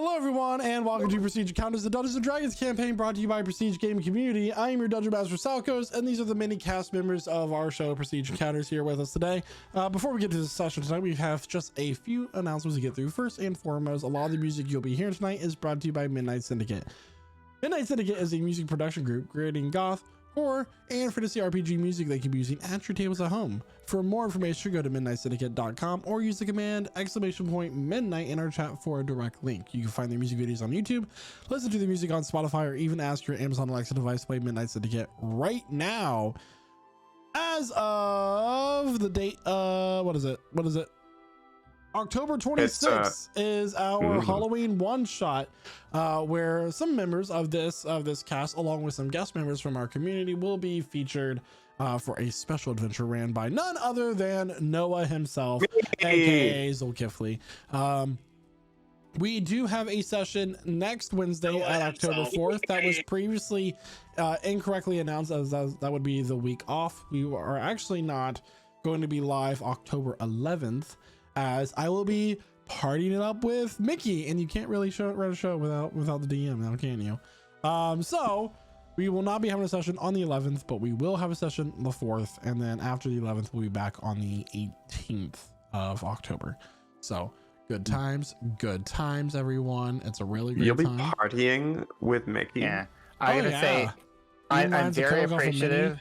Hello everyone and welcome to Prestige Encounters, the Dungeons & Dragons campaign brought to you by Prestige Gaming Community. I am your Dungeon Master Salcos, and these are the many cast members of our show Prestige Encounters here with us today. Before we get to this session tonight, we have just a few announcements to get through. First and foremost, a lot of the music you'll be hearing tonight is brought to you by Midnight Syndicate. Midnight Syndicate is a music production group creating goth, horror, and fantasy RPG music they can be using at your tables at home. For more information, go to midnightsyndicate.com or use the command !midnight in our chat for a direct link. You can find their music videos on YouTube, listen to the music on Spotify, or even ask your Amazon Alexa device to play Midnight Syndicate right now. As of the date, what is it? October 26th is our Halloween one-shot, where some members of this cast, along with some guest members from our community, will be featured for a special adventure ran by none other than Noah himself, aka Zolkifli. We do have a session next Wednesday at October 4th that was previously incorrectly announced as that would be the week off. We are actually not going to be live October 11th, as I will be partying it up with Mickey, and you can't really run a show without the DM now, can you? So we will not be having a session on the 11th, but we will have a session on the 4th, and then after the 11th we'll be back on the 18th of October. So good times everyone. It's a really great time. You'll be partying with Mickey. Yeah, I gotta say, I'm very appreciative.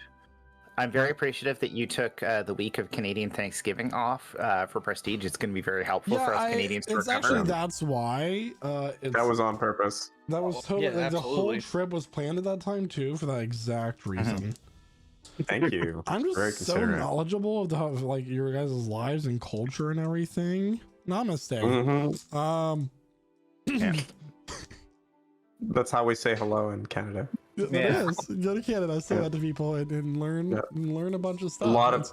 I'm very Yeah. appreciative that you took the week of Canadian Thanksgiving off for Prestige. It's going to be very helpful for us Canadians to It's recover. actually, that's why That was on purpose. that was totally Yeah, the whole absolutely. trip was planned at that time too, for that exact reason. Thank you. I'm Very just so considerate. knowledgeable of like your guys' lives and culture and everything. Namaste. Mhm. Yeah. That's how we say hello in Canada. That Yeah. is. Go to Canada, say Yeah. that to people, and learn learn a bunch of A stuff. lot of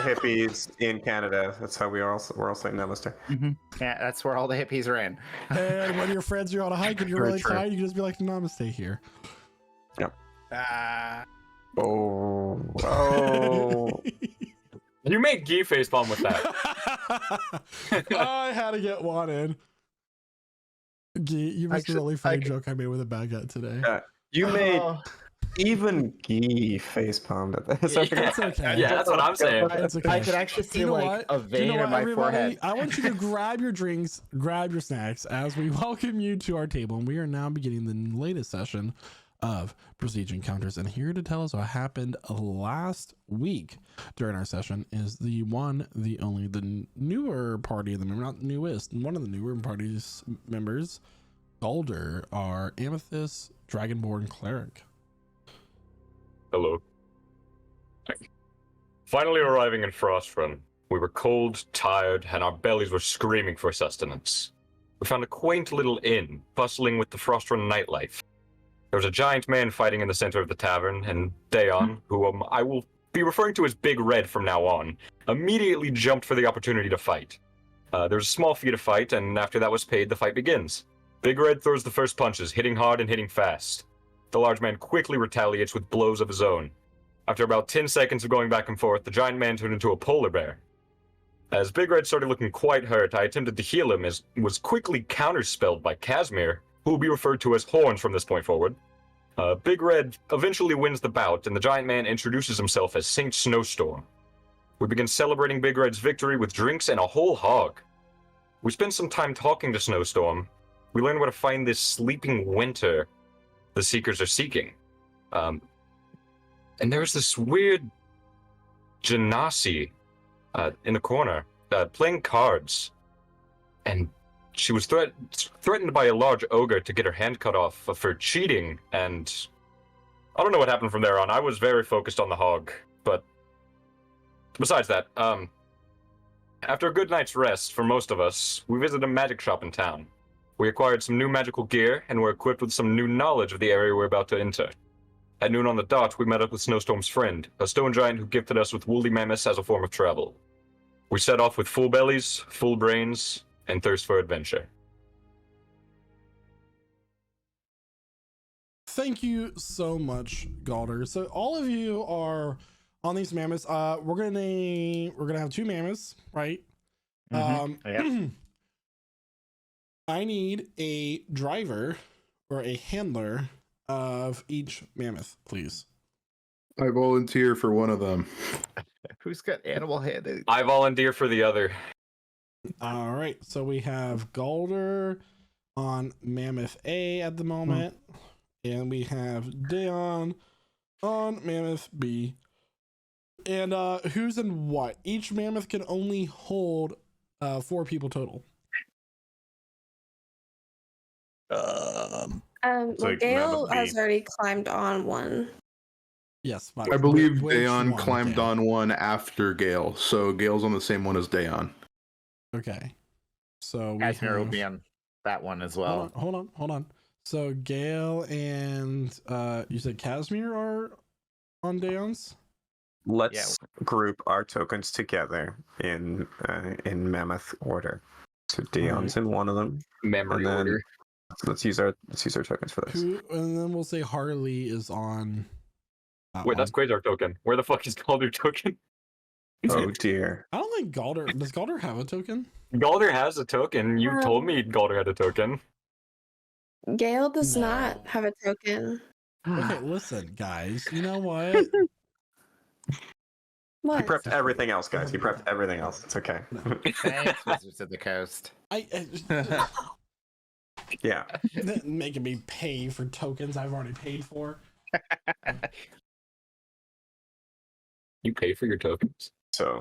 hippies in Canada. That's how we're all saying namaste. Yeah, that's where all the hippies are in. And when your friends are on a hike and you're Very really true. tired, you can just be like, namaste here. Oh. You made Gee facepalm with that. I had to get one in. You missed a really funny joke I made with a baguette today. You made even Gee facepalmed at this. It's okay. Yeah, that's what I'm saying. It's okay. I could actually see You know like what? a vein in my everybody? forehead. I want you to grab your drinks, grab your snacks as we welcome you to our table. And we are now beginning the latest session of Prestige Encounters. And here to tell us what happened last week during our session is the one, the only, the newer party of the member, not the newest, one of the newer party's members, Galder, our Amethyst Dragonborn Cleric. Hello. Finally arriving in Frostrun, we were cold, tired, and our bellies were screaming for sustenance. We found a quaint little inn, bustling with the Frostrun nightlife. There was a giant man fighting in the center of the tavern, and Dayon, who I will be referring to as Big Red from now on, immediately jumped for the opportunity to fight. There's a small fee to fight, and after that was paid, the fight begins. Big Red throws the first punches, hitting hard and hitting fast. The large man quickly retaliates with blows of his own. After about 10 seconds of going back and forth, the giant man turned into a polar bear. As Big Red started looking quite hurt, I attempted to heal him, as was quickly counterspelled by Casimir, who will be referred to as Horns from this point forward. Big Red eventually wins the bout, and the giant man introduces himself as Saint Snowstorm. We begin celebrating Big Red's victory with drinks and a whole hog. We spend some time talking to Snowstorm. We learn where to find this sleeping winter the Seekers are seeking. And there's this weird Genasi in the corner playing cards. And she was threatened by a large ogre to get her hand cut off for cheating, and I don't know what happened from there on. I was very focused on the hog, but besides that, after a good night's rest for most of us, we visited a magic shop in town. We acquired some new magical gear, and were equipped with some new knowledge of the area we're about to enter. At noon on the dot, we met up with Snowstorm's friend, a stone giant who gifted us with woolly mammoths as a form of travel. We set off with full bellies, full brains, and thirst for adventure. Thank you so much, Galder. So all of you are on these mammoths. We're gonna have two mammoths, right? Yeah. I need a driver or a handler of each mammoth, please. I volunteer for one of them. Who's got animal handed? I volunteer for the other. All right, so we have Galder on Mammoth A at the moment, and we have Dayon on Mammoth B. And who's in what? Each mammoth can only hold 4 people total. So Gale Mammoth B. has already climbed on one. Yes, I believe which Dayon one, climbed Gale? on one after Gale, so Gale's on the same one as Dayon. Okay, so we Casimir will have- be on that one as well. Hold on. So Gale and you said Casimir are on Dayon's? Let's group our tokens together in mammoth order. So Dion's in one of them. Memory And then- order. So let's use our tokens for this. And then we'll say Harley is on. Wait, that's Quasar token. Where the fuck is Galder token? Oh dear. I don't think Galder does. Galder have a token? Galder has a token. You told me Galder had a token. Gale does No. not have a token. Okay, listen, guys. You know what? He What? prepped everything else, guys. He prepped everything else. It's okay. Thanks, Wizards of the Coast. I Yeah. making me pay for tokens I've already paid for. You pay for your tokens. So,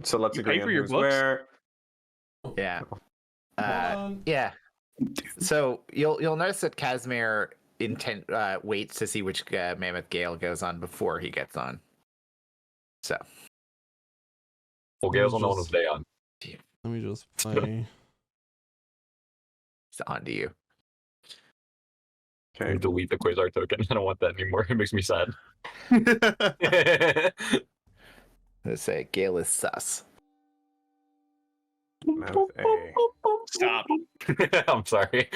so let's You agree pay on for your who's books? where. Yeah. Hold on. Yeah. So you'll notice that Casimir waits to see which mammoth Gale goes on before he gets on. So Well, Gale's on the one with Dayon. Let me just play. it's on to you. Okay. Delete the Quasar token. I don't want that anymore. It makes me sad. Let's say Gale is sus. Mammoth A. Stop. I'm sorry.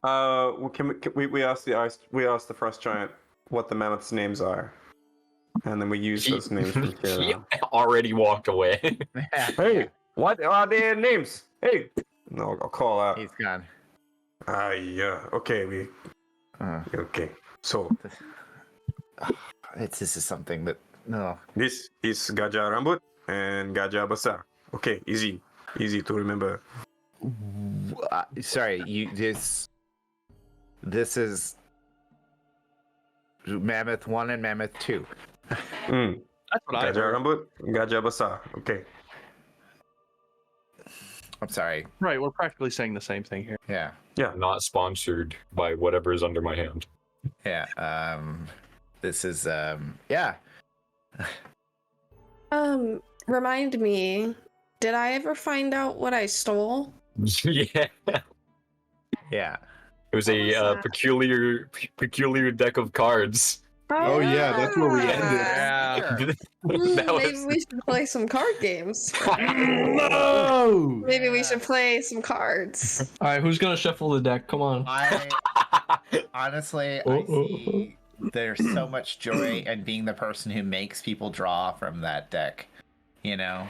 Well, can we ask the frost giant what the mammoths' names are, and then we use those names from here He on. already walked away. Hey, what are their names? Hey, no, I'll call out. He's gone. Yeah. Okay, okay. So This is something that no. this is Gajah Rambut and Gajah Basar. Okay, easy to remember. Sorry, this is Mammoth 1 and Mammoth 2. Mm. That's what I Gajah heard. Rambut, Gajah Basar. Okay. I'm sorry. Right, we're practically saying the same thing here. Yeah. Not sponsored by whatever is under my hand. Yeah. This is yeah. Remind me, did I ever find out what I stole? Yeah. Yeah. It was What a was that? peculiar deck of cards. Oh, yeah, that's where we ended. Yeah. Sure. That Maybe was- we should play some card games. No! Maybe we should play some cards. All right, who's gonna shuffle the deck? Come on. I honestly, I see there's so much joy in being the person who makes people draw from that deck. You know,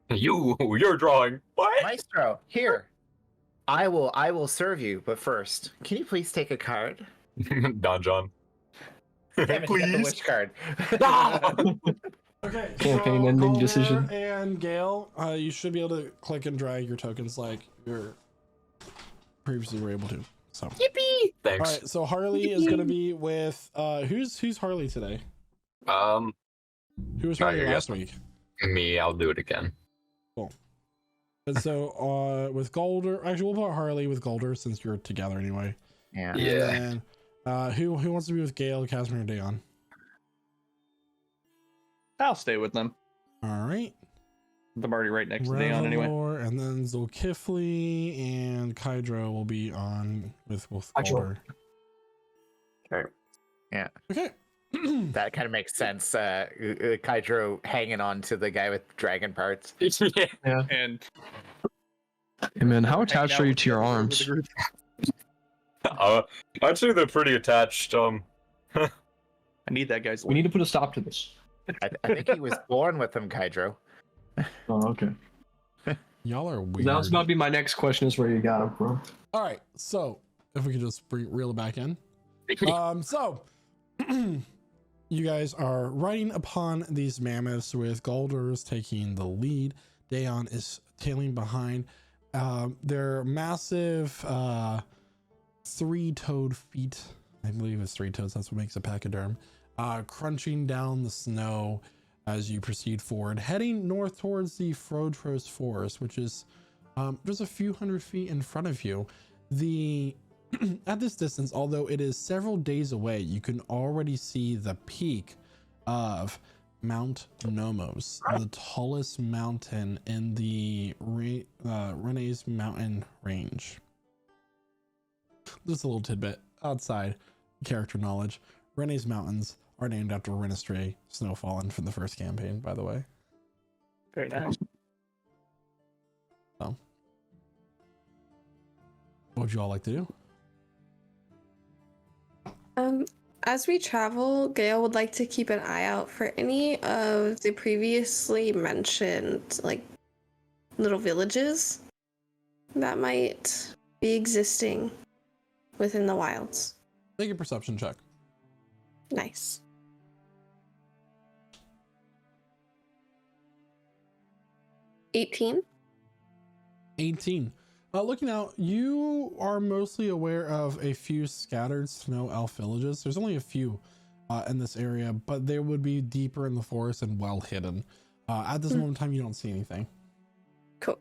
You're drawing. What? Maestro, here. I will serve you, but first, can you please take a card? Don John. Damn it, you got the Please. witch card. Okay, Campaign ending Calder decision. And Gale, you should be able to click and drag your tokens like you previously were able to. So, Yippee! all Thanks. right. So Harley is going to be with who's Harley today? Um, Who was Harley I last guess- week? me. I'll do it again. And so with Golder, actually we'll put Harley with Golder since you're together anyway. Yeah. Yeah. And then, who wants to be with Gale, Casimir, and Dayon? I'll stay with them. All right. I'm already right next to Dayon anyway. Revelor, and then Zulkifli and Kydro will be on with Kydro. Golder. Okay. Yeah. Okay. That kind of makes sense. Kydro hanging on to the guy with dragon parts. Yeah. And Hey man, how attached hanging out are you with to your the- with the arms? group. I'd say they're pretty attached. I need that guy's. We need to put a stop to this. I think he was born with them, Kydro. Oh, okay. Y'all are weird. That was about to be my next question is where you got him from. All right, so if we could just reel it back in. So you guys are riding upon these mammoths with Galders taking the lead. Dayon is tailing behind. They're massive three-toed feet. I believe it's three toes. That's what makes a pachyderm. Crunching down the snow as you proceed forward, heading north towards the Frodros Forest, which is just a few hundred feet in front of you. At this distance, although it is several days away, you can already see the peak of Mount Nomos, the tallest mountain in the Rene's mountain range. Just a little tidbit outside character knowledge. Rene's mountains are named after Renestray Snowfallen from the first campaign, by the way. Very nice. So, what would you all like to do? As we travel, Gale would like to keep an eye out for any of the previously mentioned, like, little villages that might be existing within the wilds. Make a perception check. Nice. 18. 18. Looking out, you are mostly aware of a few scattered snow elf villages. There's only a few in this area, but they would be deeper in the forest and well hidden. At this moment in time, you don't see anything. Cool.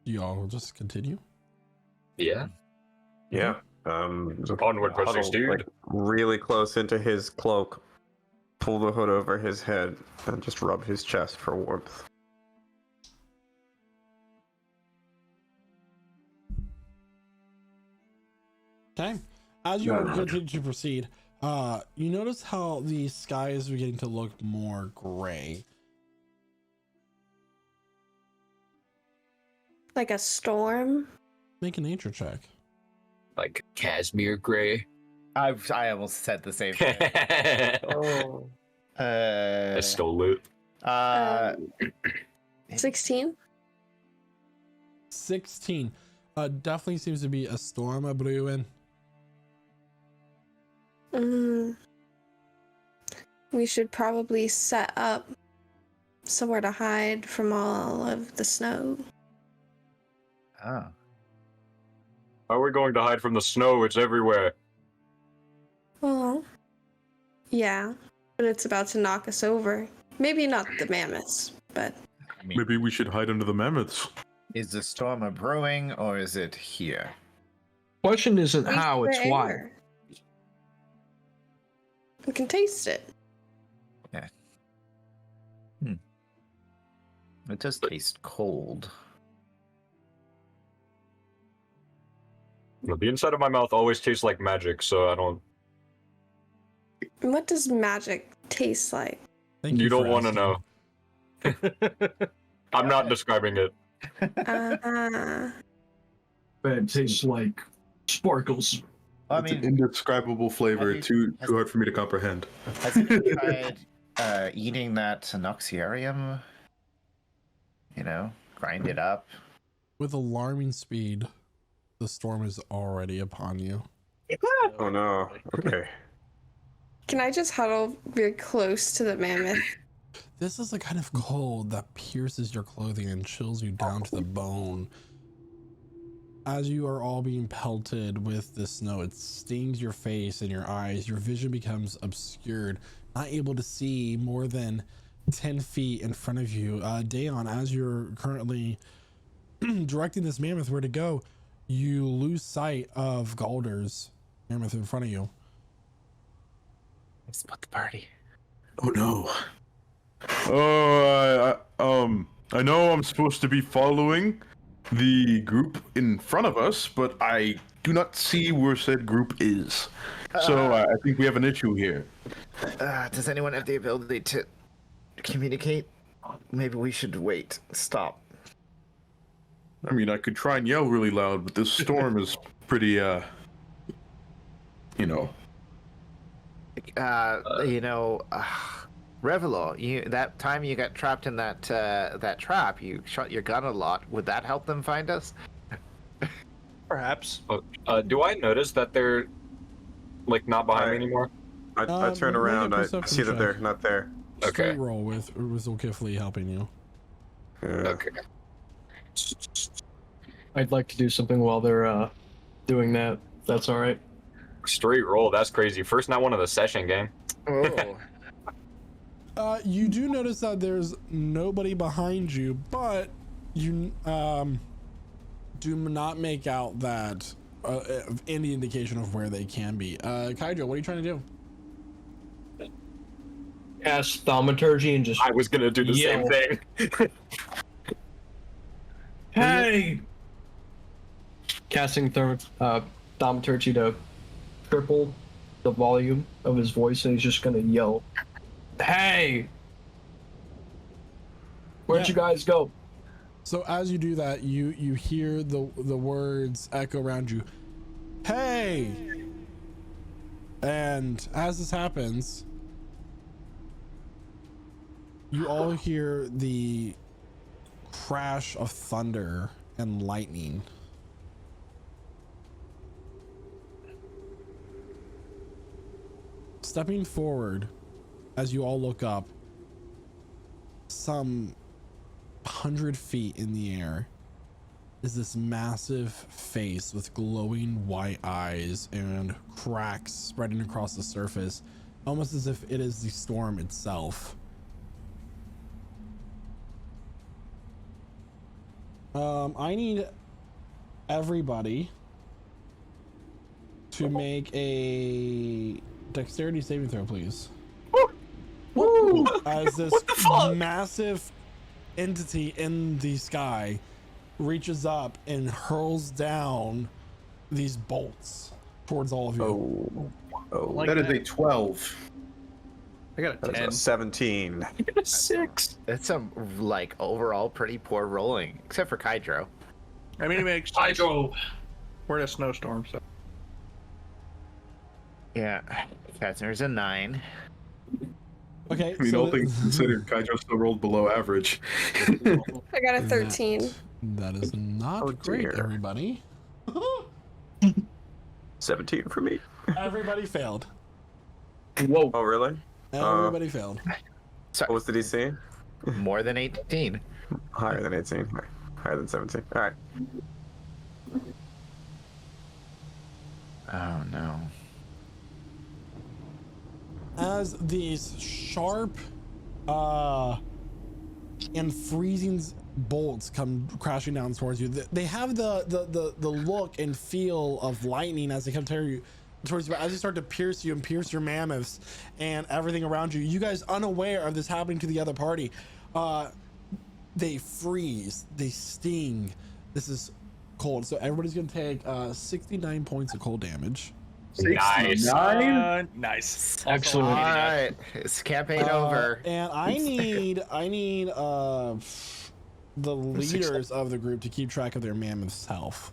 You all just continue? Yeah. Yeah. Onward, pressing huddle, dude. like, really close into his cloak, pull the hood over his head, and just rub his chest for warmth. Okay. As you continue to proceed, you notice how the sky is beginning to look more gray. Like a storm? Make a nature check. Like cashmere gray. I almost said the same thing. Oh. I stole it. 16? 16. Definitely seems to be a storm a brewing. We should probably set up somewhere to hide from all of the snow. Oh. How are we going to hide from the snow? It's everywhere. Well, yeah, but it's about to knock us over. Maybe not the mammoths, but I mean, Maybe we should hide under the mammoths. is the storm a brewing or is it here? Question isn't taste how, the it's why. air. We can taste it. It does taste cold. The inside of my mouth always tastes like magic, so I don't. What does magic taste like? Thank You for don't want to asking. know. I'm not describing it. It tastes like sparkles. I It's an mean, indescribable flavor. have you- Too hard for me to comprehend. has anyone tried eating that Noxiarium? You know, grind it up. With alarming speed, the storm is already upon you. Oh no. Okay. Can I just huddle very close to the mammoth? This is the kind of cold that pierces your clothing and chills you down to the bone. As you are all being pelted with the snow, it stings your face and your eyes. Your vision becomes obscured, not able to see more than 10 feet in front of you. Dayon, as you're currently directing this mammoth where to go, you lose sight of Galder's mammoth in front of you. Split the party. Oh no. I know I'm supposed to be following the group in front of us, but I do not see where said group is. So I think we have an issue here. Does anyone have the ability to communicate? Maybe we should wait. Stop. I mean, I could try and yell really loud, but this storm is pretty, you know. Revelor, that time you got trapped in that trap, you shot your gun a lot. Would that help them find us? Perhaps. Do I notice that they're like not behind me anymore? I turn make a around. I perception see that check. they're not there. Straight Okay. roll with Zulkifli helping you. Yeah. Okay. I'd like to do something while they're doing that. That's all right. Straight roll. That's crazy. First not one of the session game. Oh. You do notice that there's nobody behind you, but you do not make out that any indication of where they can be. Kydro, what are you trying to do? Cast thaumaturgy and just I was gonna do the same Yell. thing. hey. Casting thaumaturgy to triple the volume of his voice, and he's just gonna yell, "Hey! Where'd Yeah. you guys go?" So as you do that, you hear the words echo around you. Hey! And as this happens, you all hear the crash of thunder and lightning. Stepping forward, as you all look up, some 100 feet in the air is this massive face with glowing white eyes and cracks spreading across the surface, almost as if it is the storm itself. I need everybody to make a dexterity saving throw, please. Woo! As this massive entity in the sky reaches up and hurls down these bolts towards all of you. Oh, Like That is a 12. I got a that's 10. a 17. I got a 6. That's some like overall pretty poor rolling, except for Kydro. I mean, it makes sense. We're in a snowstorm, so. Yeah, Katzner's a 9. Okay, I mean, all things considered, Kydro still rolled below average. I got a 13. that is not Oh, great, dear. everybody. 17 for me. Everybody failed. Whoa! Oh, really? Everybody failed. What was the DC? More than 18. Higher than 18. Higher than 17. All right. Oh no. As these sharp and freezing bolts come crashing down towards you, they have the look and feel of lightning as they come towards you, but as they start to pierce you and pierce your mammoths and everything around you, you guys unaware of this happening to the other party, they freeze, they sting. This is cold, so everybody's gonna take 69 points of cold damage. Nice. Nice. Excellent. All right, it's campaign over. And I need the leaders of the group to keep track of their mammoth's health,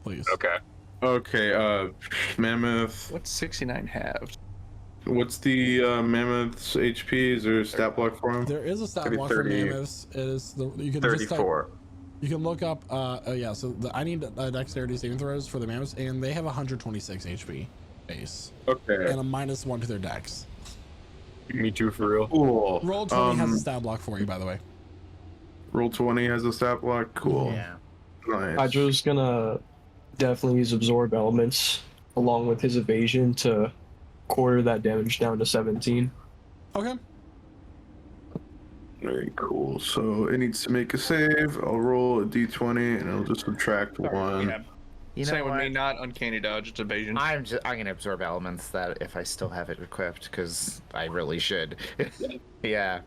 please. Okay. Okay, Mammoth. What's 69 halves? What's the Mammoth's HP? Is there a stat block for him? There is a stat Could be block for 30 mammoths. It is you can just type, 34. you can look up. Yeah. So I need dexterity saving throws for the mammoths, and they have 126 HP base Okay. and a -1 to their dex. Me too, for real. Cool. Roll 20 has a stat block for you, by the way. Roll 20 has a stat block. Cool. Yeah. Nice. Hydro's gonna definitely use absorb elements along with his evasion to quarter that damage down to 17. Okay. Very cool. So it needs to make a save. I'll roll a d20 and I'll just subtract one. Yeah. You know Same with what? me, not uncanny dodge, it's evasion. I'm gonna absorb elements that if I still have it equipped, because I really should. Yeah.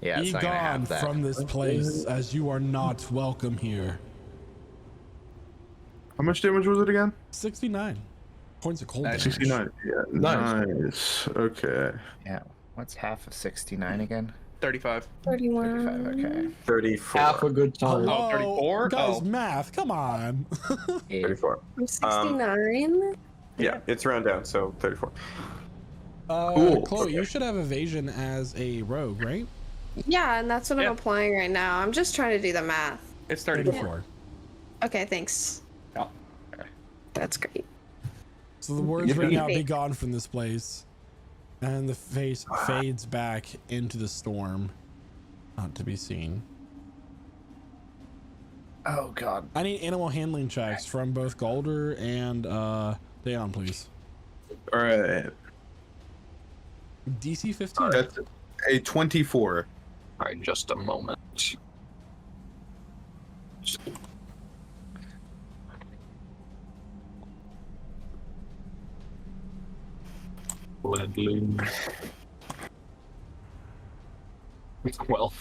Yeah, Be so I'm gonna gone have that. from this place, as you are not welcome here. How much damage was it again? 69 points of cold Nice. damage. 69. Yeah. Nice. Nice. Okay. Yeah. What's half of 69 again? 35. 31. 35. Okay. 34. Half a good time. Hello? 34? Guys, Oh. math, come on. 34. I'm 69. Yeah, it's round down, so 34. Cool. Chloe, you should have evasion as a rogue, right? Yeah, and that's what Yeah. I'm applying right now. I'm just trying to do the math. It's 34. 34. Okay, thanks. Oh. That's great. So the words right Yippee. now, be gone from this place. And the face fades back into the storm. Not to be seen. Oh god. I need animal handling checks from both Golder and Dayon, please. All right. DC 15. That's a 24. Alright, just a moment. Gladly. Well,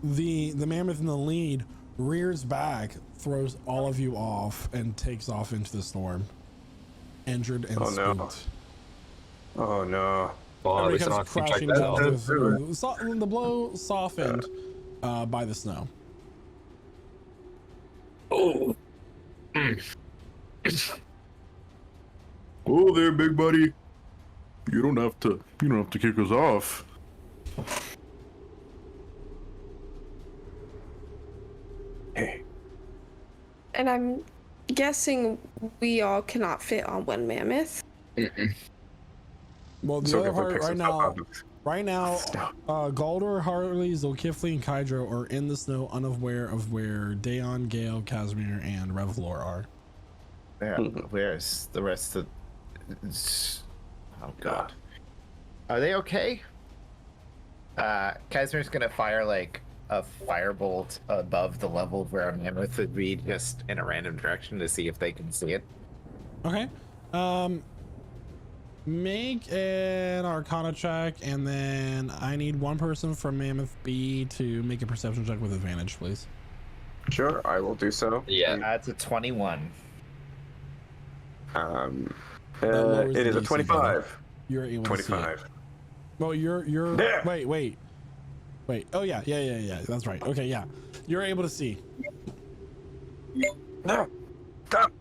The mammoth in the lead rears back, throws all of you off, and takes off into the storm. Injured and Oh, no. spooked. Oh no. well, at Everybody least I don't comes have to check crashing that down. out. The blow softened by the snow. Oh. Oh there, big buddy. You don't have to kick us off. Hey. And I'm guessing we all cannot fit on one mammoth. Well, the So other if we part pick right some now, up, right now, Galder, Harley, Zulkifli, and Kydro are in the snow, unaware of where Dayon, Gale, Casimir, and Revlor are. Where's the rest of? Oh god. Are they okay? Casimir's gonna fire like a firebolt above the level where a mammoth would be, just in a random direction to see if they can see it. Okay. Make an Arcana check, and then I need one person from Mammoth B to make a perception check with advantage, please. Sure, I will do so. Yeah. It's a 21. lowers It the is a DC 25. You're able to see it. 25. Well, you're There. wait. Oh yeah. That's right. Okay, yeah. You're able to see. No. Stop.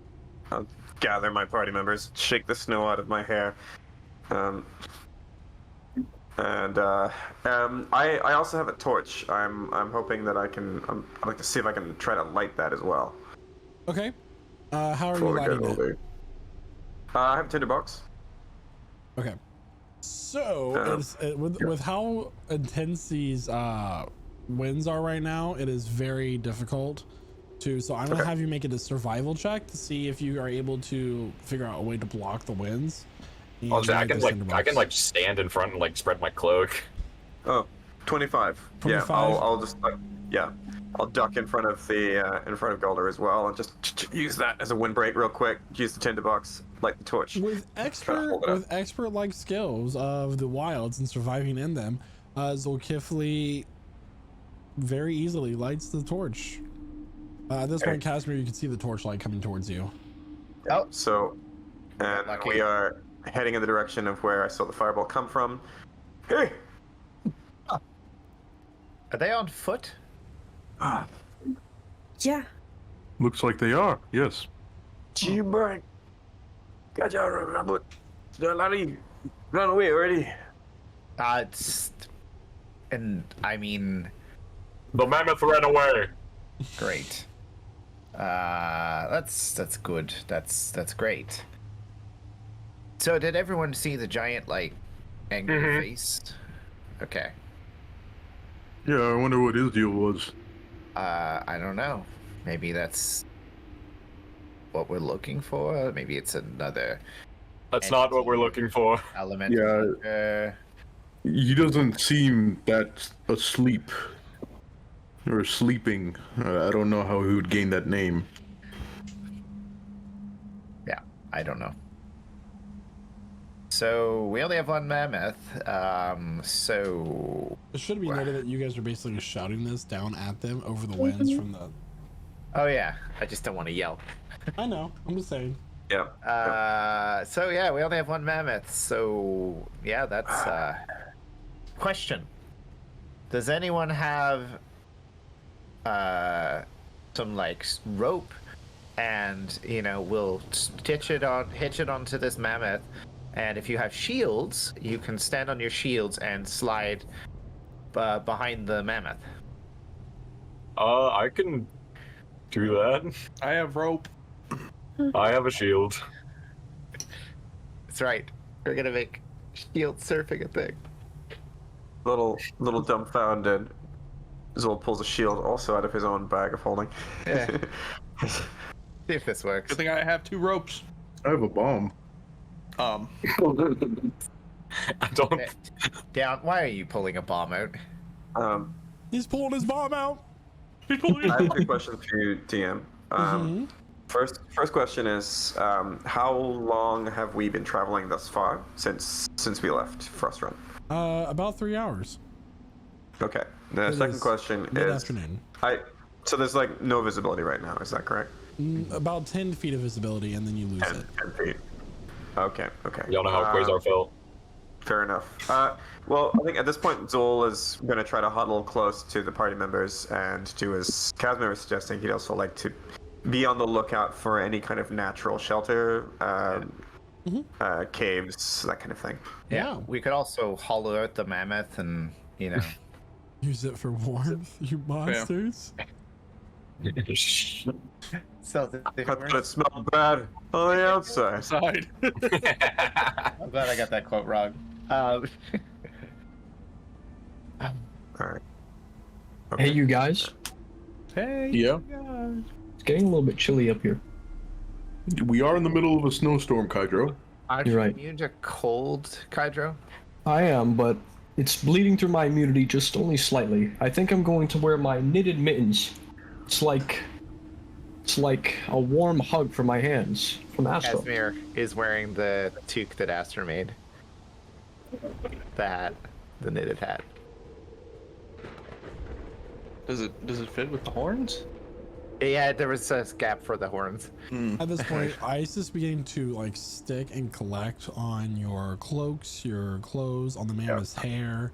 I'll gather my party members, shake the snow out of my hair. I also have a torch. I'm hoping that I'd like to see if I can try to light that as well. Okay. How are you Before we lighting get it? over. I have a tinderbox. Okay. So with how intense these winds are right now, it is very difficult to. So I'm gonna have you make it a survival check to see if you are able to figure out a way to block the winds. and Honestly, I light can this like tinderbox. stand in front and like spread my cloak. Oh, 25. 25? Yeah, I'll just I'll duck in front of Golder as well, and just use that as a windbreak real quick. Use the tinderbox, light the torch. With hold it up. expert-like skills of the wilds and surviving in them, Zulkifli very easily lights the torch. At this point, Casimir, you can see the torchlight coming towards you. Oh, So, and Lucky. we are heading in the direction of where I saw the fireball come from. Hey! are they on foot? Yeah. Looks like they are. Yes. G-Break! Run away already! It's, and I mean, The mammoth ran away. great. That's good. That's great. So did everyone see the giant like angry Mhm. face? Okay. Yeah, I wonder what his deal was. I don't know. Maybe that's what we're looking for. Maybe it's another That's not what we're looking for. element. Yeah. He doesn't seem that asleep or sleeping. I don't know how he would gain that name. Yeah, I don't know. So we only have one mammoth. So It should be noted that you guys are basically just shouting this down at them over the winds from the. oh yeah, I just don't want to yell. I know. I'm just saying. Yeah. So yeah, we only have one mammoth. So yeah, that's question. Does anyone have some like rope and we'll hitch it onto this mammoth. And if you have shields, you can stand on your shields and slide behind the mammoth. I can do that. I have rope. I have a shield. That's right. We're gonna make shield surfing a thing. Little dumbfounded. Zol pulls a shield also out of his own bag of holding. Yeah. See if this works. Good thing I have 2 ropes. I have a bomb. I don't. Down. Why are you pulling a bomb out? He's pulling his bomb out. I have 2 questions for you, DM. First question is, how long have we been traveling thus far since we left Frost Run? About 3 hours. Okay. The second question is, mid-afternoon. So there's like no visibility right now. Is that correct? About 10 feet of visibility, and then you lose 10 it. feet. Okay. Y'all know how Quasar felt. Fair enough. Well, I think at this point, Zol is going to try to huddle close to the party members and do as Casimir was suggesting. He'd also like to be on the lookout for any kind of natural shelter, caves, that kind of thing. Yeah. We could also hollow out the mammoth and, Use it for warmth, you monsters. So But it smelled bad on the outside. Side. I'm glad I got that quote wrong. All right. Hey, you guys. Hey. Yeah. It's getting a little bit chilly up here. We are in the middle of a snowstorm, Kydro. Aren't You're you right. immune to cold, Kydro? I am, but it's bleeding through my immunity just only slightly. I think I'm going to wear my knitted mittens. It's like a warm hug for my hands from Astro. Casimir is wearing the toque that Astor made. The hat. The knitted hat. Does it fit with the horns? Yeah, there was a gap for the horns. At this point, ice is beginning to like stick and collect on your cloaks, your clothes, on the mammoth's hair.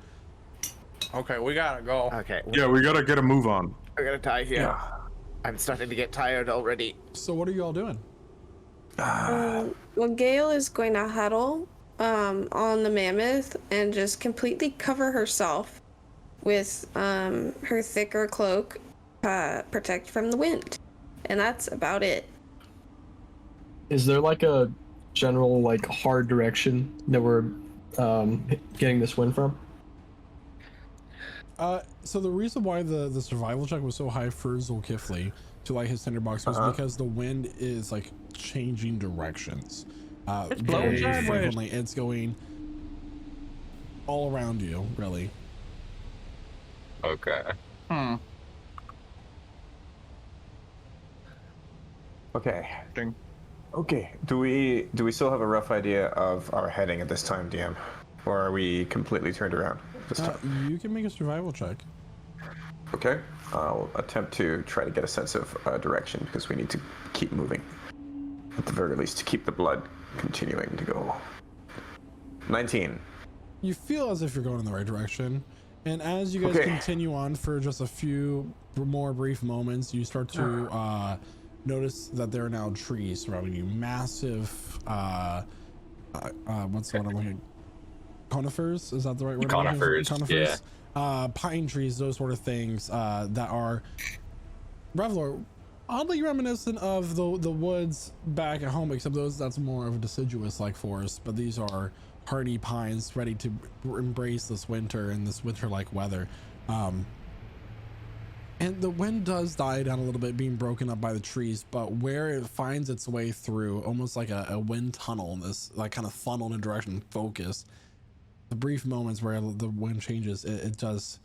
Okay, we gotta go. Okay, Yeah, we gotta get a move on. we're gonna die here. Yeah. I'm starting to get tired already. So what are you all doing? Well, Gale is going to huddle on the mammoth and just completely cover herself with her thicker cloak, protect from the wind, and that's about it. Is there like a general like hard direction that we're getting this wind from? So the reason why the survival check was so high for Zulkifli to like his tinderbox was because the wind is like changing directions. It's blowing Very sideways. frequently. It's going all around you, really. Okay. Okay. Ding. Okay. Do we still have a rough idea of our heading at this time, DM, or are we completely turned around this time? You can make a survival check. Okay. I'll attempt to try to get a sense of direction because we need to keep moving. At the very least, to keep the blood continuing to go. 19. You feel as if you're going in the right direction, and as you guys continue on for just a few more brief moments, you start to notice that there are now trees surrounding you. Massive, what's the one I'm looking? Conifers? Is that the right word? Conifers, yeah. Pine trees, those sort of things that are Revlor, oddly reminiscent of the woods back at home, except that's more of a deciduous like forest, but these are hardy pines ready to embrace this winter and this winter like weather. And the wind does die down a little bit, being broken up by the trees, but where it finds its way through, almost like a wind tunnel, this like kind of funnel in a direction focus, the brief moments where the wind changes, it does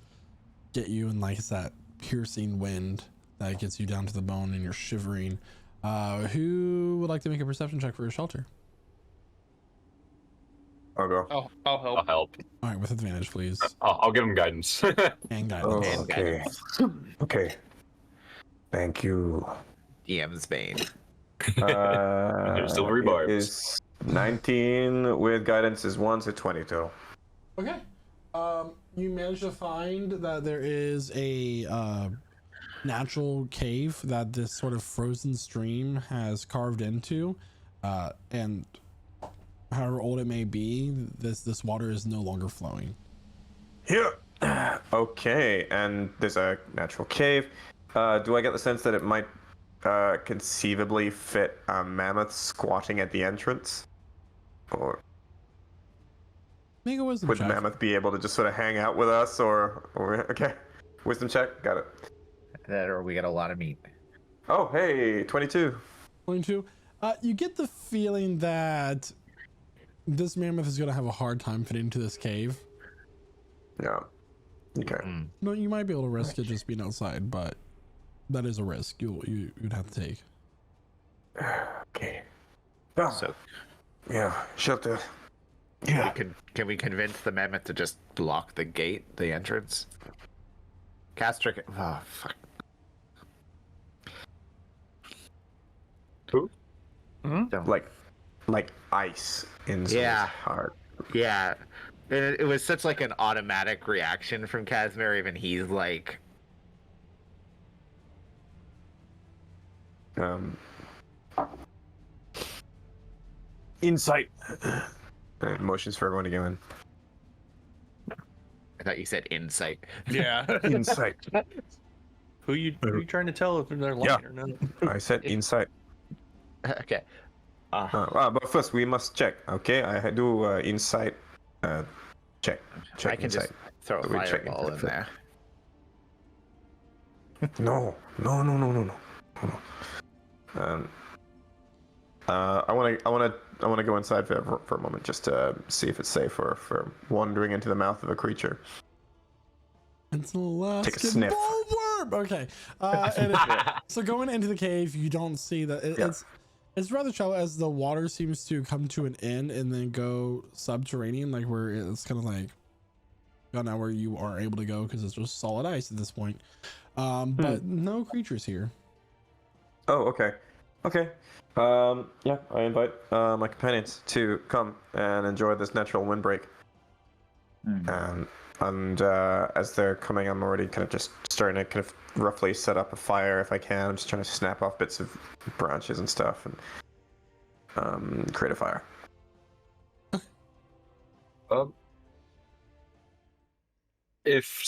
get you in like that piercing wind that gets you down to the bone and you're shivering. Who would like to make a perception check for a shelter? I'll go. I'll help. I'll help. All right, with advantage, please. I'll give him guidance. And guidance. Oh, okay. Okay. Thank you. DM's Bane. Silvery barbs. It is 19 with guidance is 1, so 20 total. Okay. You manage to find that there is a natural cave that this sort of frozen stream has carved into, and however old it may be, this water is no longer flowing. Here. Okay, and there's a natural cave. Do I get the sense that it might conceivably fit a mammoth squatting at the entrance? Or Make a wisdom would the check. mammoth be able to just sort of hang out with us, or okay? Wisdom check, got it. That or we got a lot of meat. Oh, hey, 22. 22. You get the feeling that this mammoth is going to have a hard time fitting into this cave. Yeah. Okay. No, you might be able to risk it just being outside, but that is a risk you'd have to take. Okay. Oh, So yeah, shelter. we can we convince the mammoth to just block the gate, the entrance? Castric. Oh fuck. Who? Don't. Like ice in Zol's Yeah. heart. Yeah. It was such like an automatic reaction from Casimir. Even he's like, Insight. Motions for everyone to go in. I thought you said insight. Yeah. Insight. who you trying to tell if they're lying or not? I said insight. Okay. But first we must check. Okay, I do insight. Check. Check I can insight. just throw a So we check fireball in insight there. No. I want to go inside for a moment just to see if it's safe for wandering into the mouth of a creature. It's an Alaskan Take a sniff. bullworm. Okay. So going into the cave, you don't see that it's rather shallow as the water seems to come to an end and then go subterranean, like where it's kind of like now where you are able to go because it's just solid ice at this point. But no creatures here. Oh, okay. Yeah, I invite my companions to come and enjoy this natural windbreak. And as they're coming, I'm already kind of just starting to kind of roughly set up a fire if I can. I'm just trying to snap off bits of branches and stuff and create a fire. If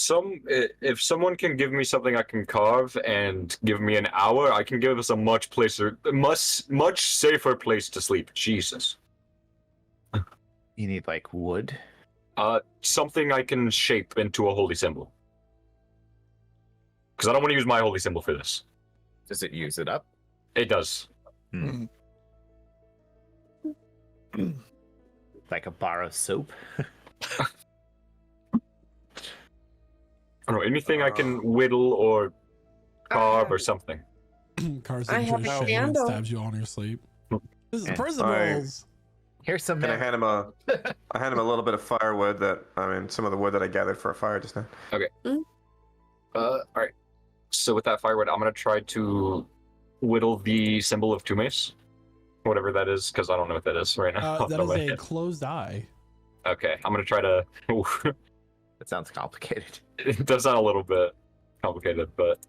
someone can give me something I can carve and give me an hour, I can give us a much safer place to sleep. Jesus. You need like wood. Something I can shape into a holy symbol. Because I don't want to use my holy symbol for this. Does it use it up? It does. Like a bar of soap? I don't know, anything I can whittle or carve or something. Carson I have a shit and candle. stabs you all in your sleep. This is Yeah. principles. Here's some. Can I hand him a little bit of firewood some of the wood that I gathered for a fire just now. All right. So with that firewood, I'm gonna try to whittle the symbol of Tumes, whatever that is, because I don't know what that is right now. That is a closed eye. Okay, I'm gonna try to. It sounds complicated. It does sound a little bit complicated, but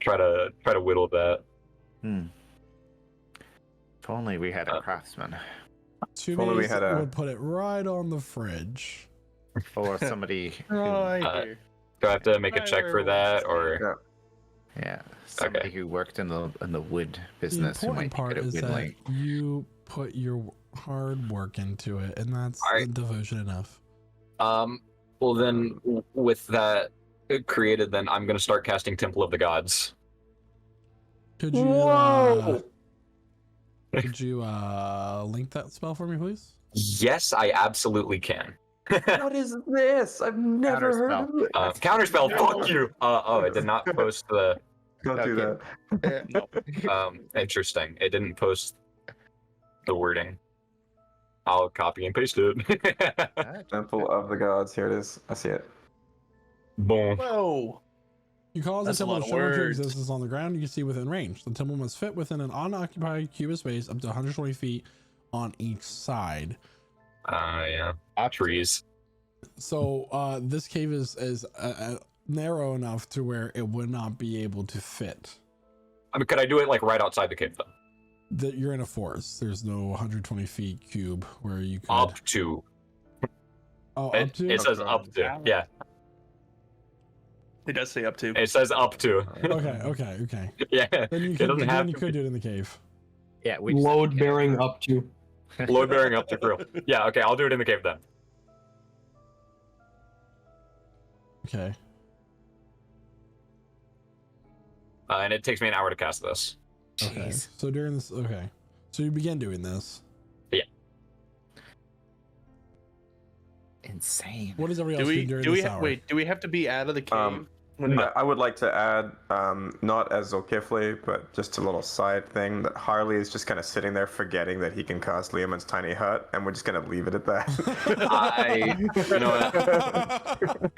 try to whittle that. If only we had a craftsman. only we had a- would put it right on the fridge. Or somebody who, Do I have to make a check for that, or? somebody who worked in the wood business The who important might part be good is at that whittling. you put your hard work into it, and that's devotion enough. Well then, with that created, then I'm gonna start casting Temple of the Gods. Could you link that spell for me, please? Yes, I absolutely can. What is this? I've never heard of it. Counterspell. Fuck you. I did not post the. Don't do that. Interesting. It didn't post the wording. I'll copy and paste it. Temple of the Gods. Here it is. I see it. Boom. Whoa. You cause the That's a temple lot to of show its words. existence on the ground you can see within range. The temple must fit within an unoccupied cube space up to 120 feet on each side. Yeah. Trees. So this cave is narrow enough to where it would not be able to fit. I mean, could I do it like right outside the cave though? That you're in a forest. There's no 120 feet cube where you could. Up to. Oh, up to. It says up to. Yeah. It does say up to. It says up to. Okay. Yeah. Then you it could, doesn't have then you to could be. do it in the cave. Yeah, we Load bearing up to. Load bearing up to crew. Yeah. Okay. I'll do it in the cave then. Okay. And it takes me an hour to cast this. Okay. Jeez. So during this, okay. So you begin doing this. Insane. What does everybody Do else we do during do we this have, hour? wait? Do we have to be out of the cave? When I would like to add, not as Zulkifli, but just a little side thing that Harley is just kind of sitting there forgetting that he can cast Liamon's tiny hut, and we're just going to leave it at that. You know what?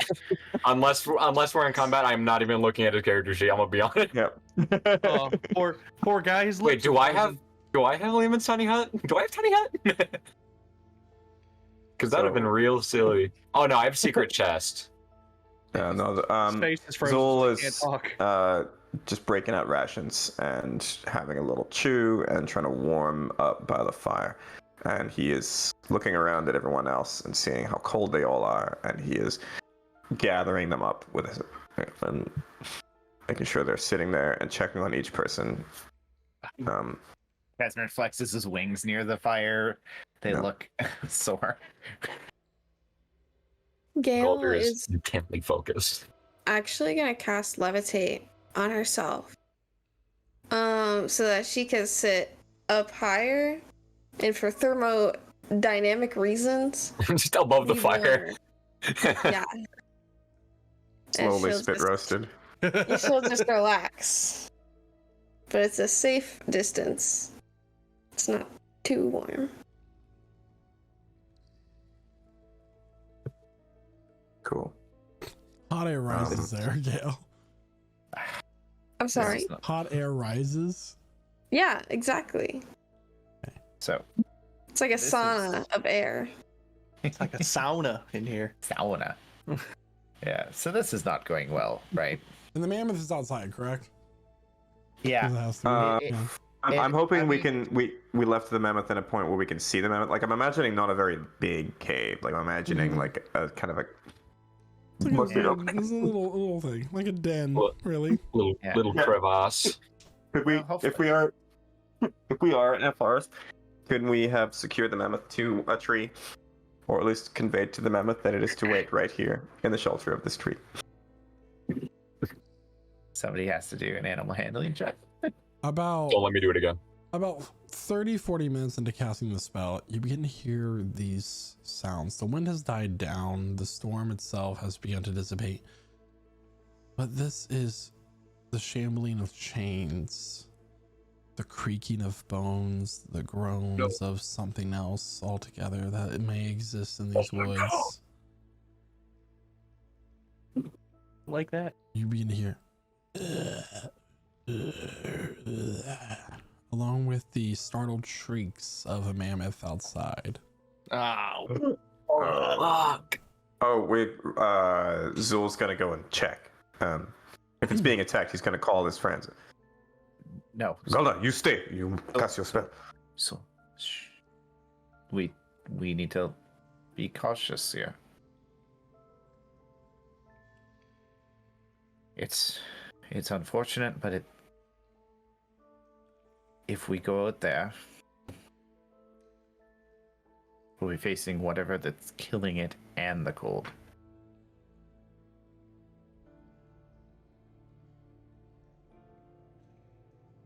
unless we're in combat, I'm not even looking at his character sheet. I'm gonna be honest. Yep. oh, poor guy. His Wait, lips do are I frozen. have Liamon's tiny hut? Do I have tiny hut? Because that'd have been real silly. Oh no, I have secret chest. Yeah, no, His face is frozen. Zul so he is can't talk. just breaking out rations and having a little chew and trying to warm up by the fire. And he is looking around at everyone else and seeing how cold they all are, and he is gathering them up with his, and making sure they're sitting there and checking on each person. Casner flexes his wings near the fire. They Yeah. look sore. Gale Golder is is intently focused. actually gonna cast levitate on herself, so that she can sit up higher, and for thermodynamic reasons, Just above the we fire. want- yeah. And Slowly she'll spit just- roasted. She'll just relax, but it's a safe distance. It's not too warm. Cool. Hot air rises there, Gale. I'm sorry. This is not- Hot air rises. Yeah, exactly. So, It's like a This sauna of air. It's like a sauna in here. sauna. Yeah, so this is not going well, right? And the mammoth is outside, correct? Yeah. 'Cause it has to be. Uh, Yeah. I'm hoping I we mean- can we left the mammoth in a point where we can see the mammoth. Like I'm imagining not a very big cave. Like I'm imagining like a kind of a It's like mostly a, open. it's a little thing, like a den, Well- really. Little Yeah. little crevasse. Could we, Well, hopefully. if we are in a forest, could we have secured the mammoth to a tree, or at least conveyed to the mammoth that it is to wait right here in the shelter of this tree? Somebody has to do an animal handling check. About Don't let me do it again. about 30-40 minutes into casting the spell, you begin to hear these sounds. The wind has died down, the storm itself has begun to dissipate, but this is the shambling of chains, the creaking of bones, the groans of something else altogether that it may exist in these woods. Like that. You begin to hear along with the startled shrieks of a mammoth outside. Oh. Fuck. Oh wait, Zul's gonna go and check. If it's being attacked, he's gonna call his friends. No. Zelda, you stay. You cast your spell. So, shh. We need to be cautious here. It's unfortunate, but if we go out there, we'll be facing whatever that's killing it and the cold.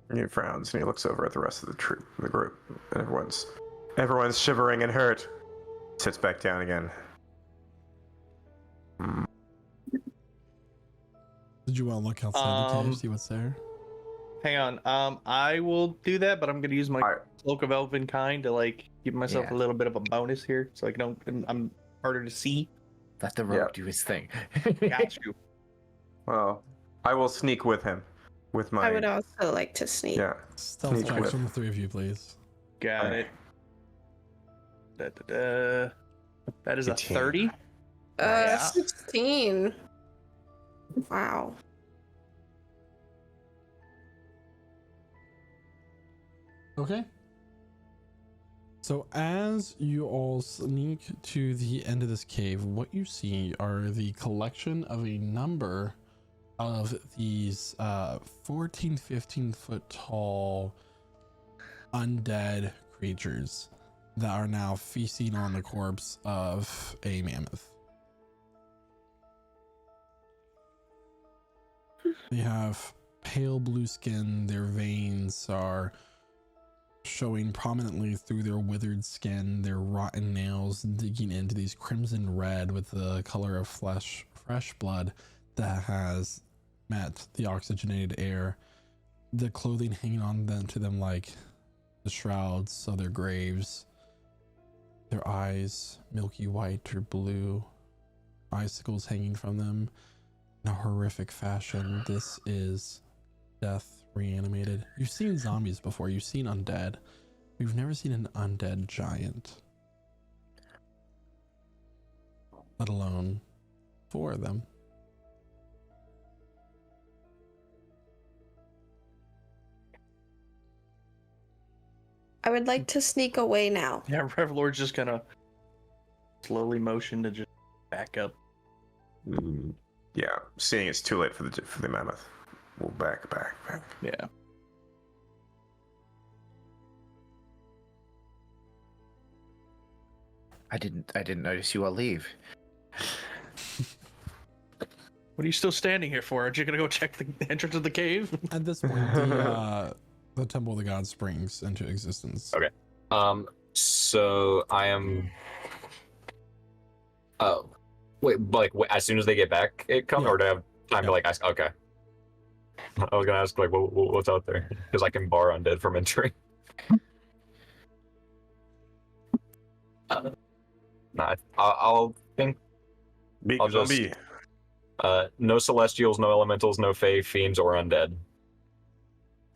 And he frowns and he looks over at the rest of the troop, the group, and everyone's shivering and hurt. Sits back down again. Did you want to look outside the cave, see what's there? Hang on. I will do that, but I'm gonna use my Alright. cloak of elven kind to like give myself Yeah. a little bit of a bonus here, so I don't. I'm harder to see. Let the rogue Yeah. do his thing. Got you. Well, I will sneak with him. With my I would also like to sneak. yeah. Stealth Sneak checks whip. from the three of you, please. Got Alright. it. That is a 18. 30. Yeah. 16. Wow. Okay. So as you all sneak to the end of this cave, what you see are the collection of a number of these 14, 15 foot tall undead creatures that are now feasting on the corpse of a mammoth. They have pale blue skin, their veins are showing prominently through their withered skin, their rotten nails digging into these crimson red with the color of fresh blood that has met the oxygenated air. The clothing hanging on them to them like the shrouds of their graves. Their eyes milky white or blue, icicles hanging from them in a horrific fashion. This is death reanimated. You've seen zombies before, you've seen undead. You've never seen an undead giant, let alone 4 of them. I would like to sneak away now. Yeah, Revlord's just gonna slowly motion to just back up. Yeah, seeing it's too late for the mammoth. We'll back. Yeah. I didn't notice you all leave. What are you still standing here for? Aren't you gonna go check the entrance of the cave? At this point, the Temple of the Gods springs into existence. Okay. So I am. Oh, wait. As soon as they get back, it comes, Yeah. or do I have time to ask? Okay. I was gonna ask what's out there because I can bar undead from entering. Nah, I'll think. Big I'll just- zombie. No celestials, no elementals, no fae, fiends, or undead.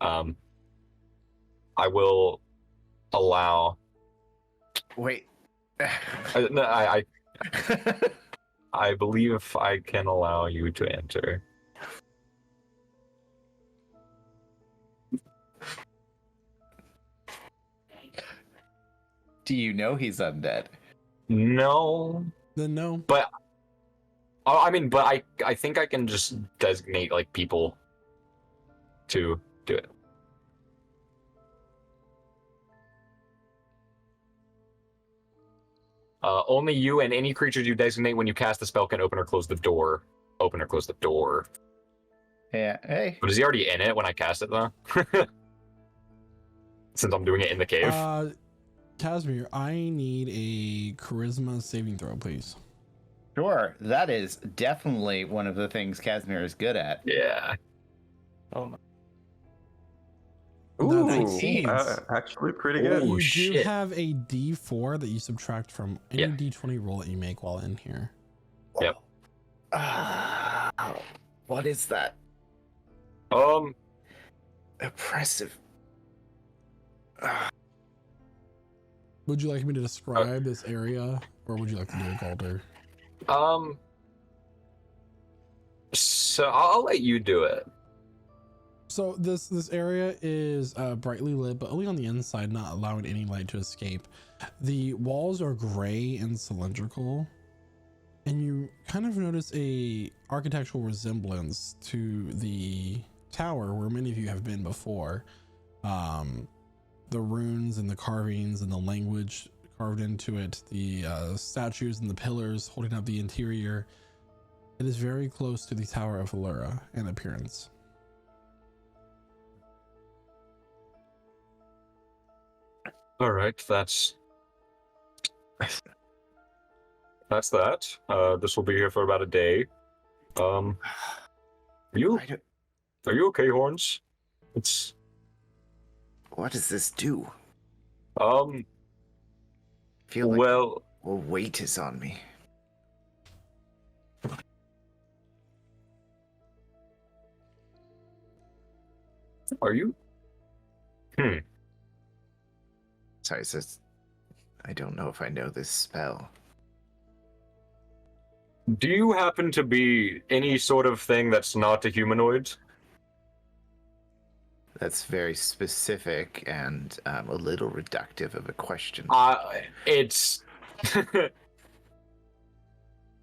I will allow. Wait. No, I believe I can allow you to enter. Do you know he's undead? No, Then no. but I think I can just designate like people to do it. Only you and any creatures you designate when you cast the spell can open or close the door. Open or close the door. Yeah. Hey. But is he already in it when I cast it though? Since I'm doing it in the cave. Casimir, I need a charisma saving throw, please. Sure. That is definitely one of the things Casimir is good at. Yeah. Oh my. Ooh, 19. actually pretty good. Ooh, You do shit. have a D4 that you subtract from any Yeah. D20 roll that you make while in here. Yep. What is that? Oppressive. Would you like me to describe this area, or would you like to do a Galder? So I'll let you do it. So this area is brightly lit, but only on the inside, not allowing any light to escape. The walls are gray and cylindrical, and you kind of notice a architectural resemblance to the tower where many of you have been before. The runes and the carvings and the language carved into it, the statues and the pillars holding up the interior. It is very close to the Tower of Allura in appearance. All right, that's that. This will be here for about a day. Are you okay, Horns? It's What does this do? um. Feel like Well, a weight is on me. are you? Sorry, sis. I don't know if I know this spell. Do you happen to be any sort of thing that's not a humanoid? That's very specific and a little reductive of a question. It's.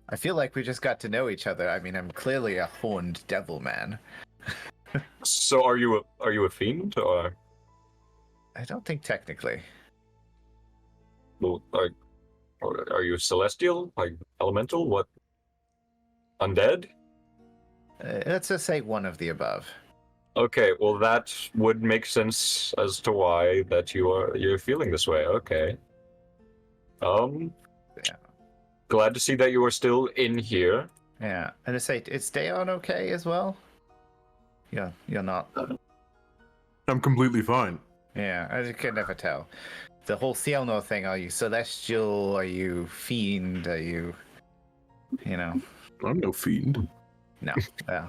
I feel like we just got to know each other. I mean, I'm clearly a horned devil man. So are you a fiend or? I don't think technically. Well, are you celestial? Like elemental? What? Undead? Let's just say one of the above. Okay, well that would make sense as to why that you're feeling this way. Okay. Yeah. Glad to see that you are still in here. Yeah. And to say, is Dayon okay as well? Yeah, you're not. I'm completely fine. Yeah, I can never tell. The whole Cielno thing, are you celestial? Are you fiend? Are you, I'm no fiend. No. Yeah.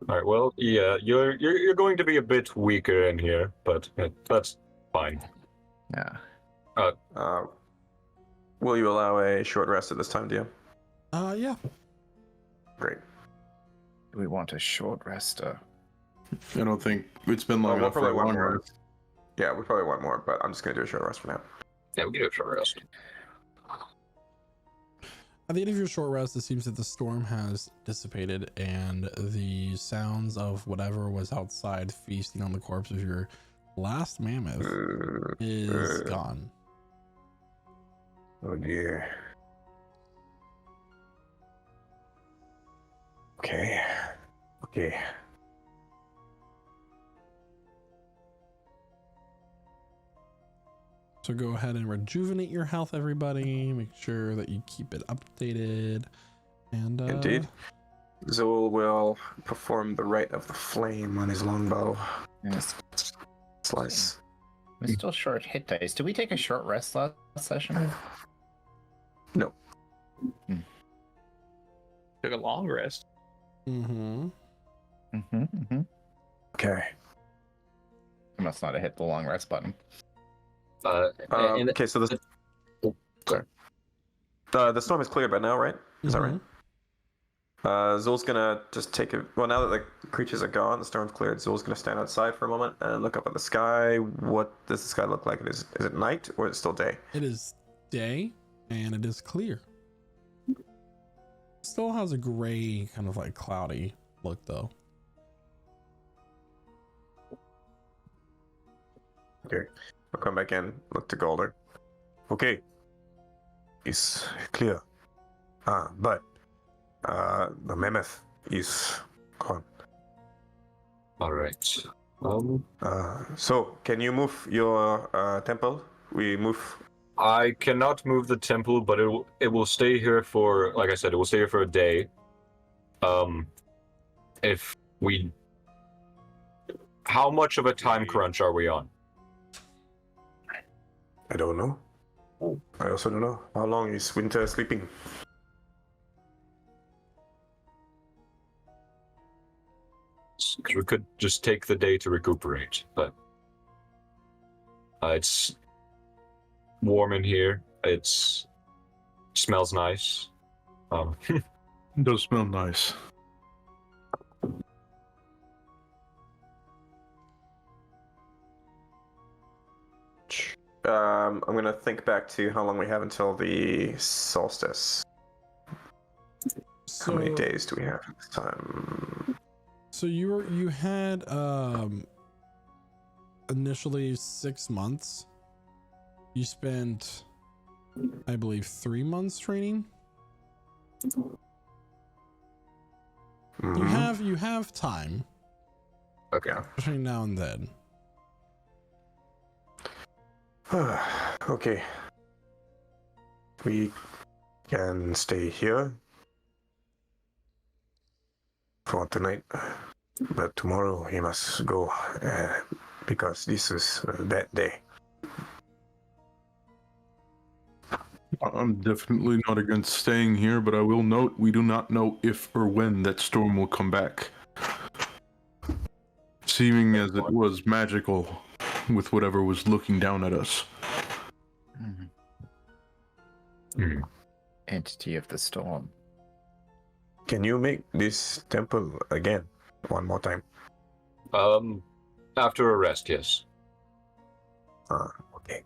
All right. Well, yeah, you're going to be a bit weaker in here, but that's fine. Yeah. Will you allow a short rest at this time, DM? Yeah. Great. Do we want a short rest? I don't think it's been long We'll enough for probably a long want more. rest. Yeah, we probably want more, but I'm just gonna do a short rest for now. Yeah, we can do a short rest. At the end of your short rest, it seems that the storm has dissipated and the sounds of whatever was outside feasting on the corpse of your last mammoth is gone. Oh dear. Okay. So go ahead and rejuvenate your health, everybody. Make sure that you keep it updated. And Indeed. Zul will perform the rite of the flame on his longbow. Yes. Slice. We're still short hit dice. Did we take a short rest last session? No. Took a long rest. Mm-hmm. Okay. I must not have hit the long rest button. Okay, so the storm is cleared by now, right? Is that right? Zul's gonna just take it. Well, now that the creatures are gone, the storm's cleared. Zul's gonna stand outside for a moment and look up at the sky. What does the sky look like? Is it night or is it still day? It is day and it is clear. Still has a gray, kind of like cloudy look though. Okay, I'll come back in. Look to Golder. Okay, it's clear. But the mammoth is gone. All right. So can you move your temple? We move. I cannot move the temple, but it will stay here for, like I said, it will stay here for a day. If we, how much of a time crunch are we on? I don't know. I also don't know. How long is Winter sleeping? Because we could just take the day to recuperate, but it's warm in here. It smells nice. It does smell nice. I'm gonna think back to how long we have until the solstice. So, how many days do we have this time? So you had initially 6 months. You spent, I believe, 3 months training. Mhm. You have time Okay. between now and then. Okay. We can stay here for tonight, but tomorrow he must go because this is that day. I'm definitely not against staying here, but I will note we do not know if or when that storm will come back. Seeming as it was magical with whatever was looking down at us. entity of the storm. Can you make this temple again one more time? After a rest, yes. Okay.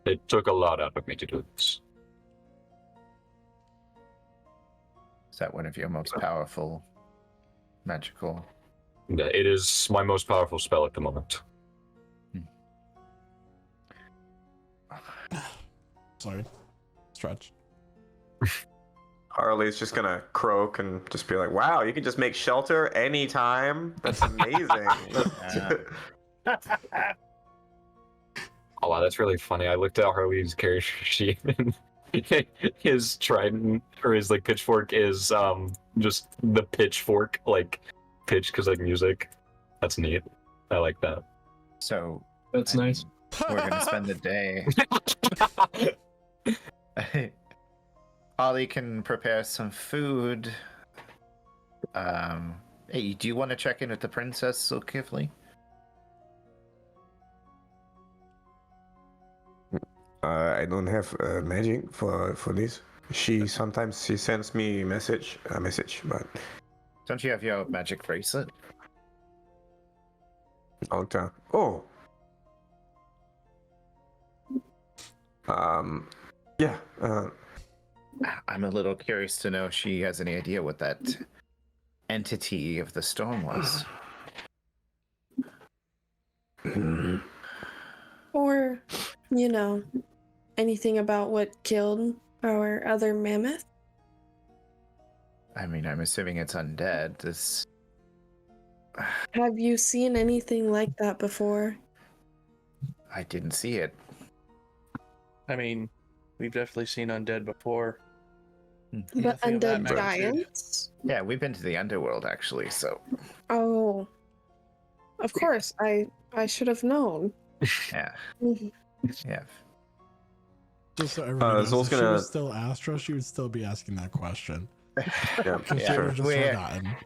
It took a lot out of me to do this. Is that one of your most powerful magical? Yeah, it is my most powerful spell at the moment. Sorry. Stretch. Harley's just gonna croak and just be like, "Wow, you can just make shelter anytime. That's amazing." Oh wow, that's really funny. I looked at Harley's character sheet and his trident or his like pitchfork is just the pitchfork like pitch because like music. That's neat. I like that. So That's I nice. mean, we're gonna spend the day. Ollie can prepare some food. Hey, do you want to check in with the princess so carefully? I don't have magic for this. She sends me a message, but Don't you have your magic bracelet? Alta. Oh. Yeah. I'm a little curious to know if she has any idea what that entity of the storm was. Or, you know, anything about what killed our other mammoth? I mean, I'm assuming it's undead. This. Have you seen anything like that before? I didn't see it. I mean, we've definitely seen undead before. But Nothing of that undead magnitude. giants? Yeah, we've been to the underworld actually, so Oh. Of course, I should have known. yeah. Mhm. Yeah. Just so everyone knows, Zol's if she gonna- was still Astra, she would still be asking that question. Yeah, Because she Yeah. would have just We're- forgotten.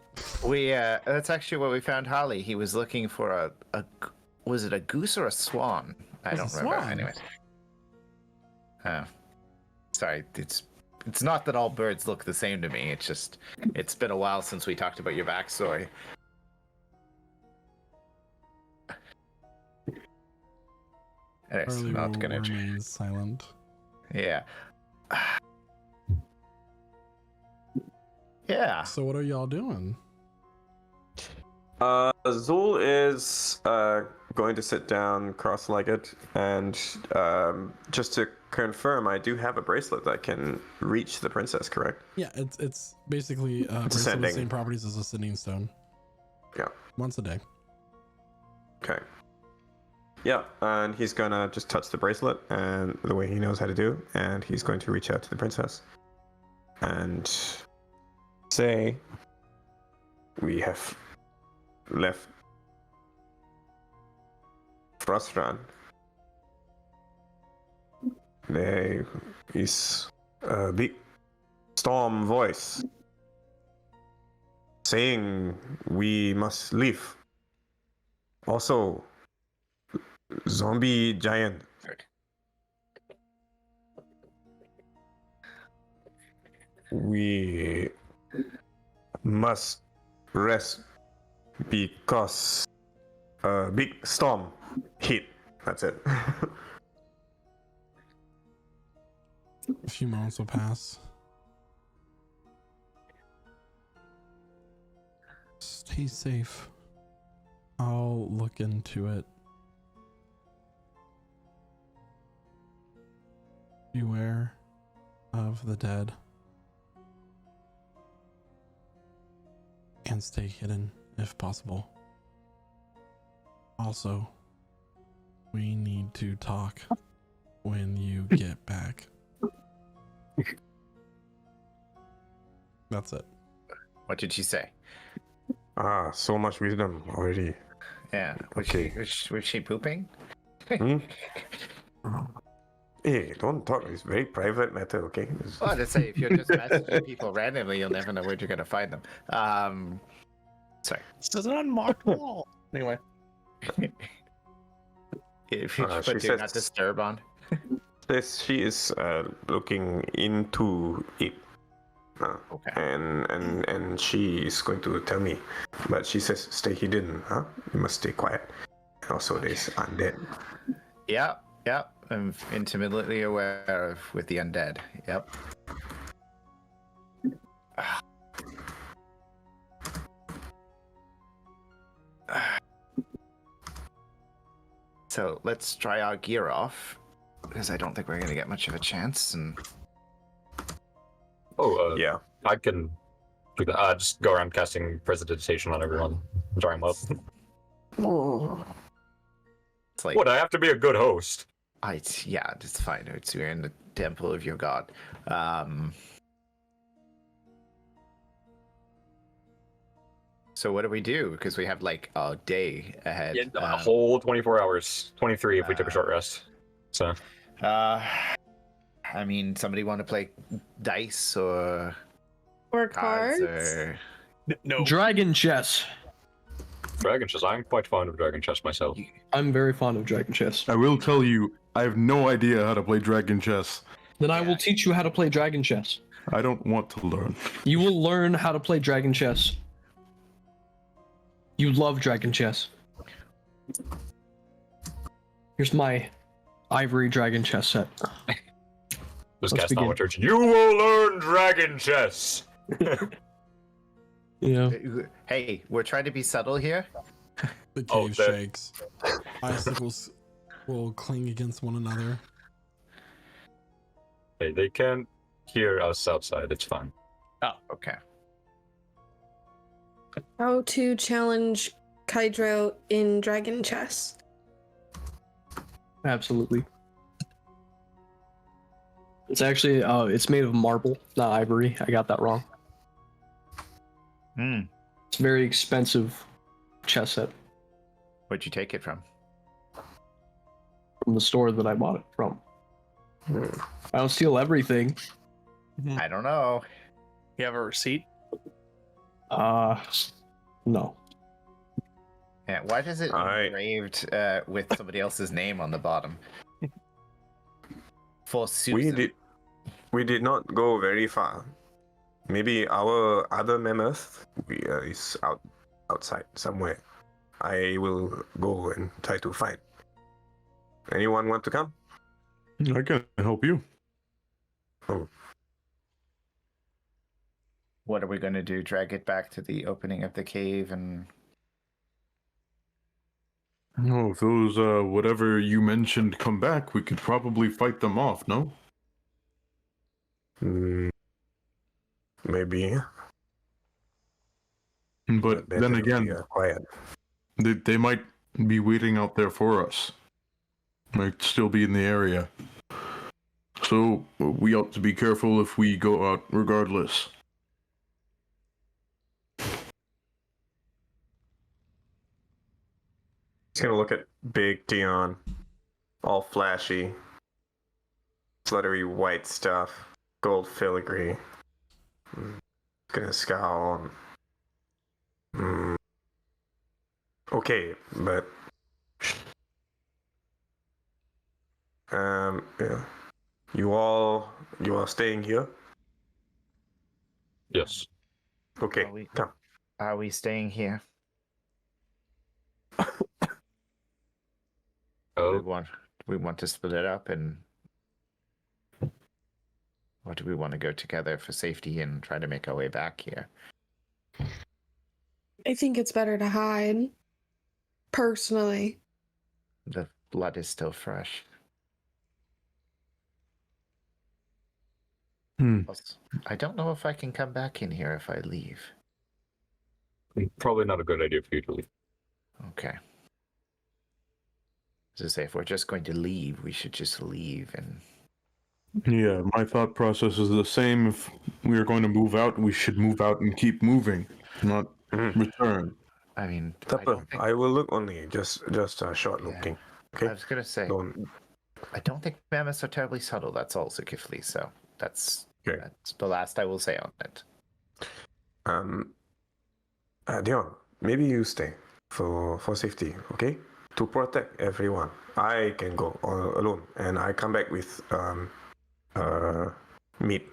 That's actually what we found Holly. He was looking for was it a goose or a swan? I It don't was a remember. swan. Anyways. Sorry, it's not that all birds look the same to me. It's just it's been a while since we talked about your backstory. Anyways, Harley I'm not will gonna. remain silent. Yeah. Yeah. So what are y'all doing? Zul is going to sit down cross-legged and just to confirm, I do have a bracelet that can reach the princess, correct? Yeah, it's basically bracelet with the ascending. same properties as a sending stone. Yeah. Once a day. Okay. Yeah, and he's gonna just touch the bracelet and the way he knows how to do, and he's going to reach out to the princess and say, "We have left Frostran. There is a big storm voice saying we must leave. Also, zombie giant. We must rest because a big storm hit." That's it. A few moments will pass. Stay safe. I'll look into it. Beware of the dead. And stay hidden if possible. Also, we need to talk when you get back. That's it. What did she say? So much wisdom already. Yeah. Okay. Was she pooping? Hey, don't talk. It's very private matter, okay? Well, to say if you're just messaging people randomly, you'll never know where you're gonna find them. Sorry. This is an unmarked wall. Anyway, If you she put do says- not disturb on. This she is looking into it. Okay. And she is going to tell me, but she says stay hidden, huh? You must stay quiet. And also, there's undead. Yeah. I'm intimately aware of with the undead. Yep. So let's try our gear off, because I don't think we're gonna get much of a chance. And Yeah. I can do that. Just go around casting prestidigitation on everyone, dry them up. it's like, What? I have to be a good host. yeah, it's fine. We're in the temple of your god. So what do we do? Because we have like a day ahead. Yeah, a whole 24 hours, 23 if we took a short rest. So. I mean, somebody want to play dice or Cards? or... No. Dragon chess. Dragon chess. I'm quite fond of dragon chess myself. I'm very fond of dragon chess. I will tell you, I have no idea how to play dragon chess. Then I will teach you how to play dragon chess. I don't want to learn. You will learn how to play dragon chess. You love dragon chess. Here's my ivory dragon chess set. Just Let's cast begin. knowledge. You will learn dragon chess. Yeah. Hey, we're trying to be subtle here. The Oh, cave that- shakes. Icicles will cling against one another. Hey, they can't hear us outside. It's fine. Oh, okay. How to challenge Kydro in Dragon Chess. Absolutely. It's actually it's made of marble, not ivory. I got that wrong. Hmm. It's a very expensive chess set Where'd you take it from? from the store that I bought it from. I don't steal everything. I don't know. You have a receipt? No. Yeah, why does it Alright. engraved with somebody else's name on the bottom? For Susan. We did not go very far. Maybe our other mammoth is outside somewhere. I will go and try to find. Anyone want to come? I can help you. What are we going to do? Drag it back to the opening of the cave and... Oh, if those, whatever you mentioned come back, we could probably fight them off, no? Maybe. But better then to again, be, quiet. they might be waiting out there for us. Might still be in the area. So, we ought to be careful if we go out regardless. He's gonna look at Big Dion, all flashy, fluttery white stuff, gold filigree. Gonna scowl. Okay, but yeah. You all staying here? Yes. Okay, Are we- come. Are we staying here? Oh, We want to split it up, and or do we want to go together for safety and try to make our way back here? I think it's better to hide. Personally. The blood is still fresh. Plus, I don't know if I can come back in here if I leave. probably not a good idea for you to leave. Okay. As I say, if we're just going to leave, we should just leave and... Yeah, my thought process is the same. If we are going to move out, we should move out and keep moving, not return. I mean, I, Tupper, don't think, I will look only just short looking. Okay. I was gonna say, Don't. I don't think mammoths are terribly subtle. That's all, Zukifli. So that's Okay. that's the last I will say on it. Dion, maybe you stay for safety. Okay. to protect everyone. I can go alone, and I come back with meat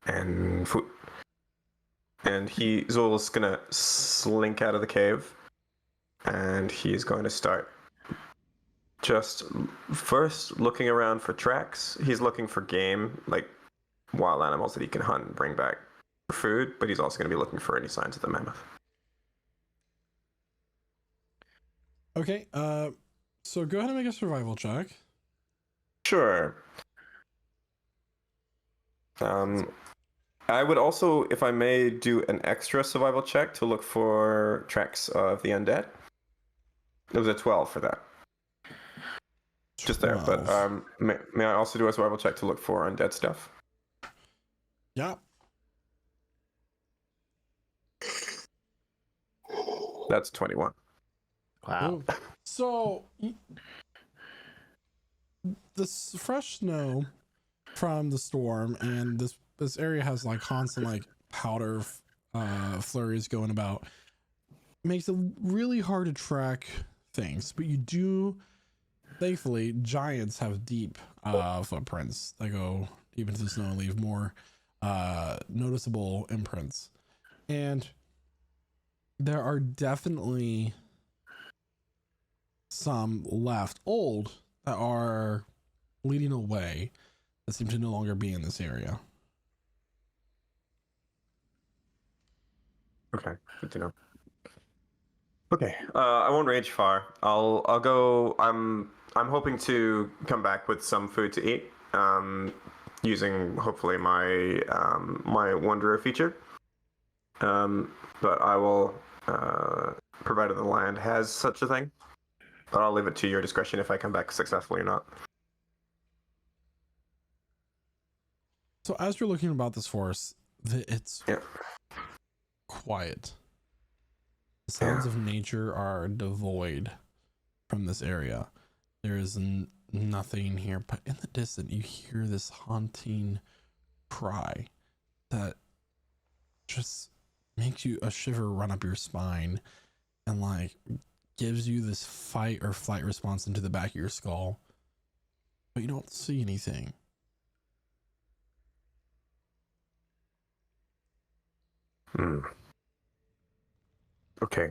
and food. And Zol's gonna slink out of the cave, and he's going to start just first looking around for tracks. He's looking for game, like wild animals that he can hunt and bring back for food, but he's also going to be looking for any signs of the mammoth. Okay, so go ahead and make a survival check. Sure. I would also, if I may, do an extra survival check to look for tracks of the undead. It was a 12 for that. Just there, but 12. may I also do a survival check to look for undead stuff? Yeah. That's 21. Wow. Ooh. So this fresh snow from the storm, and this area has like constant like powder flurries going about, makes it really hard to track things. But you do, thankfully, giants have deep footprints that go deep into the snow and leave more noticeable imprints. And there are definitely some left old that are leading away that seem to no longer be in this area. Okay, good to know. Okay, I won't rage far. I'll go. I'm hoping to come back with some food to eat, using hopefully my my wanderer feature. But I will, provided the land has such a thing. But I'll leave it to your discretion if I come back successfully or not. So as you're looking about this forest, it's quiet. The sounds of nature are devoid from this area. There is nothing here, but in the distance you hear this haunting cry that just makes you a shiver run up your spine and like gives you this fight or flight response into the back of your skull, but you don't see anything. Okay.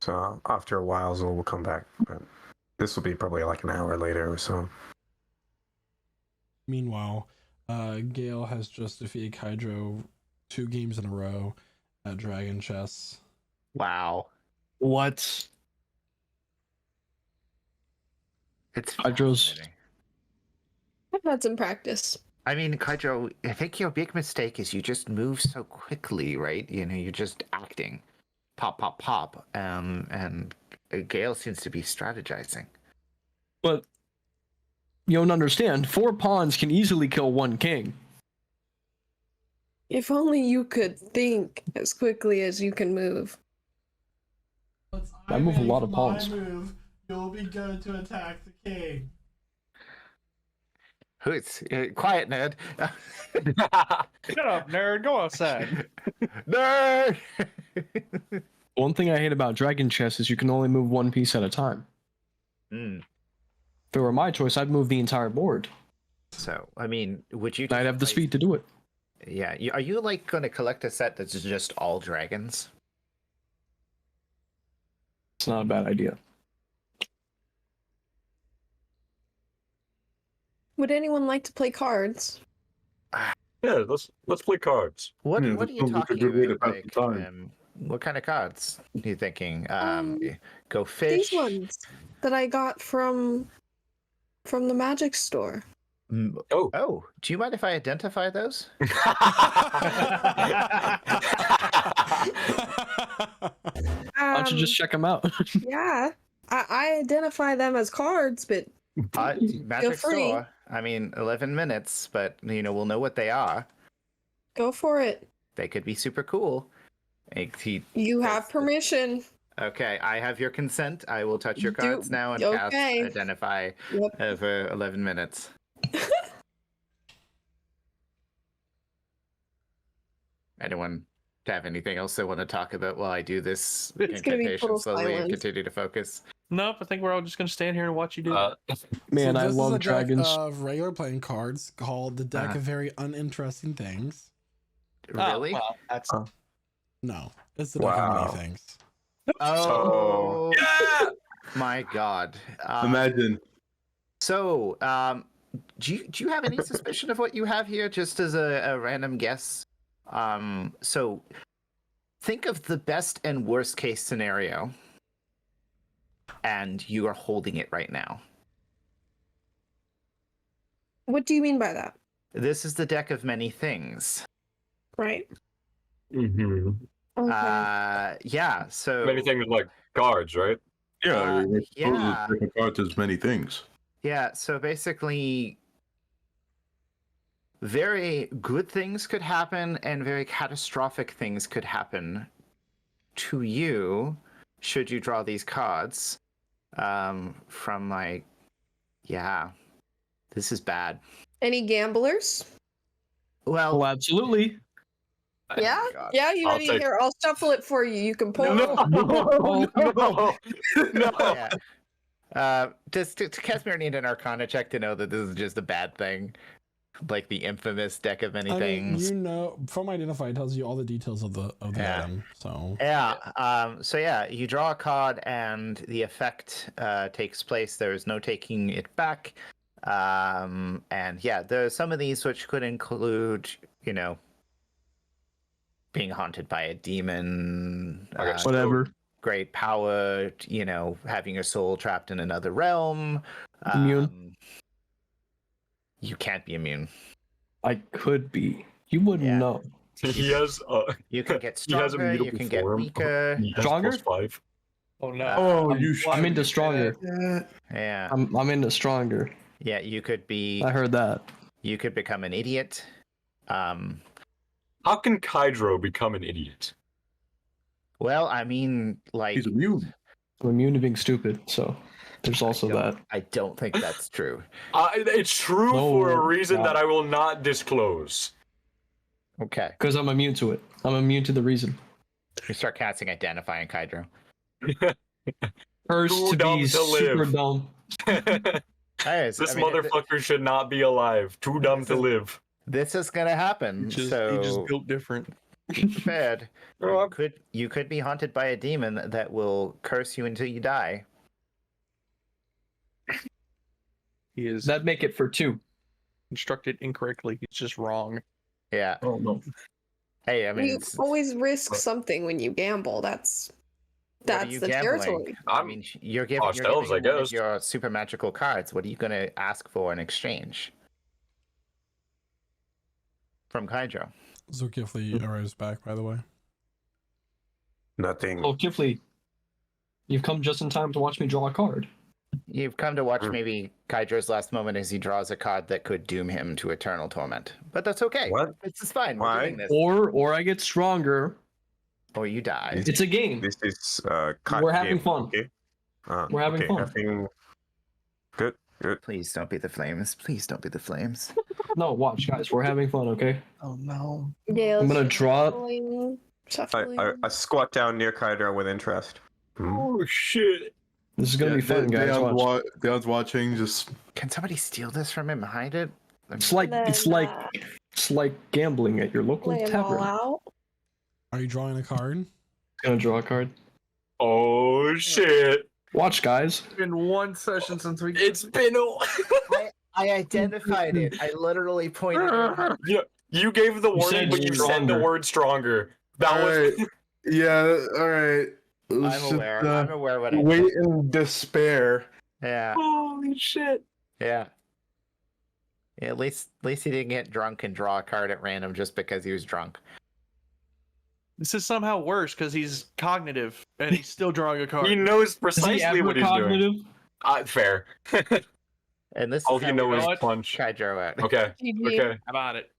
So after a while, Zol will come back. But this will be probably like an hour later or so. Meanwhile, Gale has just defeated Kydro 2 games in a row at Dragon Chess. Wow. What? It's Hydro's- fascinating. I've had some practice. I mean, Kydro, I think your big mistake is you just move so quickly, right? You know, you're just acting. Pop, pop, pop. And Gale seems to be strategizing. But you don't understand. 4 pawns can easily kill 1 king. If only you could think as quickly as you can move. I move a lot of pawns. You'll be good to attack the king. Who's quiet, nerd? Shut up, nerd. Go outside. Nerd! One thing I hate about Dragon Chess is you can only move 1 piece at a time. Mm. If it were my choice, I'd move the entire board. So, I mean, would you? I'd have the place- speed to do it. Yeah. Are you like going to collect a set that's just all dragons? It's not a bad idea. Would anyone like to play cards? Yeah, let's play cards. What Yeah, are that you sounds like a talking good way to about? pass the time. What kind of cards are you thinking? Go These fish. ones that I got from the magic store. Oh. Oh, do you mind if I identify those? Why don't you just check them out? Yeah, I identify them as cards, but Magic free. store. I mean, 11 minutes, but we'll know what they are. go for it. They could be super cool. You have permission. Okay, I have your consent. I will touch your Do- cards now and cast okay. identify Yep. over 11 minutes. Anyone have anything else they want to talk about while I do this It's gonna be incantation total slowly and silence. continue to focus? Nope, I think we're all just gonna stand here and watch you do it. Man, So I this is love a dragons. deck of regular playing cards called the deck of very uninteresting things. Really? Oh, well, that's No, it's the deck of Wow. many things. Oh, Yeah! my God. Imagine. So, do you have any suspicion of what you have here, just as a random guess? So think of the best and worst case scenario, and you are holding it right now. What do you mean by that? This is the deck of many things. Right. Mm-hmm. Okay. Yeah. So Many things like cards, right? Yeah, yeah. different cards as many things. Yeah. So basically, very good things could happen, and very catastrophic things could happen to you should you draw these cards. From like, yeah, this is bad. Any gamblers? Well, Oh, absolutely. Yeah? God. Yeah, you I'll ready? take- Here, I'll shuffle it for you. You can pull. Yeah. Does Casimir need an Arcana check to know that this is just a bad thing? Like the infamous deck of many I mean, things. you know, from Identify, it tells you all the details of the Yeah. item. So Yeah. So yeah, you draw a card and the effect takes place. There is no taking it back. And yeah, there are some of these which could include, you know, being haunted by a demon. Okay, Whatever. Great power, you know, having your soul trapped in another realm. Immune. You can't be immune. I could be. You wouldn't Yeah. know. He has You can get he has a stronger, you mutable can get form. weaker. He has Stronger? +5. Oh no. Oh, I'm, you I'm should into stronger. Yeah. I'm into stronger. Yeah, you could be I heard that. you could become an idiot. How can Kydro become an idiot? Well, I mean, like He's immune. I'm immune to being stupid, so there's also that. I don't think that's true. It's true No, for a reason no. that I will not disclose. Okay. Because I'm immune to it. I'm immune to the reason. You start casting Identify and Kydro. Cursed Too to dumb be to super live. dumb. Anyways, This I mean, motherfucker should not be alive. Too dumb to live. this is gonna happen. He just so built different. be prepared. You could be haunted by a demon that will curse you until you die. He is That'd make it for 2. constructed incorrectly. He's just wrong. Yeah. Oh no. Hey, I mean, You it's, always risk something when you gamble. That's what are that's you the gambling? territory. I mean, you're giving Ourselves, you're I giving one of guess. your super magical cards. What are you gonna ask for in exchange from Kydro? Zulkifli arrives back, by the way. Nothing. Oh, Kifley, you've come just in time to watch me draw a card. You've come to watch maybe Kydro's last moment as he draws a card that could doom him to eternal torment. But that's okay. What? This is fine. Why? We're doing this. Or I get stronger. Or you die. It's a game. This is We're having fun. Okay. We're having okay, fun. Nothing. Good. Good. Please don't be the flames. Please don't be the flames. No, watch, guys. We're having fun, okay? Oh no. Yeah, I'm gonna let's draw. shuffling, shuffling. I squat down near Kydra with interest. Oh shit. This is gonna be fun, guys. Watch. Dan's watching. Just Can somebody steal this from him and hide it? It's like Then, it's like gambling at your local lay 'em all tavern. out. Are you drawing a card? Gonna draw a card. Oh shit. Watch, guys. It's been one session since we. It's been a I identified it. I literally pointed. It Yeah, you gave the warning, said but you said the stronger. word stronger. That was yeah. All right. I'm aware. I'm aware what I Wait in despair. Yeah. holy shit. Yeah. Yeah, at least he didn't get drunk and draw a card at random just because he was drunk. This is somehow worse because he's cognitive and he's still drawing a card. He knows Is he precisely ever what he's cognitive? doing. Fair. And this All is he how knows we is what? punch. Kydro out. Okay. GG. Okay. How about it?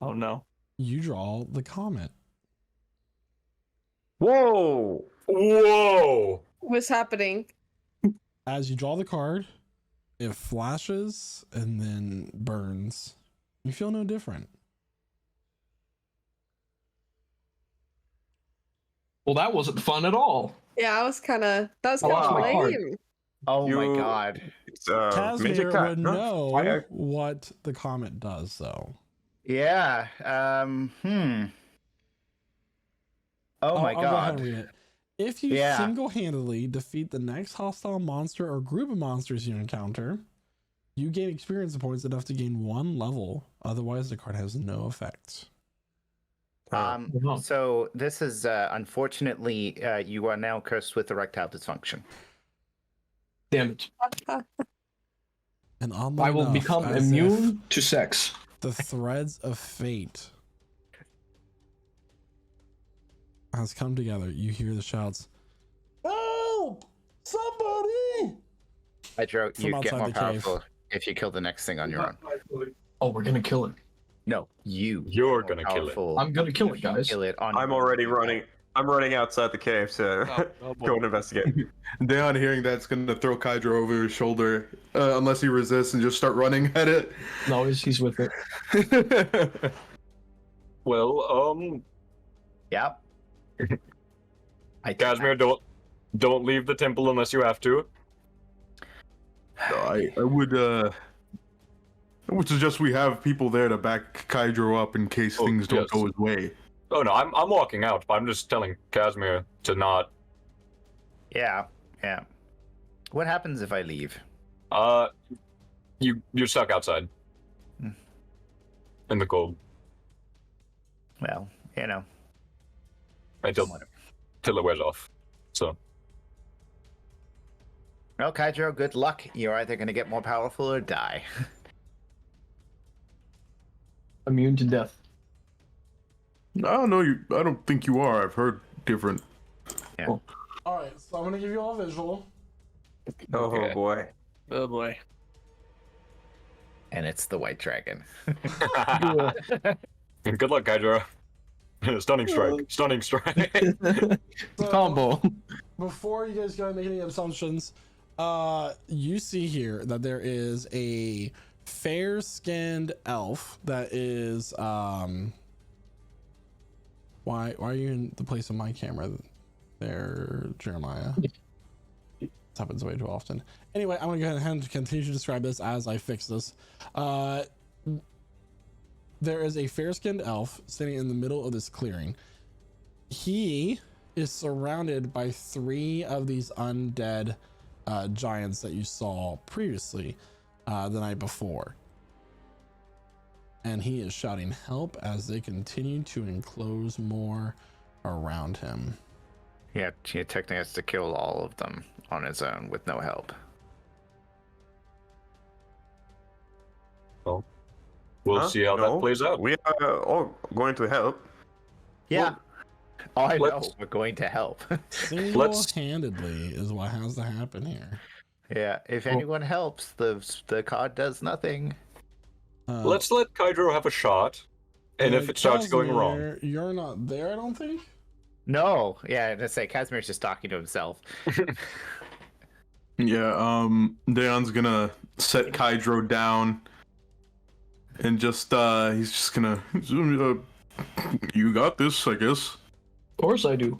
Oh no. You draw the comet. Whoa! Whoa. What's happening? As you draw the card, it flashes and then burns. You feel no different. Well, that wasn't fun at all. Yeah, that was kind of lost my card. lame. Oh my You- god. It's magic Casimir attack. would No, know fire. what the comet does, though. Yeah. Oh my I'll go ahead and god. read it. If you Yeah. single-handedly defeat the next hostile monster or group of monsters you encounter, you gain experience points enough to gain 1 level. Otherwise, the card has no effect. Wow. So this is unfortunately you are now cursed with erectile dysfunction. Damn it. And oddly I will enough, become as if immune to sex. the threads of fate has come together. You hear the shouts, "Help! Somebody!" Hydro, From you get outside more the cave. powerful if you kill the next thing on your own. Oh, we're gonna kill it. No, You're are gonna kill it. powerful I'm gonna kill it, if you guys. Kill it on I'm your own. already running. I'm running outside the cave to Oh, boy. go and investigate. Deon hearing that's gonna throw Kydro over his shoulder, unless he resists and just start running at it. No, he's with it. Well, Yep. Casimir, don't leave the temple unless you have to. I would suggest we have people there to back Kydro up in case Oh, things don't yes. go his way. Oh no, I'm walking out. But I'm just telling Casimir to not. Yeah. What happens if I leave? You're stuck outside. Hmm. In the cold Well, until it wears off. So Well, Kydro, good luck. You're either going to get more powerful or die. Immune to death. No, I don't think you are. I've heard different. All right, so I'm gonna give you all a visual. Oh Okay. boy. Oh boy. And it's the white dragon. good luck, Kydro. Stunning strike. Stunning strike. So, Combo. Before you guys go and make any assumptions, you see here that there is a fair-skinned elf that is why are you in the place of my camera there, Jeremiah? This happens way too often. Anyway, I'm gonna go ahead and continue to describe this as I fix this. There is a fair-skinned elf sitting in the middle of this clearing. He is surrounded by 3 of these undead giants that you saw previously the night before. And he is shouting help as they continue to enclose more around him. Yeah, he technically has to kill all of them on his own with no help. We'll Huh? see how No, that plays out. We are all going to help. Yeah. Oh, I know. let's- We're going to help. Single-handedly is what has to happen here. Yeah. If anyone helps, the card does nothing. Let's let Kydro have a shot, and if it starts going wrong, Casimir, you're not there, I don't think. No. Yeah, let's say Casimir's just talking to himself. Yeah, Deon's gonna set Kydro down and just he's just gonna you got this, I guess. Of course I do.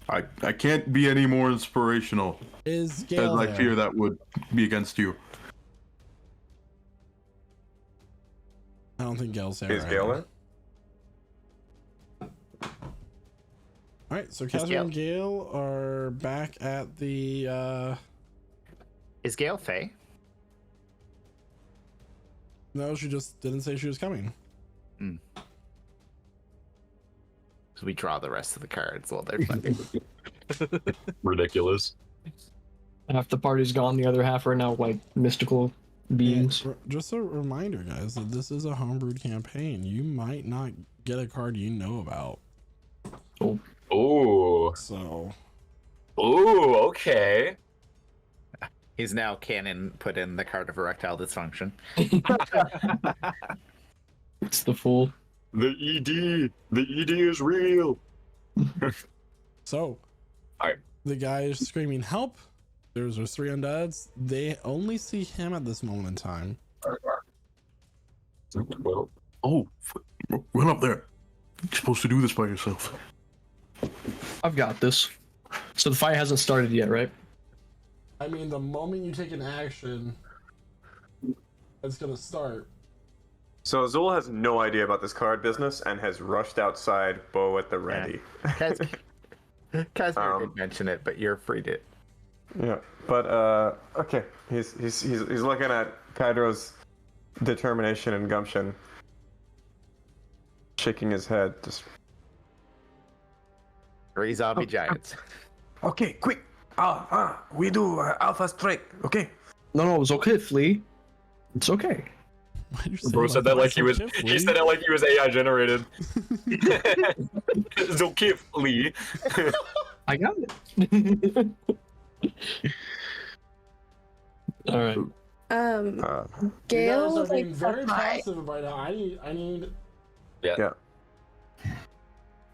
I can't be any more inspirational, Is as Gale I there? fear that would be against you. I don't think Gale's there. Is right Gale now. there? All right, so Casimir Gale. and Gale are back at the. Is Gale Fey? No, she just didn't say she was coming. So we draw the rest of the cards while they're fighting. ridiculous. Half the party's gone, the other half are now like mystical beings. And just a reminder, guys, that this is a homebrewed campaign. You might not get a card you know about. Ooh, So okay. He's now canon put in the card of erectile dysfunction. It's the fool. The ED is real. So, Alright. the guy is screaming, help! There's those 3 undeads. They only see him at this moment in time. Well, Oh, run up there. You're supposed to do this by yourself. I've got this. So the fight hasn't started yet, right? I mean, the moment you take an action, it's gonna start. So Zul has no idea about this card business and has rushed outside, bow at the ready. Casimir did mention it, but you're free to. Yeah, but okay. He's looking at Kydro's determination and gumption, shaking his head. Just 3 zombie giants. okay, quick. We do alpha strike. Okay. No, it's okay, Flea. It's okay. Why'd you say Bro it said that like he so was. stiffly? He said it like he was AI generated. Zolkifli. I got it. All right. You guys Gale, are being like, very hi. passive right now. I need. Yeah.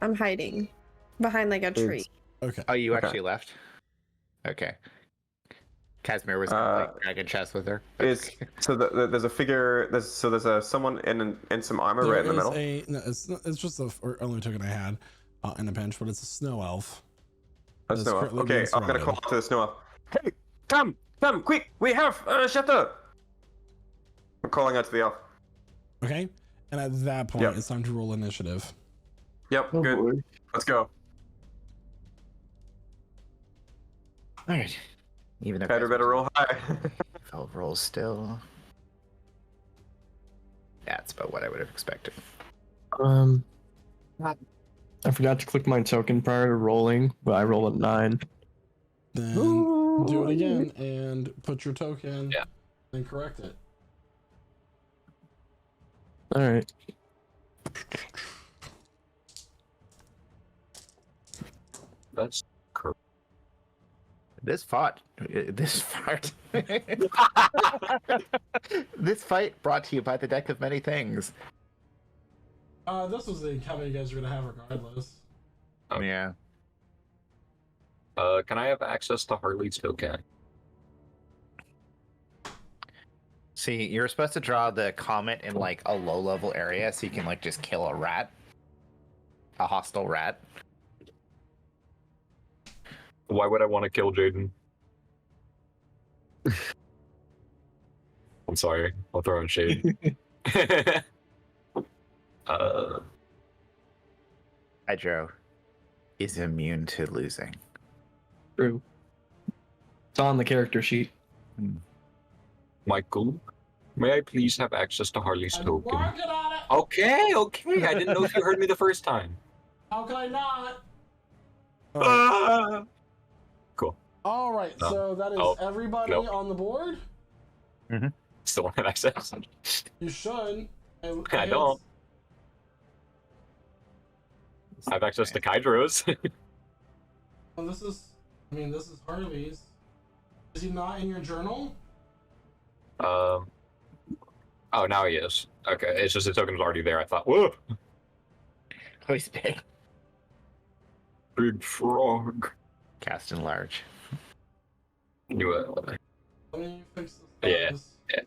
I'm hiding behind like a tree. Okay. Oh, you Okay. actually left? Okay. Casimir was gonna play dragon chess with her. Is so there's a figure. There's someone in some armor right in the middle. It's just the only token I had in a pinch, but it's a snow elf. A It's snow elf. currently Okay, being I'm gonna call surrounded. to the snow elf. Hey, come, quick! We have shutter. I'm calling out to the elf. Okay, and at that point, Yep. it's time to roll initiative. Yep, Oh, good. boy. Let's go. All right. Even if Better roll high. I'll roll still. That's about what I would have expected. I forgot to click my token prior to rolling, but I rolled a 9. Then do it again and put your token. Yeah. And correct it. All right. That's correct. This fight. This fight brought to you by the deck of many things. This was the encounter you guys were gonna have regardless. Oh. Yeah. Can I have access to Harley's token? See, you're supposed to draw the comet in like a low-level area so you can like just kill a rat. A hostile rat. Why would I want to kill Jaden? I'm sorry. I'll throw in shade. Hydro is immune to losing. True. It's on the character sheet. Michael, may I please have access to Harley's I'm token? working on it. Okay. I didn't know if you heard me the first time. How can I not? Cool. All right, No. so that is Oh, everybody nope. on the board. Still don't have access. You should. I don't. I have access to Kydros. Well, this is Harley's. Is he not in your journal? Oh, now he is. Okay, it's just the token was already there. I thought, whoa, Oh, he's big. big frog. Cast in large. You Let me fix this. Yeah,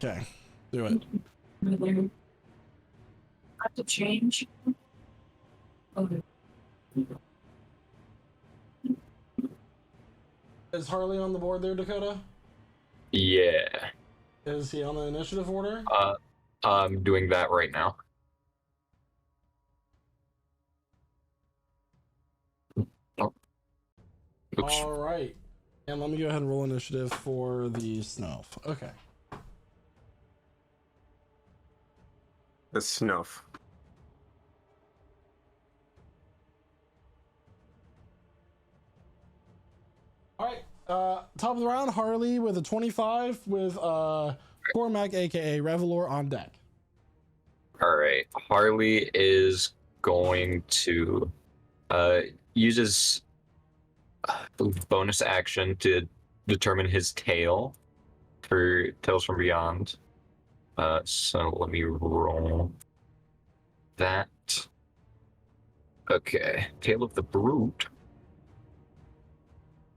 Okay, do it. Have to change. Okay. Is Harley on the board there, Dakota? yeah. Is he on the initiative order? I'm doing that right now. Oh. Oops. All right. And let me go ahead and roll initiative for the snuff. Okay. The snuff. All right. Top of the round, Harley with a 25 with Cormac, aka Revelor, on deck. All right. Harley is going to use his bonus action to determine his tail for Tales from Beyond. So let me roll that. Okay. Tail of the Brute.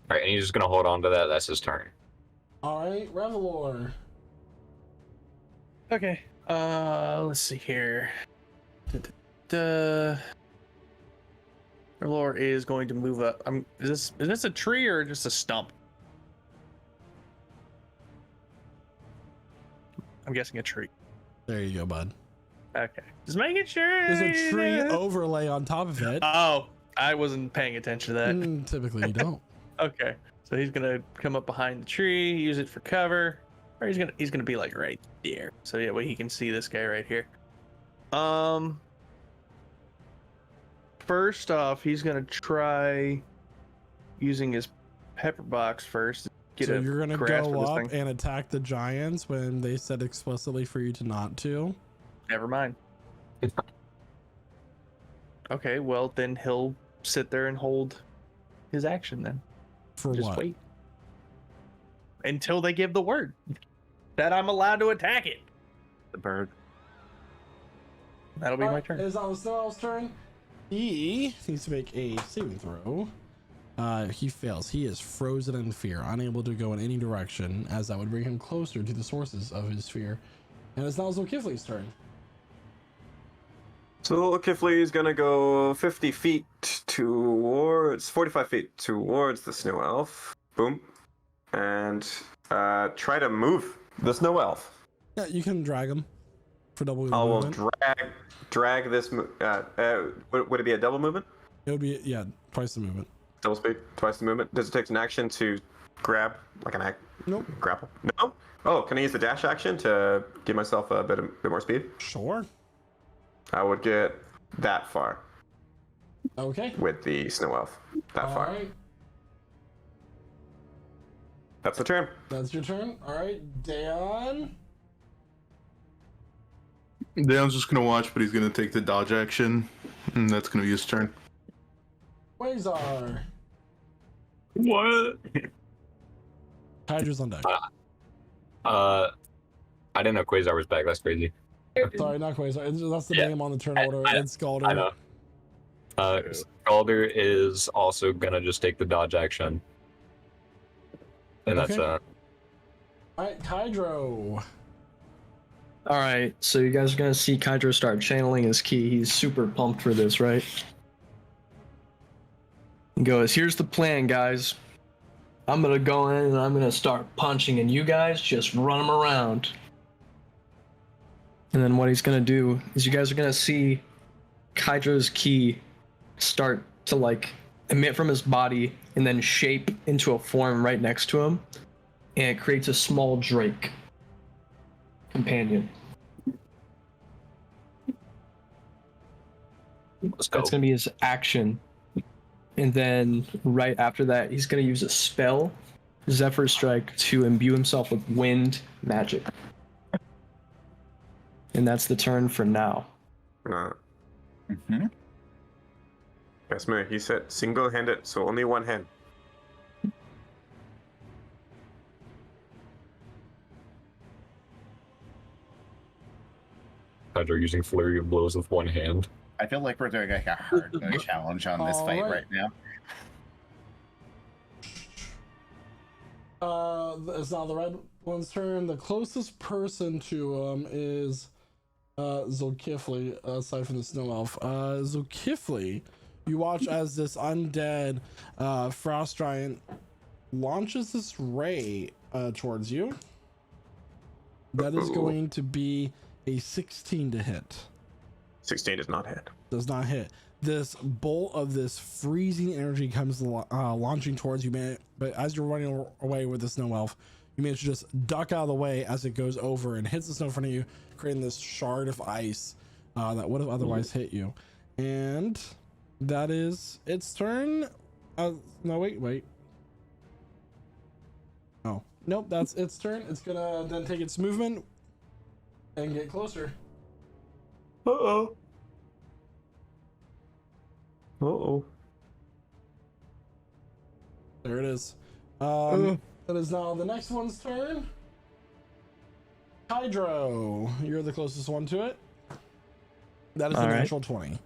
All right, and he's just gonna hold on to that. That's his turn. All right, Revelor. Okay. Let's see here. Lore is going to move up. Is this a tree or just a stump? I'm guessing a tree. There you go, bud. Okay. Just making sure. There's a tree overlay on top of it. Oh, I wasn't paying attention to that. Typically, you don't. Okay. So he's gonna come up behind the tree, use it for cover, or he's gonna be like right there. So yeah, he can see this guy right here. First off, he's gonna try using his pepper box first. So you're gonna go up and attack the giants when they said explicitly for you to not to. Never mind. Okay, well then he'll sit there and hold his action then. For Just what? wait until they give the word that I'm allowed to attack it. The bird. That'll be my turn. It is on the Snow Elf's turn. He needs to make a saving throw. He fails. He is frozen in fear, unable to go in any direction, as that would bring him closer to the sources of his fear. And it's now Zulkifli's turn. So Kifli is gonna go 50 feet towards, 45 feet towards the snow elf. Boom. And try to move the snow elf. Yeah, you can drag him for double I will movement. drag this. Would it be a double movement? It would be, yeah, twice the movement. Double speed, twice the movement. Does it take an action to grab, like an Nope. grapple? No. Oh, can I use the dash action to give myself a bit more speed? Sure. I would get that far Okay. with the snow elf. That far. All right. That's the turn. That's your turn. All right, Dan. Dan's just gonna watch, but he's gonna take the dodge action, and that's gonna be his turn. Quasar. What? Hydra's on deck. I didn't know Quasar was back. That's crazy. Sorry, not Quasar. That's the Yeah. name on the turn I- order. I- It's Scalder. I know. Scalder is also gonna just take the dodge action. And that's Okay. All right, Hydro. All right, so you guys are gonna see Kydro start channeling his ki. He's super pumped for this, right? He goes, "Here's the plan, guys. I'm gonna go in and I'm gonna start punching, and you guys just run him around." And then what he's gonna do is you guys are gonna see Kydro's ki start to like emit from his body and then shape into a form right next to him, and it creates a small drake companion. Let's go. That's gonna be his action. And then right after that, he's gonna use a spell, Zephyr Strike, to imbue himself with wind magic. And that's the turn for now. Yes, man. He said single-handed, so only one hand. Hydra using Flurry of Blows with one hand. I feel like we're doing like a hard mode challenge on this fight right now. It's now the red one's turn. The closest person to him is Zulkifli, aside from the snow elf. Zulkifli, you watch as this undead frost giant launches this ray towards you. That is going to be a 16 to hit. 16 does not hit. Does not hit. This bolt of this freezing energy comes launching towards you, man. But as you're running away with the snow elf, you manage to just duck out of the way as it goes over and hits the snow in front of you, creating this shard of ice that would have otherwise hit you. And that is its turn. No, wait. Oh, nope, that's its turn. It's gonna then take its movement and get closer. Uh-oh. Uh-oh. There it is. That is now the next one's turn. Hydro, you're the closest one to it. That is a natural 20.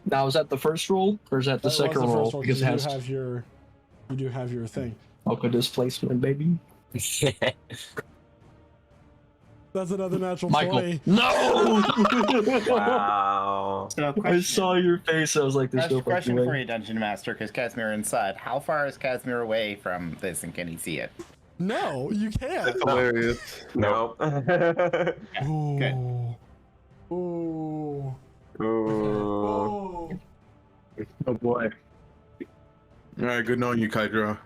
Now, is that the first roll or is that the second roll? Because you do have your thing. Alpha displacement, baby. That's another natural Michael. 20. No! Wow. So, I question, saw your face. I was like, "There's no question fucking for way." you, Dungeon Master, because Casimir inside. How far is Casimir away from this, and can he see it? No, you can't. That's hilarious. Nope. Ooh. Good. Ooh. Ooh. Ooh. Oh boy. All right, good knowing you, Kydra.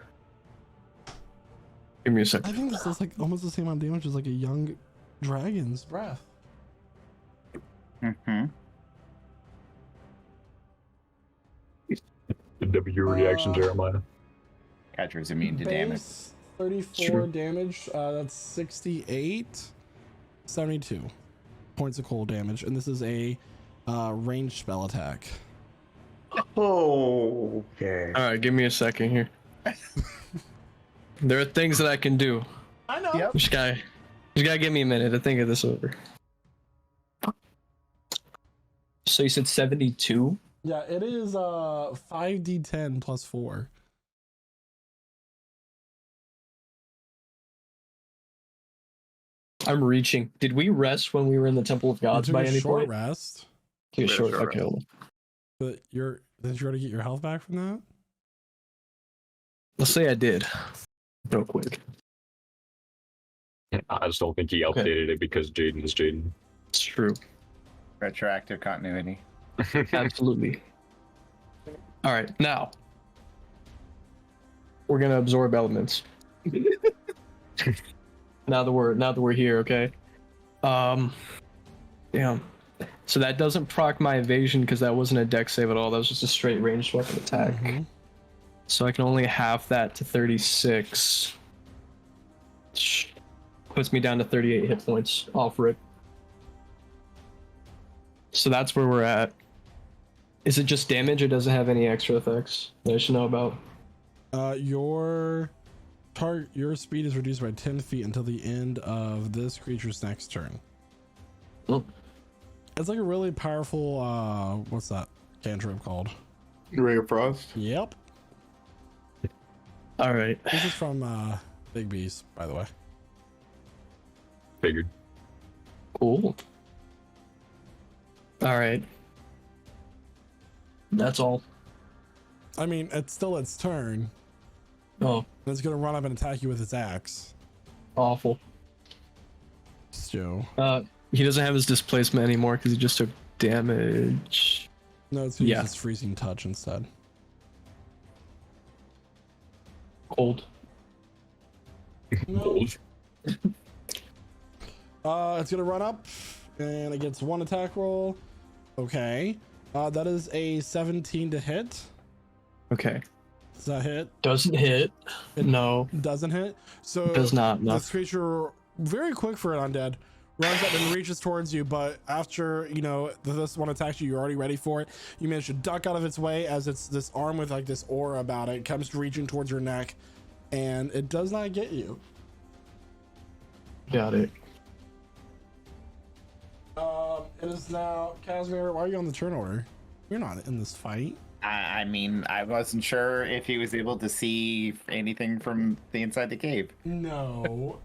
Give me a I second. think this does like almost the same amount of damage as like a young dragon's breath. Mm-hmm. W reaction, Jeremiah. Cadra's immune to damage. Base 34 True. damage. That's 68, 72 points of cold damage, and this is a ranged spell attack. Okay. All right, give me a second here. There are things that I can do. I know. Yep. Just gotta give me a minute to think of this over. So you said 72? Yeah, it is 5d10 plus 4. I'm reaching. Did we rest when we were in the Temple of Gods You took by a any short point? rest, Okay, Very short. short Okay, hold on. but did you already get your health back from that? Let's say I did. Real quick. I just don't think he updated it because Jaden is Jaden. It's true. Retroactive continuity. Absolutely. All right, now we're gonna absorb elements. now that we're here, okay? Damn. So that doesn't proc my evasion because that wasn't a dex save at all. That was just a straight ranged weapon attack. Mhm. So I can only half that to 36. Puts me down to 38 hit points off rip. So that's where we're at. Is it just damage or does it have any extra effects that I should know about? Your speed is reduced by 10 feet until the end of this creature's next turn. Oh. It's like a really powerful what's that cantrip called? Ray of Frost. Yep. All right. This is from Big Beast, by the way. Figured. Cool. All right. That's all. I mean, it's still its turn. Oh, It's gonna run up and attack you with its axe. awful. Joe. He doesn't have his displacement anymore because he just took damage. No, it's gonna Yeah. use its freezing touch instead. Cold. No. It's gonna run up and it gets one attack roll. Okay. That is a 17 to hit. Okay. Does that hit? Doesn't hit. No. Doesn't hit. So Does not. No. this creature, very quick for an undead, runs up and reaches towards you, but after this one attacks you, you're already ready for it. You manage to duck out of its way as it's this arm with like this aura about it comes reaching towards your neck, and it does not get you. Got it. It is now Casimir. Why are you on the turn order? You're not in this fight. I mean, I wasn't sure if he was able to see anything from the inside the cave. No.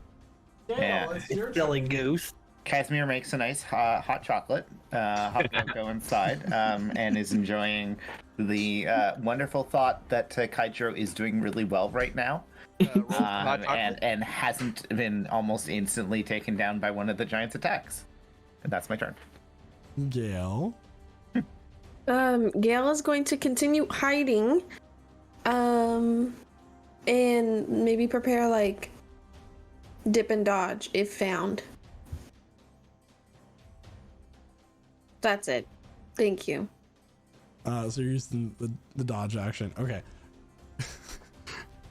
Yeah. It's your turn. Silly goose. Casimir makes a nice hot chocolate, hot cocoa inside, and is enjoying the wonderful thought that Kaijiro is doing really well right now, and hasn't been almost instantly taken down by one of the giant's attacks. And that's my turn. Gale. Gale is going to continue hiding, and maybe prepare like dip and dodge if found. That's it. Thank you. So you're using the dodge action. Okay.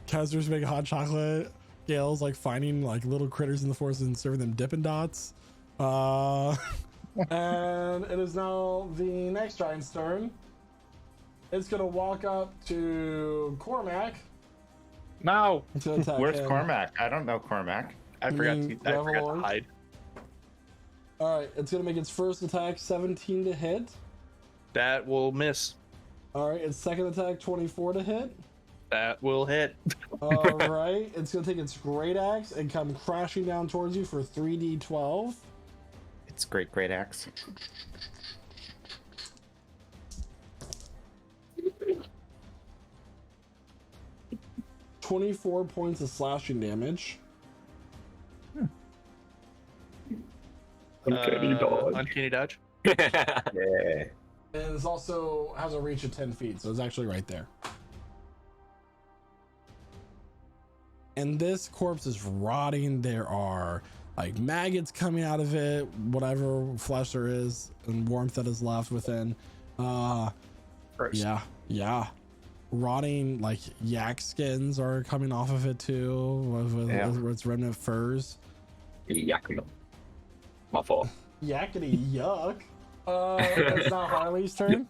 Casimir's making hot chocolate. Gale's like finding like little critters in the forest and serving them Dippin' Dots. And it is now the next giant's turn. It's gonna walk up to Cormac. No. To attack Where's him. Cormac? I don't know Cormac. I You forgot mean to Revelon? hide. All right, it's gonna make its first attack 17 to hit. That will miss. All right, its second attack 24 to hit. That will hit. All right, it's gonna take its great axe and come crashing down towards you for 3d12. It's great axe. "24 points of slashing damage. Uncanny dodge. Uncanny dodge. Yeah. And it's also has a reach of 10 feet, so it's actually right there. And this corpse is rotting. There are like maggots coming out of it, whatever flesh there is and warmth that is left within. Gross. Yeah. Rotting like yak skins are coming off of it too, with its remnant furs. Yakino. My fault. Yakety yuck. It's now Harley's turn.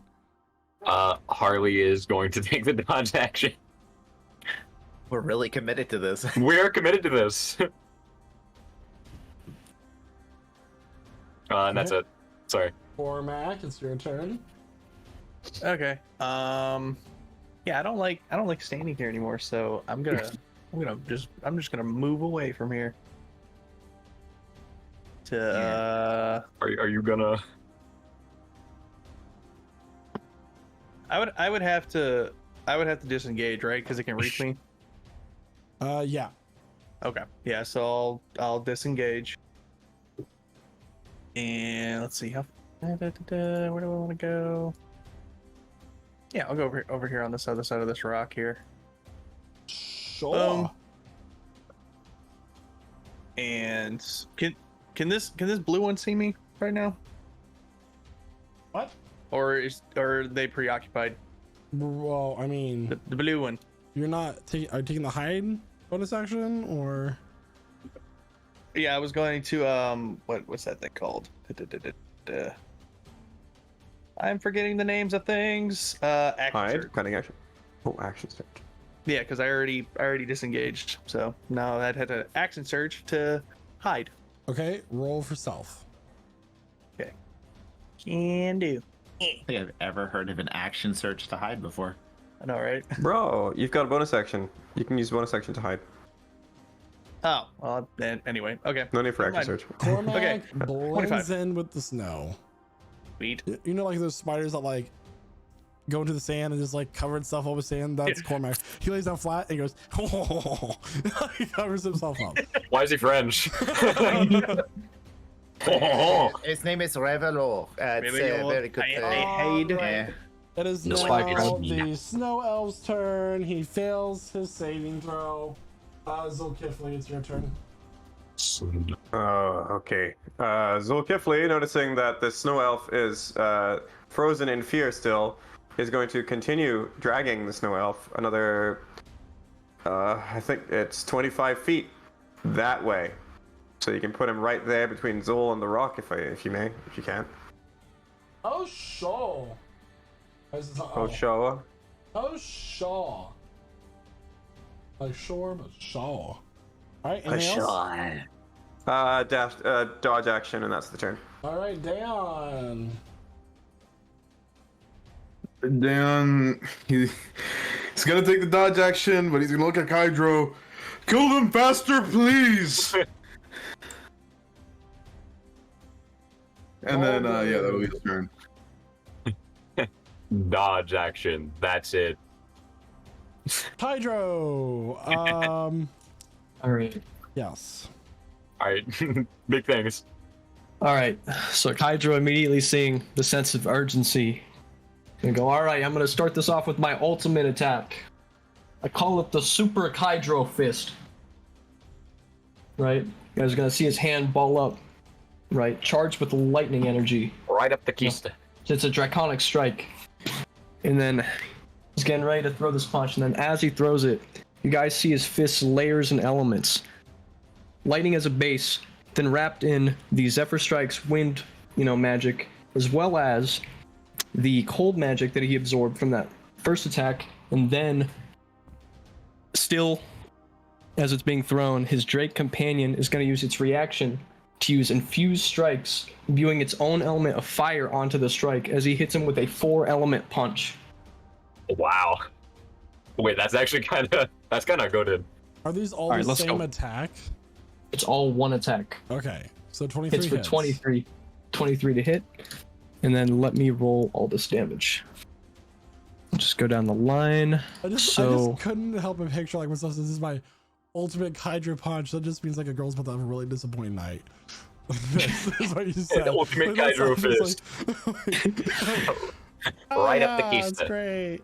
Harley is going to take the dodge action. We're really committed to this. We're committed to this. And that's it. Sorry. Cormac, it's your turn. Okay. Yeah, I don't like standing here anymore, so I'm just gonna move away from here. To Are you gonna? I would have to disengage, right? Because it can reach me. Yeah. Okay. Yeah, so I'll disengage. And let's see how where do I want to go? Yeah, I'll go over here on this other side of this rock here. Sure. And can this blue one see me right now? What? Or are they preoccupied? Well, I mean, The blue one. you're not are you taking the hide bonus action, or? Yeah, I was going to what's that thing called? I'm forgetting the names of things. Action Hide, surge. cutting action. Oh, action surge. Yeah, because I already disengaged. So now I had to action surge to hide. Okay, roll for stealth. Can do. I don't think I've ever heard of an action search to hide before. I know, right? Bro, you've got a bonus action. You can use bonus action to hide. Oh, well, then anyway, okay. No need for Never action mind. search. Cormac Okay, blends 25. in with the snow. Sweet. You know, like those spiders that like go into the sand and just like covered stuff up with sand. That's Yeah. Cormac. He lays down flat and goes, he covers himself up. Why is he French? His name is Revelo. It's Revelo. very good. I hate. Yeah. It is No, now I get the snow elf's turn. He fails his saving throw. Zulkifli, it's your turn. Oh, okay. Zulkifli, noticing that the snow elf is frozen in fear still, is going to continue dragging the snow elf another, I think it's 25 feet that way. So you can put him right there between Zul and the rock, if you can. Oh, sure. Oh, Showa. Oh, sure. Like sure, but sure. All right, anything else? Dodge action, and that's the turn. All right, Dayon. Dan, he's gonna take the dodge action, but he's gonna look at Hydro. Kill them faster, please! And then, yeah, that'll be his turn. Dodge action. That's it. Hydro. All right. Yes. All right. Big things. All right. So Hydro immediately seeing the sense of urgency and go, all right, I'm going to start this off with my ultimate attack. I call it the Super Hydro Fist. Right? You guys are going to see his hand ball up. Right? Charged with lightning energy. Right up the kista. It's a draconic strike. And then he's getting ready to throw this punch. And then as he throws it, you guys see his fist's layers and elements. Lightning as a base, then wrapped in the Zephyr Strike's wind, magic, as well as the cold magic that he absorbed from that first attack. And then, still, as it's being thrown, his Drake companion is going to use its reaction to use infused strikes, imbuing its own element of fire onto the strike as he hits him with a 4-element punch. Wow. Wait, that's actually kind of good. Are these all Alright, the let's same go. attack? It's all one attack. Okay, so 23 Hits for hits. 23 to hit. And then let me roll all this damage. Just go down the line. I just couldn't help but picture like myself. This is my ultimate Hydra punch. That just means like a girl's about to have a really disappointing night. That's what you said. The ultimate Like, Hydra that's Right up the That's keister.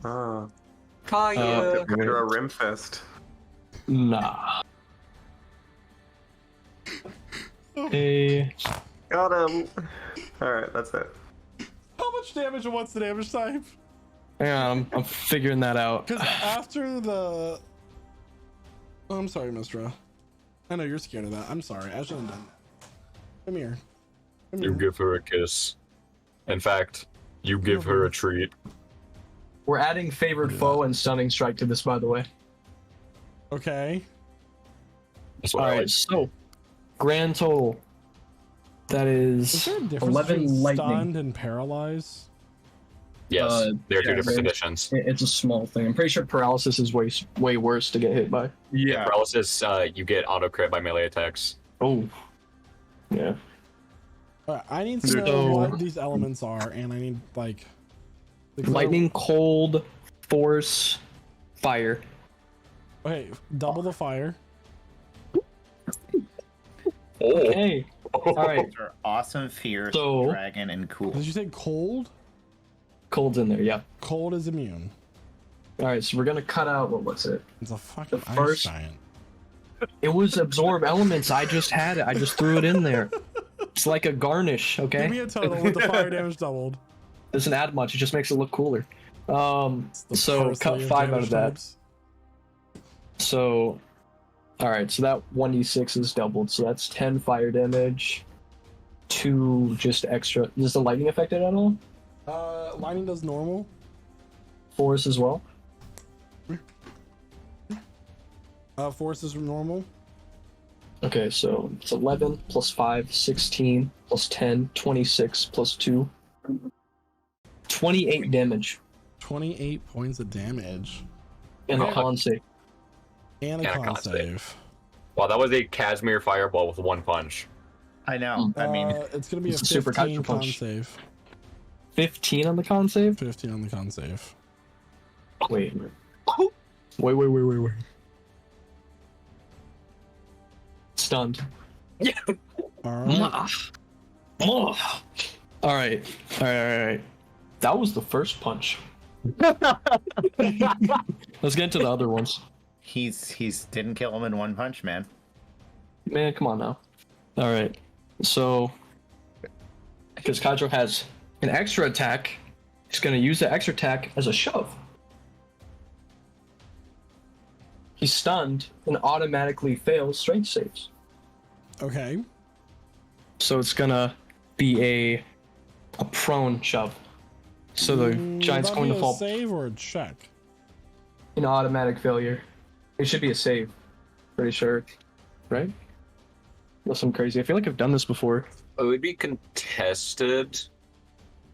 great. Kaya. After a rim fist. Nah. Hey. Got him. Alright, that's it. How much damage and what's the damage type? Yeah, I'm figuring that out. Because after the... Oh, I'm sorry, Mistra. I know you're scared of that. I'm sorry. I shouldn't have done that. Come here. Come You here. give her a kiss. In fact, you give her a treat. We're adding favored foe and stunning strike to this, by the way. Okay. That's what I Alright, like. so grand total. That Is is there a difference 11 between lightning. stunned and paralyzed? Yes, they're two yeah, different conditions. It's a small thing. I'm pretty sure paralysis is way worse to get hit by. Yeah, paralysis, you get auto crit by melee attacks. Oh. Yeah. Alright, I need to know So- what these elements are, and I need, like... the Lightning, cold, force, fire. Okay, double the fire. Oh! Okay. Alright. Those are awesome, fierce, So- dragon, and cool. Did you say cold? Cold's in there, yeah. Cold is immune. Alright, so we're gonna cut out, what was it? It's a fucking The first- ice giant. It was absorb elements. I just had it. I just threw it in there. It's like a garnish, okay? Give me a total with the fire damage doubled. Doesn't add much. It just makes it look cooler. It's the So parsley cut 5 out damage of that. types. So, alright, so that 1d6 is doubled. So that's 10 fire damage. 2 just extra. Is the lightning affected at all? Lightning does normal. Force as well. Force is normal. Okay, so it's 11 plus 5, 16 plus 10, 26 plus 2. 28 damage. 28 points of damage. And a Oh. con save. And a And a con con save. save. Wow, that was a Casimir fireball with one punch. I know. I mean, It's gonna be a It's a super 15 Hydra con punch. save. 15 on the con save? 15 on the con save. Wait. Wait. Stunned. Alright. Alright. That was the first punch. Let's get into the other ones. he's didn't kill him in one punch, man. Man, come on now. Alright. So, because Kadro has an extra attack, he's going to use the extra attack as a shove. He's stunned and automatically fails strength saves. Okay. So it's going to be a prone shove. So the giant's That'd going be to a fall save or a check? in automatic failure. It should be a save. Pretty sure. Right? Unless I'm crazy. I feel like I've done this before. It would be contested.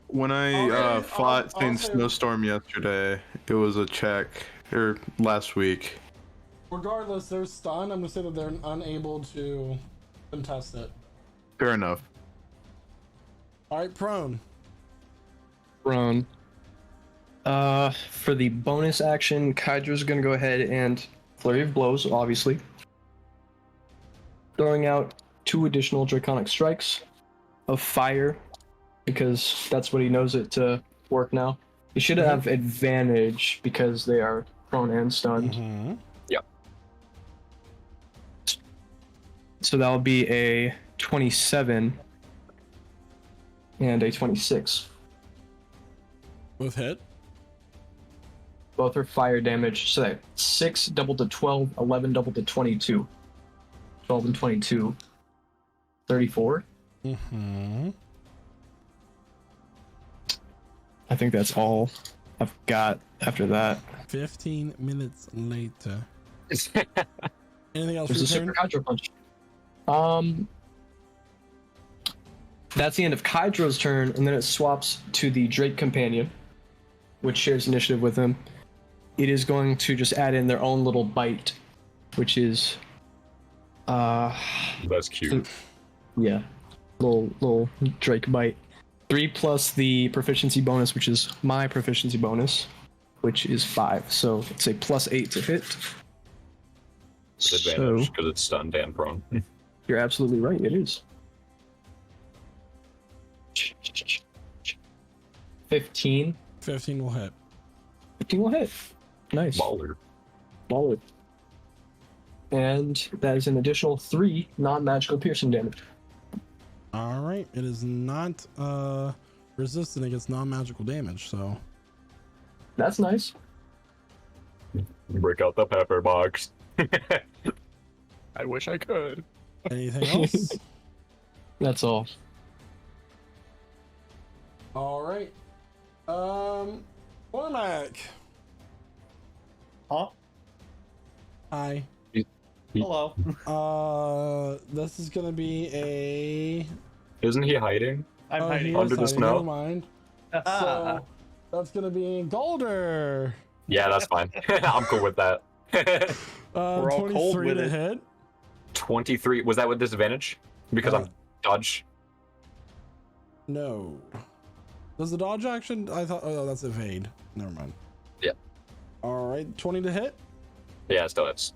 When I Okay, fought I'll in say- Snowstorm yesterday, it was a check. Or last week. Regardless, they're stunned. I'm gonna say that they're unable to contest it. Fair enough. Alright, prone. Prone. For the bonus action, Kydra's gonna go ahead and flurry of blows, obviously. Throwing out 2 additional draconic strikes of fire, because that's what he knows it to work now. He should have advantage because they are prone and stunned. Mm-hmm. So that'll be a 27 and a 26. Both hit. Both are fire damage. So that 6 doubled to 12, 11 doubled to 22. 12 and 22. 34. Mm-hmm. I think that's all I've got after that. 15 minutes later. Anything else for There's a your super turn? Kydra punch. That's the end of Kydra's turn, and then it swaps to the Drake Companion. which shares initiative with him, it is going to just add in their own little bite, which is That's cute. yeah, little Drake bite. 3 plus the proficiency bonus, which is my proficiency bonus, which is 5. So it's a +8 to hit. With advantage because it's stunned and prone. You're absolutely right. It is. 15. 15 will hit. 15 will hit. Nice. Baller. Baller. And that is an additional 3 non-magical piercing damage. All right. It is not resistant against non-magical damage, so. That's nice. Break out the pepper box. I wish I could. Anything else? That's all. All right. Cormac. Huh? Hi. Hello. This is gonna be a. Isn't he hiding? I'm Oh, hiding. he is Under the hiding, snow? Never mind. So that's gonna be Golder. Yeah, that's fine. I'm cool with that. We're all cold 23 with to it. hit. 23. Was that with disadvantage? Because I'm dodge. No. Does the dodge action? I thought. Oh, that's evade. Never mind. Yeah. All right, 20 to hit. Yeah, it still hits.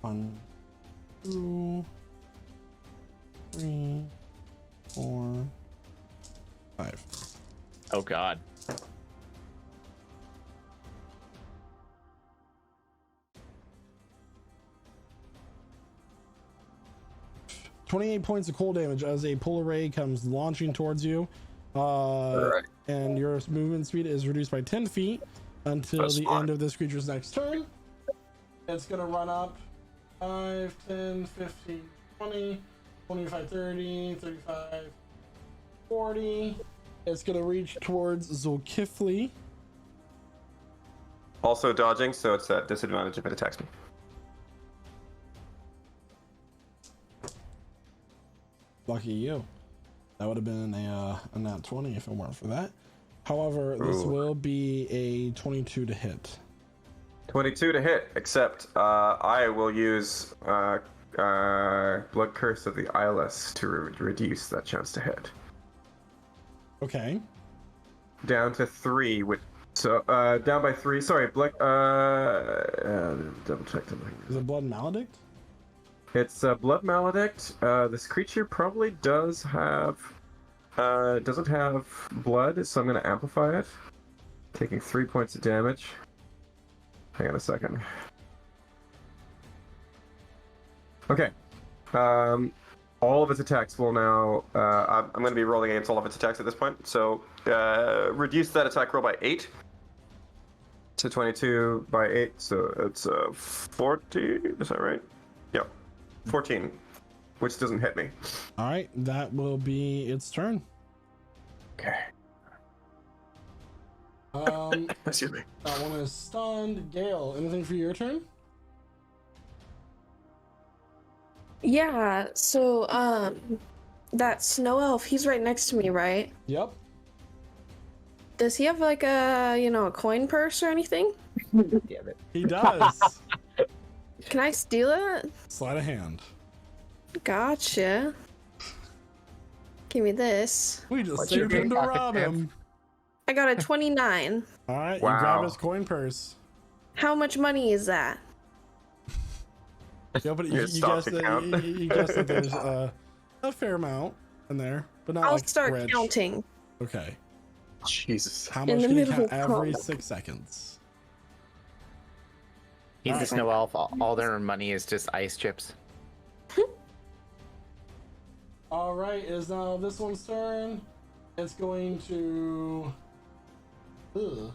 1, 2, 3, 4, 5. Oh God. $28 points of cold damage as a polar ray comes launching towards you. Alright. And your movement speed is reduced by 10 feet until That's the fine. end of this creature's next turn. It's going to run up 5, 10, 15, 20, 25, 30, 35, 40. It's going to reach towards Zulkifli. Also dodging, so it's at disadvantage if it attacks me. Lucky you. That would have been a nat 20 if it weren't for that. However, this Ooh. will be a 22 to hit. 22 to hit, except I will use Blood Curse of the Eyeless to reduce that chance to hit. Okay. Down to 3, which so down by 3. Sorry, Blood. Double check something. Is it Blood Maledict? It's Blood Maledict. This creature probably doesn't have blood, so I'm going to amplify it. Taking 3 points of damage. Hang on a second. Okay. All of its attacks will now. I'm going to be rolling against all of its attacks at this point. So reduce that attack roll by 8 to 22 by 8. So it's 14. Is that right? Yep. 14, which doesn't hit me. All right, that will be its turn. Okay. Excuse me. That one is stunned. Gale, anything for your turn? Yeah, so that snow elf, he's right next to me, right? Yep. Does he have like a coin purse or anything? Damn it. He does. Can I steal it? Sleight of hand. Gotcha. Give me this. We just What's your saved him to pocket rob him. I got a 29. All right, Wow. you grab his coin purse. How much money is that? Yeah, but You stop guessed to that, count. you guessed that there's a fair amount in there, but not I'll like start rich. counting. Okay. Jesus. How In much the can you middle count of every combat. 6 seconds? He's Alright. a snow elf. All their money is just ice chips. All right, it is now this one's turn. It's going to. Ugh.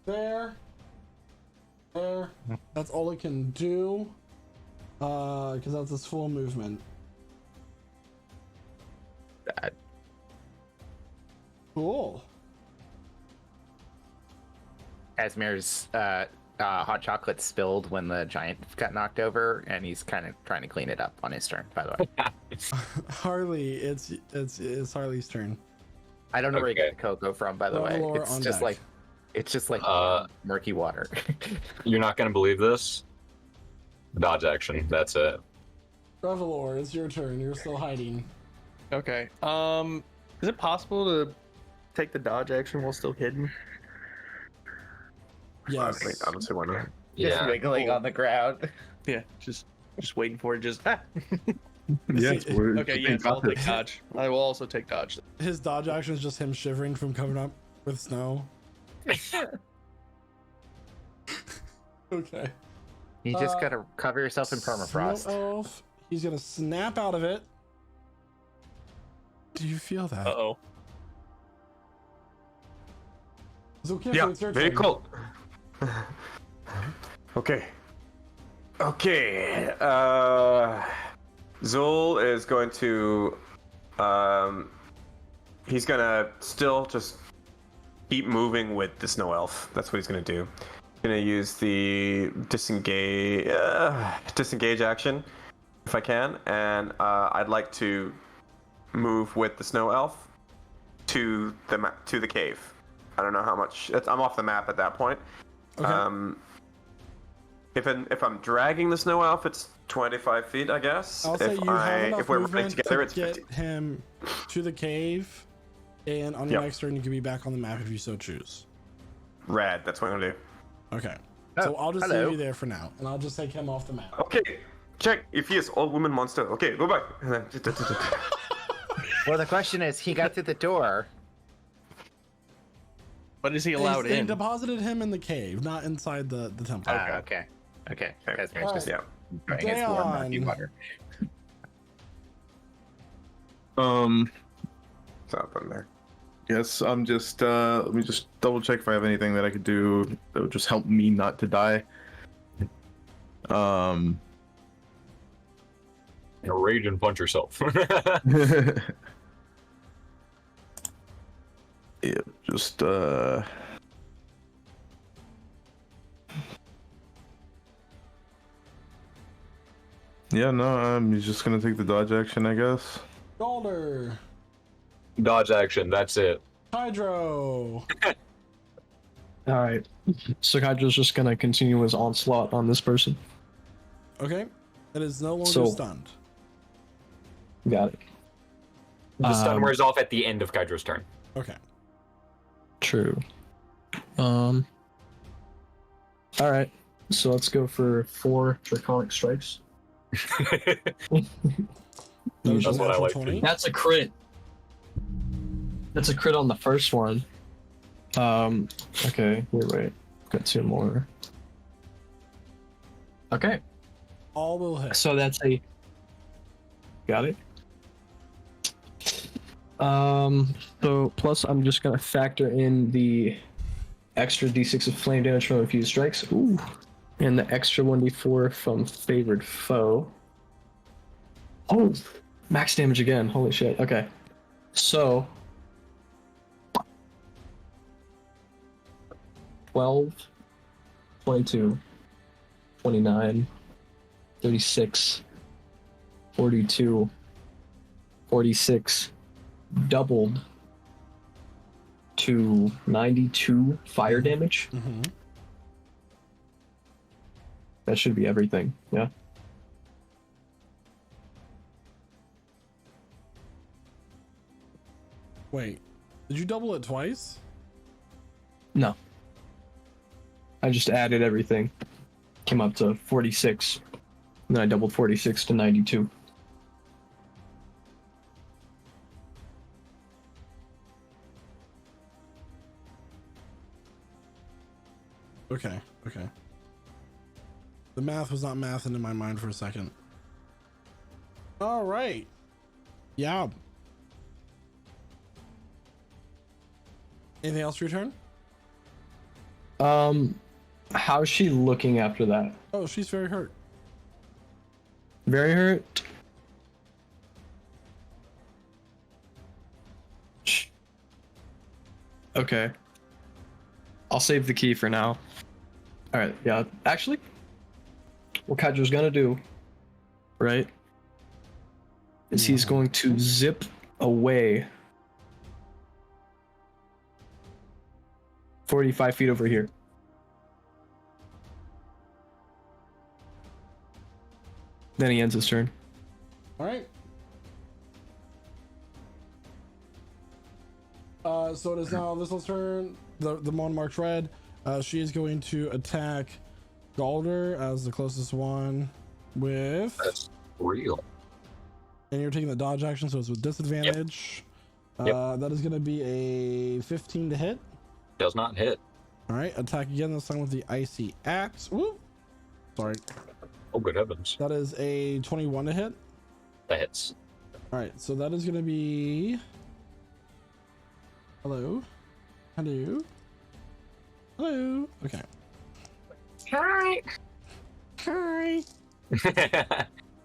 There. That's all it can do. Because that's its full movement. Bad. Cool. Asmir's hot chocolate spilled when the giant got knocked over, and he's kind of trying to clean it up on his turn, by the way. Harley, it's Harley's turn. I don't know where you Okay. get the cocoa from, by the way. Revelor It's on just deck. like murky water. You're not gonna believe this. Dodge action. That's it. Revelor, it's your turn. You're still hiding. Okay. Is it possible to take the dodge action while still hidden? Yes. I mean, honestly, why not? Just Yeah. wiggling on the ground. Yeah, just waiting for it. Just Yes. we're- okay. we Yeah, so I'll got take this. dodge. I will also take dodge. His dodge action is just him shivering from covering up with snow. Okay. You just gotta cover yourself in permafrost. Snow elf. He's gonna snap out of it. Do you feel that? Uh-oh. Zolkiffer, Yeah, it's your very turn. cool. Okay. Okay. Zul is going to. He's gonna still just keep moving with the snow elf. That's what he's gonna do. He's gonna use the disengage action if I can, and I'd like to move with the snow elf to the cave. I don't know how much. I'm off the map at that point. Okay. If I'm dragging the snow elf, it's 25 feet, I guess. I'll say you have enough if we're running movement together, to it's get 50. him to the cave, and on your Yep. next turn, you can be back on the map if you so choose. Rad. That's what I'm gonna do. Okay. Oh, So I'll just hello. leave you there for now, and I'll just take him off the map. Okay. Check if he is all woman monster. Okay, go back. Well, the question is, he got through the door. But is he allowed They in? deposited him in the cave, not inside the temple. Ah, okay. Okay. Casimir's just Yeah. enjoying his warm murky Dayon. water. What's up in there? Yes, I'm just let me just double check if I have anything that I could do that would just help me not to die. Rage and punch yourself. Yeah, just yeah, no, I'm just gonna take the dodge action, I guess. Shoulder. Dodge action. That's it. Hydro. All right. So Kydra's just gonna continue his onslaught on this person. Okay. It is no longer So- stunned. Got it. The stun Um, wears off at the end of Kydra's turn. Okay. True. All right. So let's go for 4 draconic strikes. That was That's a what I natural like. 20. That's a crit. That's a crit on the first one. Okay, wait. Got 2 more. Okay, All will hit. so that's a. Got it. So plus I'm just gonna factor in the extra d6 of flame damage from infused strikes. Ooh. And the extra 1d4 from favored foe. Oh, max damage again. Holy shit. Okay. So 12, 22, 29, 36, 42, 46, doubled to 92 fire damage. Mm-hmm. That should be everything. Yeah. Wait. Did you double it twice? No. I just added everything. Came up to 46. And then I doubled 46 to 92. Okay. Okay. The math was not mathing in my mind for a second. All right. Yeah. Anything else for your turn? How's she looking after that? Oh, she's very hurt. Very hurt? Okay. I'll save the key for now. Alright, yeah. Actually, what Kydra's gonna do, right, is he's going to zip away 45 feet over here. Then he ends his turn. All right. So it is now this one's turn. The one marked red. She is going to attack Galder as the closest one with. That's real. And you're taking the dodge action, so it's with disadvantage. Yep. That is going to be a 15 to hit. Does not hit. All right, attack again. This time with the icy axe. Woo! Sorry. Oh, good heavens. That is a 21 to hit. That hits. All right, so that is going to be. Hello. Hello. Hello. Okay. Hi. Hi.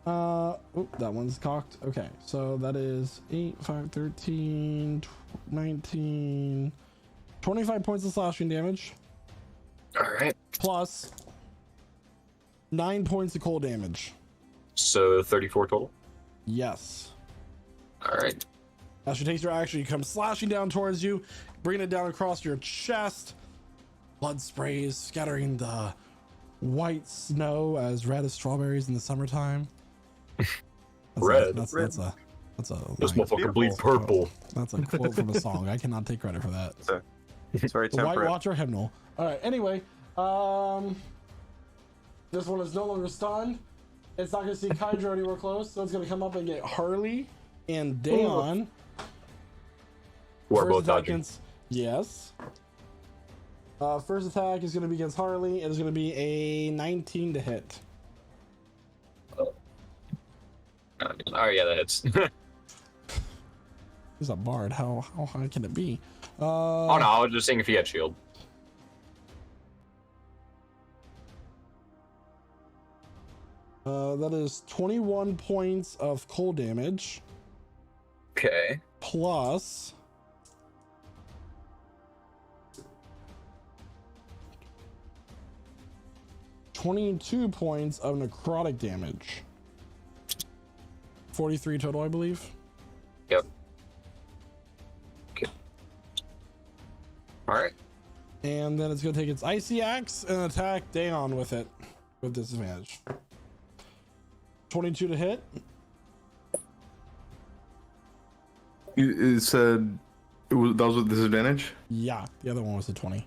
That one's cocked. Okay, so that is 8, 5, 13, 19, 25 points of slashing damage. All right. Plus 9 points of cold damage. So 34 total. Yes. All right. As she takes her action, you come slashing down towards you, bringing it down across your chest. Blood sprays, scattering the white snow as red as strawberries in the summertime. Red. That's a This line. motherfucker bleed purple. That's a quote from a song. I cannot take credit for that. It's very The White temperate. Watcher hymnal. All right. Anyway, this one is no longer stunned. It's not going to see Kydra anywhere close, so it's going to come up and get Harley and Dayon. We're First both attack dodging. against- Yes. First attack is going to be against Harley. It is going to be a 19 to hit. Oh yeah, that hits. He's a bard. How high can it be? Oh no, I was just saying if he had shield. That is 21 points of cold damage Okay. plus 22 points of necrotic damage. 43 total, I believe. Yep. Okay. All right. And then it's going to take its icy axe and attack Dayon with it with disadvantage. 22 to hit. It said that was with disadvantage. Yeah, the other one was a 20.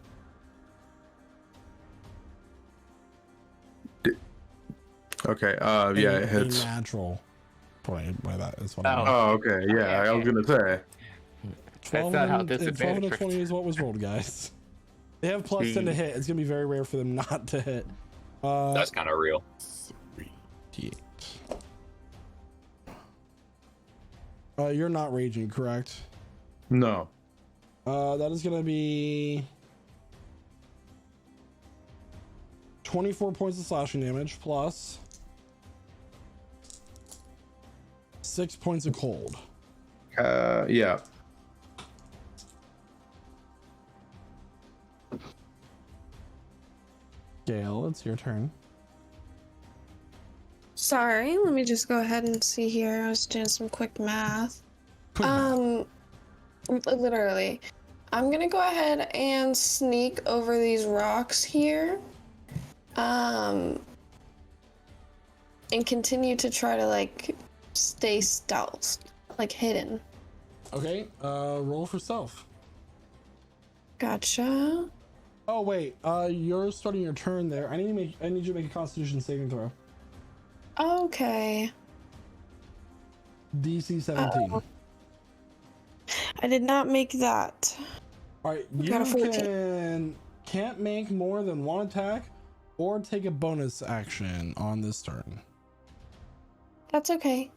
Okay. Yeah, it hits. A natural 20 by that is what Oh. I mean. Oh, okay. Yeah, I was gonna say. 12 not how and 12 and a disadvantage 20 is what was rolled, guys. They have plus 10 to hit. It's going to be very rare for them not to hit. That's kind of real. 3d8. You're not raging, correct? No. That is going to be 24 points of slashing damage plus 6 points of cold. Yeah. Gale, it's your turn. Sorry, let me just go ahead and see here. I was doing some quick math. Literally. I'm gonna go ahead and sneak over these rocks here. And continue to try to like stay stealth, like hidden. Okay, roll for stealth. Gotcha. Oh wait, you're starting your turn there. I need you to make a Constitution saving throw. Okay. DC 17. I did not make that. All right, you Got a 14. can't make more than one attack, or take a bonus action on this turn. That's okay.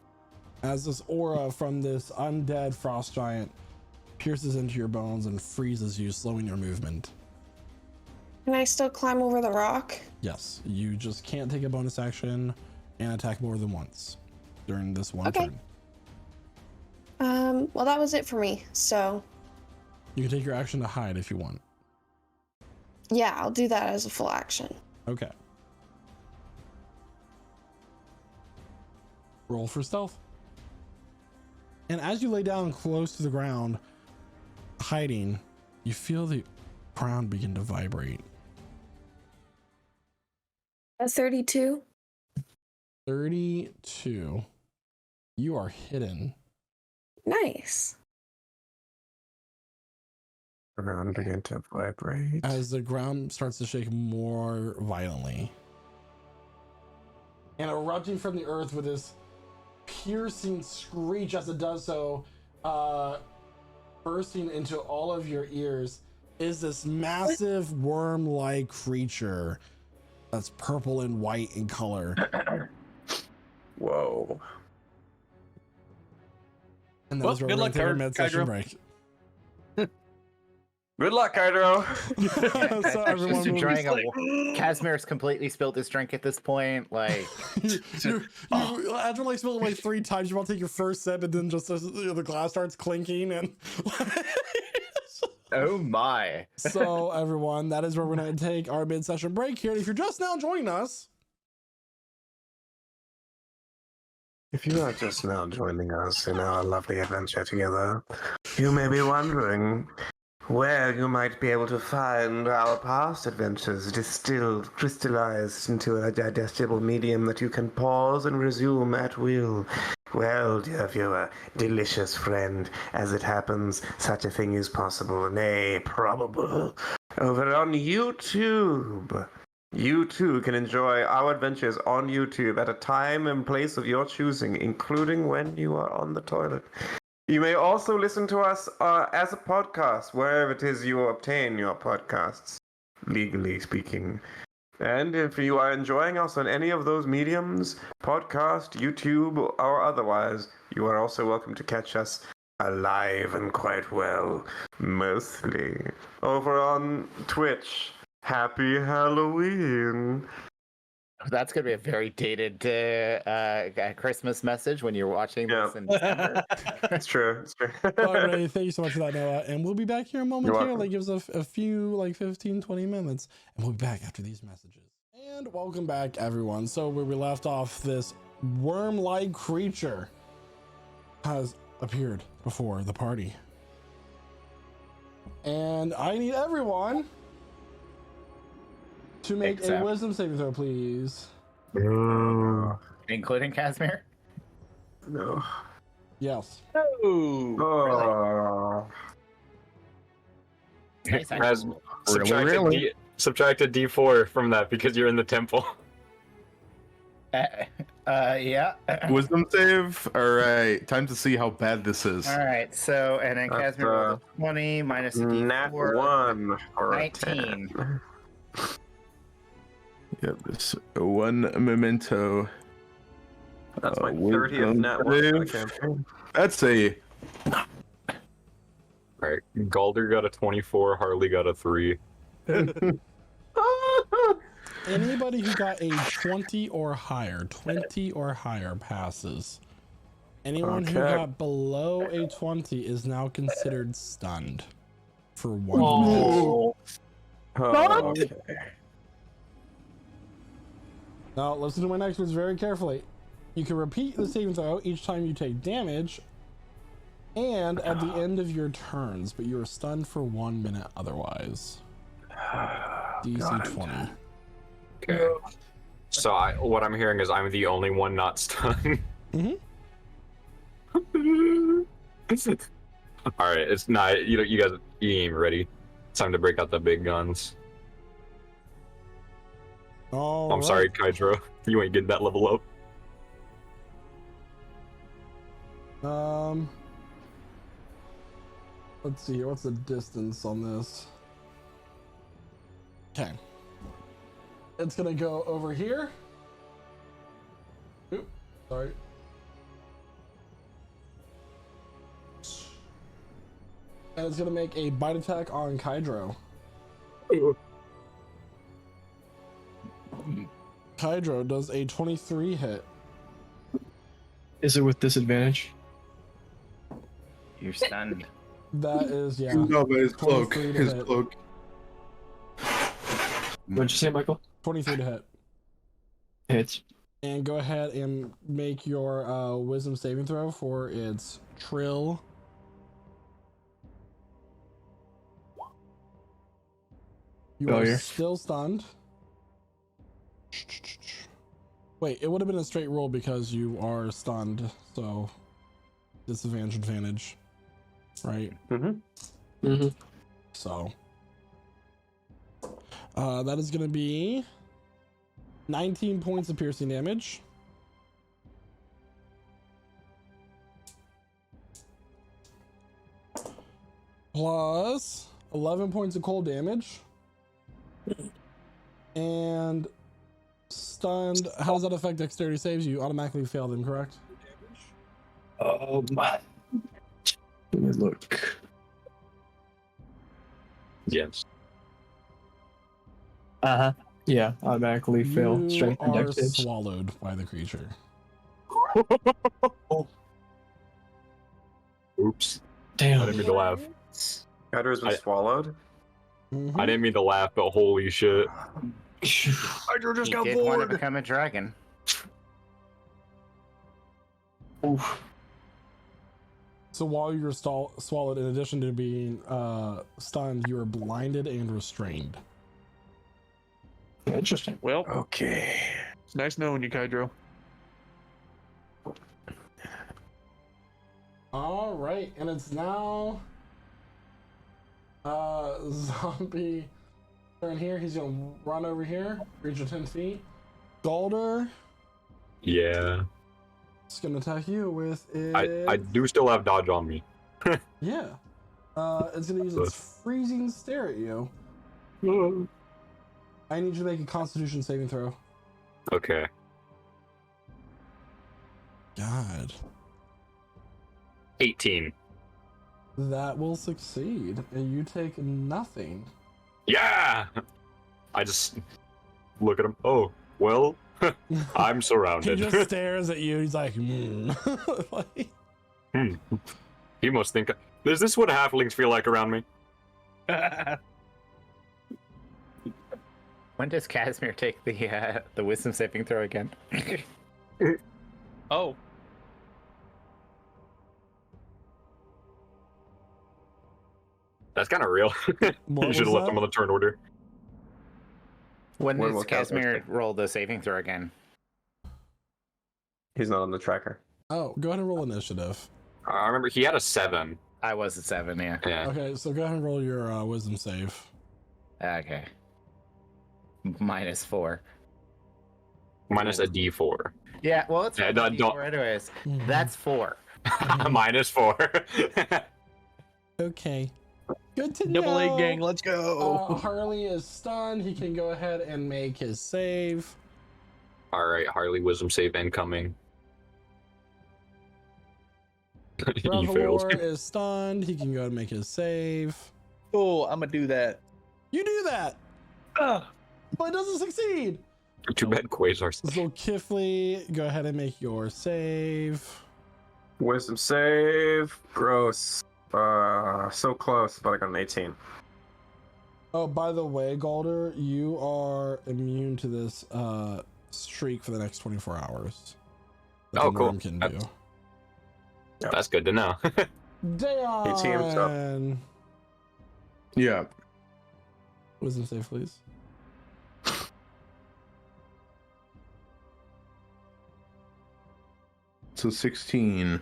As this aura from this undead frost giant pierces into your bones and freezes you, slowing your movement. Can I still climb over the rock? Yes, you just can't take a bonus action and attack more than once during this one Okay. turn. Well, that was it for me. So, You can take your action to hide if you want. yeah, I'll do that as a full action. Okay. Roll for stealth. And as you lay down close to the ground, hiding, you feel the ground begin to vibrate. A 32. 32. You are hidden. Nice. Ground begin to vibrate. As the ground starts to shake more violently. And erupting from the earth with this piercing screech as it does so, bursting into all of your ears, is this massive worm-like creature that's purple and white in color. Whoa. And Well, that's where good we're luck, gonna take our mid-session Kydro. break. Good luck, Hydro. So everyone Just will be enjoying Casimir's completely spilled his drink at this point. Like, after like spilling like 3 times, you want to take your first sip, and then just the glass starts clinking, and oh my. so everyone, that is where we're going to take our mid-session break here. And if you're just now joining us, If you are just now joining us in our lovely adventure together, you may be wondering where you might be able to find our past adventures distilled, crystallized into a digestible medium that you can pause and resume at will. Well, dear viewer, delicious friend, as it happens, such a thing is possible, nay, probable. Over on YouTube. You too can enjoy our adventures on YouTube at a time and place of your choosing, including when you are on the toilet. You may also listen to us as a podcast, wherever it is you obtain your podcasts, legally speaking. And if you are enjoying us on any of those mediums, podcast, YouTube, or otherwise, you are also welcome to catch us alive and quite well, mostly, over on Twitch. Happy Halloween! That's going to be a very dated Christmas message when you're watching this in December. It's true. It's true. alright, thank you so much for that, Noah. And we'll be back here momentarily. welcome. Give us a few, like 15, 20 minutes, and we'll be back after these messages. And welcome back, everyone. So where we left off, this worm-like creature has appeared before the party. And I need everyone to make a wisdom saving throw, please. No. Including Casimir? No. Yes. Oh. Nice. As subtract a D4 from that because you're in the temple. Yeah. Wisdom save. All right, time to see how bad this is. All right. So, and then That's, Casimir rolled a 20 minus a D4. Nat 1 or a 19. 10. Yep, this one memento. That's my Wisdom 30th nat 1 for the save. campaign. That's a Alright, Galder got a 24, Harley got a 3. Anybody who got a 20 or higher passes. Anyone who Okay. got below a 20 is now considered stunned for 1 minute. Oh, okay. Now, listen to my next words very carefully. You can repeat the saving throw each time you take damage, and at the end of your turns, but you are stunned for 1 minute otherwise. DC 20. Okay. So what I'm hearing is I'm the only one not stunned. Mhm. Alright, it's not, you guys, you ain't ready. It's time to break out the big guns. Oh, I'm sorry, Kydro. You ain't getting that level up. Let's see, what's the distance on this? Okay. It's gonna go over here. Oop, sorry. And it's gonna make a bite attack on Kydro. Kydro does a 23 hit. Is it with disadvantage? You're stunned. That is, yeah. no, but his cloak. 23 to His hit. cloak. What'd you say, Michael? 23 to hit. Hits. And go ahead and make your wisdom saving throw for its Trill. You are Failure. still stunned. Wait, it would have been a straight roll because you are stunned, so advantage, right? Mm-hmm. So that is going to be 19 points of piercing damage. Plus 11 points of cold damage. And stunned. How does that affect dexterity saves? You automatically fail them, correct? Let me look. Yes. Uh-huh. Yeah, automatically fail You strength and are dex saves. swallowed by the creature. Oops. I Damn. didn't mean to laugh. Hydra was swallowed. Mhm. I didn't mean to laugh, but holy shit. Hydra just got did want to become a dragon. Oof. So while you're swallowed, in addition to being stunned, you are blinded and restrained. Interesting. Well, Okay. it's nice knowing you, Kydro. All right, and it's now zombie turn here. He's gonna run over here, reach your 10 feet. Galder Yeah. is gonna attack you with it. I do still have dodge on me. Yeah. It's gonna use its freezing stare at you. I need you to make a Constitution saving throw. Okay. God. 18. That will succeed, and you take nothing. Yeah! I just look at him. Oh, well, I'm He surrounded. just stares at you. He's like, Like, He must think, is this what halflings feel like around me? When does Casimir take the wisdom saving throw again? Oh, That's kind of real. What You should have was left that? him on the turn order. When When does will Casimir Casimir take- roll the saving throw again? He's not on the tracker. Oh, go ahead and roll initiative. I remember he had a 7. I was at 7, yeah. Yeah. Okay, so go ahead and roll your wisdom save. Okay. -4. Minus a D4. Yeah, well, it's Yeah, not don't- anyways. Mhm. That's 4. -4. Okay. Good to double know. A gang, let's go. Harley is stunned. He can go ahead and make his save. All right, Harley wisdom save incoming. He fails. Revelor is stunned. He can go ahead and make his save. Oh, I'm gonna do that. You do that, but it doesn't succeed. Too bad Quasar's. So Kifley, go ahead and make your save. Wisdom save. Gross. So close, but I got an 18. Oh, by the way, Galder, you are immune to this streak for the next 24 hours. that Oh, the cool. Norm can do. That's good to know. Dayon, Yeah. wisdom save, please. So 16.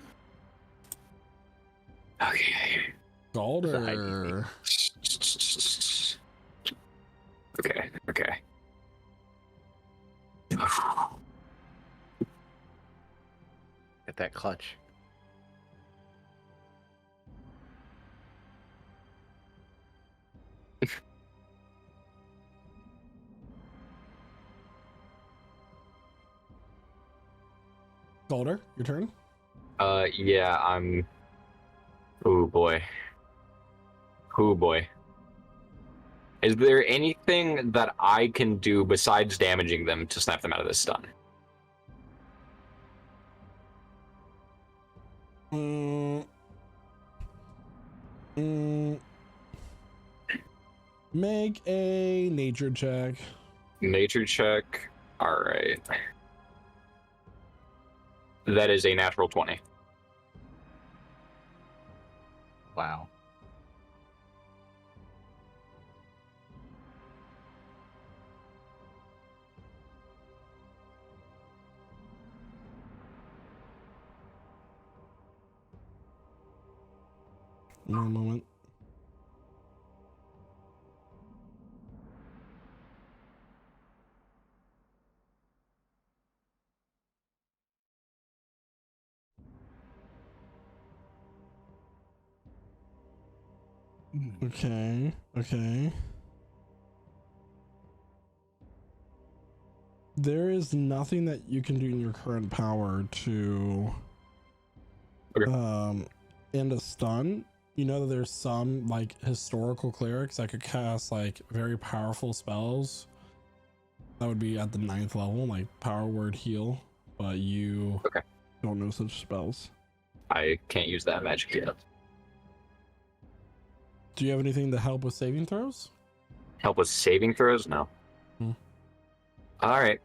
Okay. Galder. Okay. Okay. Get that clutch. Galder, your turn. Yeah, I'm. Oh boy. Oh boy. Is there anything that I can do besides damaging them to snap them out of this stun? Make a nature check. Nature check. All right. That is a natural 20. Wow. One moment. Okay. Okay. There is nothing that you can do in your current power to end a stun. You know that there's some like historical clerics that could cast like very powerful spells. That would be at the 9th level, like power word heal, but you don't know such spells. I can't use that magic yet. Do you have anything to help with saving throws? Help with saving throws? No. All right.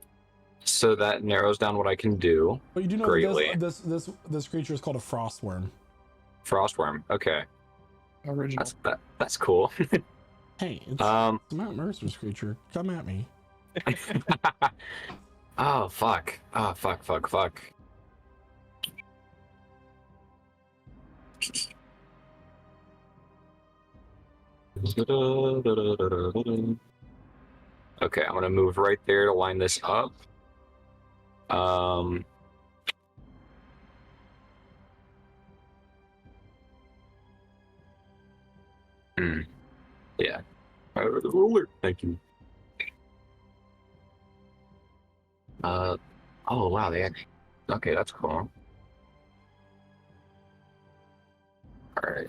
So that narrows down what I can do. But you do know greatly. that this creature is called a frostworm. Frostworm. Okay. Original. That's cool. Hey, it's Matt Mercer's creature. Come at me. Oh fuck. Oh fuck. Okay, I'm gonna move right there to line this up. Yeah. Ruler. Thank you. Oh wow, they actually. Okay, that's cool. All right.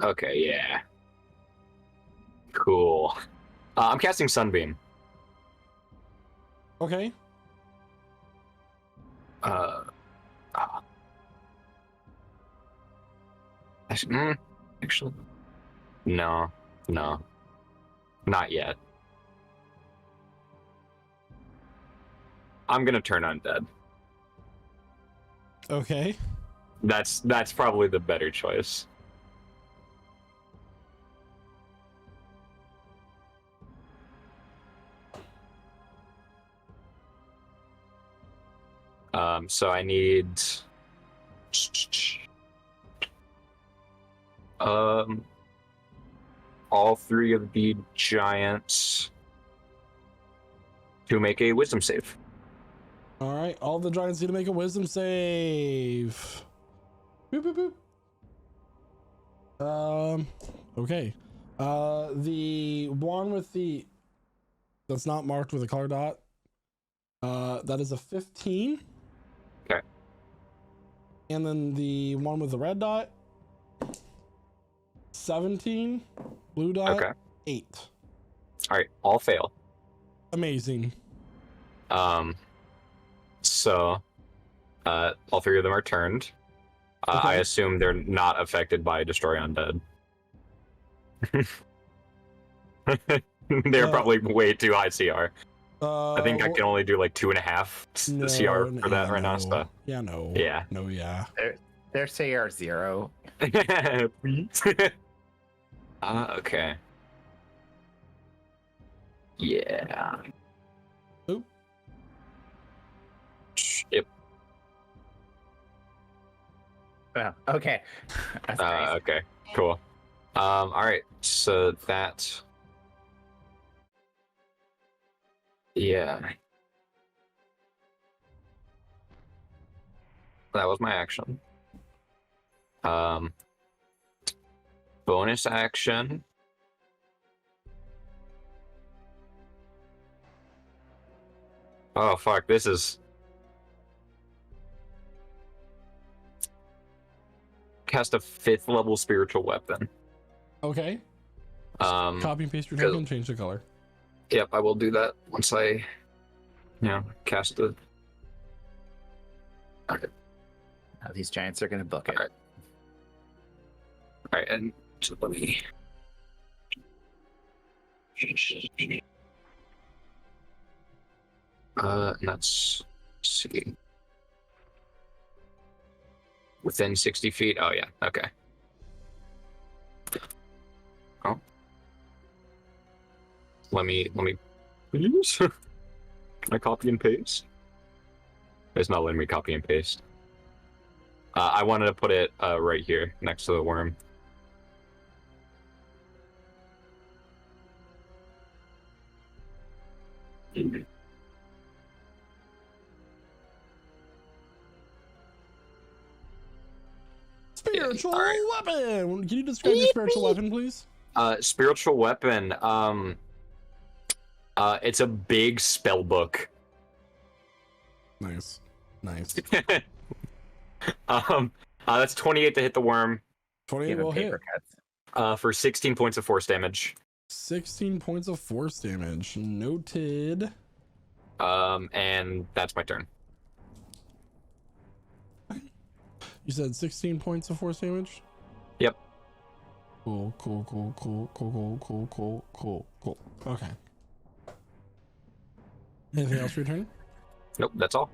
Okay, yeah. Cool. I'm casting Sunbeam. Okay. Actually, no, not yet. I'm gonna turn undead. Okay. That's probably the better choice. So I need all 3 of the giants to make a wisdom save. All right. All the giants need to make a wisdom save. Boop, boop, boop. Okay. The one with the that's not marked with a color dot. That is a 15. Okay. And then the one with the red dot, 17. Blue dot, Okay. 8. All right, all fail. Amazing. So, all 3 of them are turned. Okay. I assume they're not affected by Destroy Undead. They're probably way too high CR. I think I can only do like 2.5 CR for that right now. So Yeah, no. Yeah. No, yeah. Their CR 0. please. Okay. Yeah. Oop. Yep. Oh, okay. That's crazy. Okay. Cool. All right. So that. Yeah. That was my action. Bonus action. Oh fuck! This is. Cast a 5th level spiritual weapon. Okay. Copy and paste your Cool. token, change the color. Yep, I will do that once I, cast the. Okay. Oh, these giants are gonna book it. All right, and so let me. And that's. Let's see. Within 60 feet? Oh, yeah. Okay. Oh. Let me, please? Can I copy and paste? It's not letting me copy and paste. I wanted to put it right here, next to the worm. Spiritual All right. weapon. Can you describe your spiritual weapon, please? Spiritual weapon. It's a big spell book. Nice. That's 28 to hit the worm. 28 Give him will hit. paper cuts. For 16 points of force damage. 16 points of force damage. Noted. And that's my turn. You said 16 points of force damage? Yep. Cool. Okay. Anything else for your turn? Nope, that's all.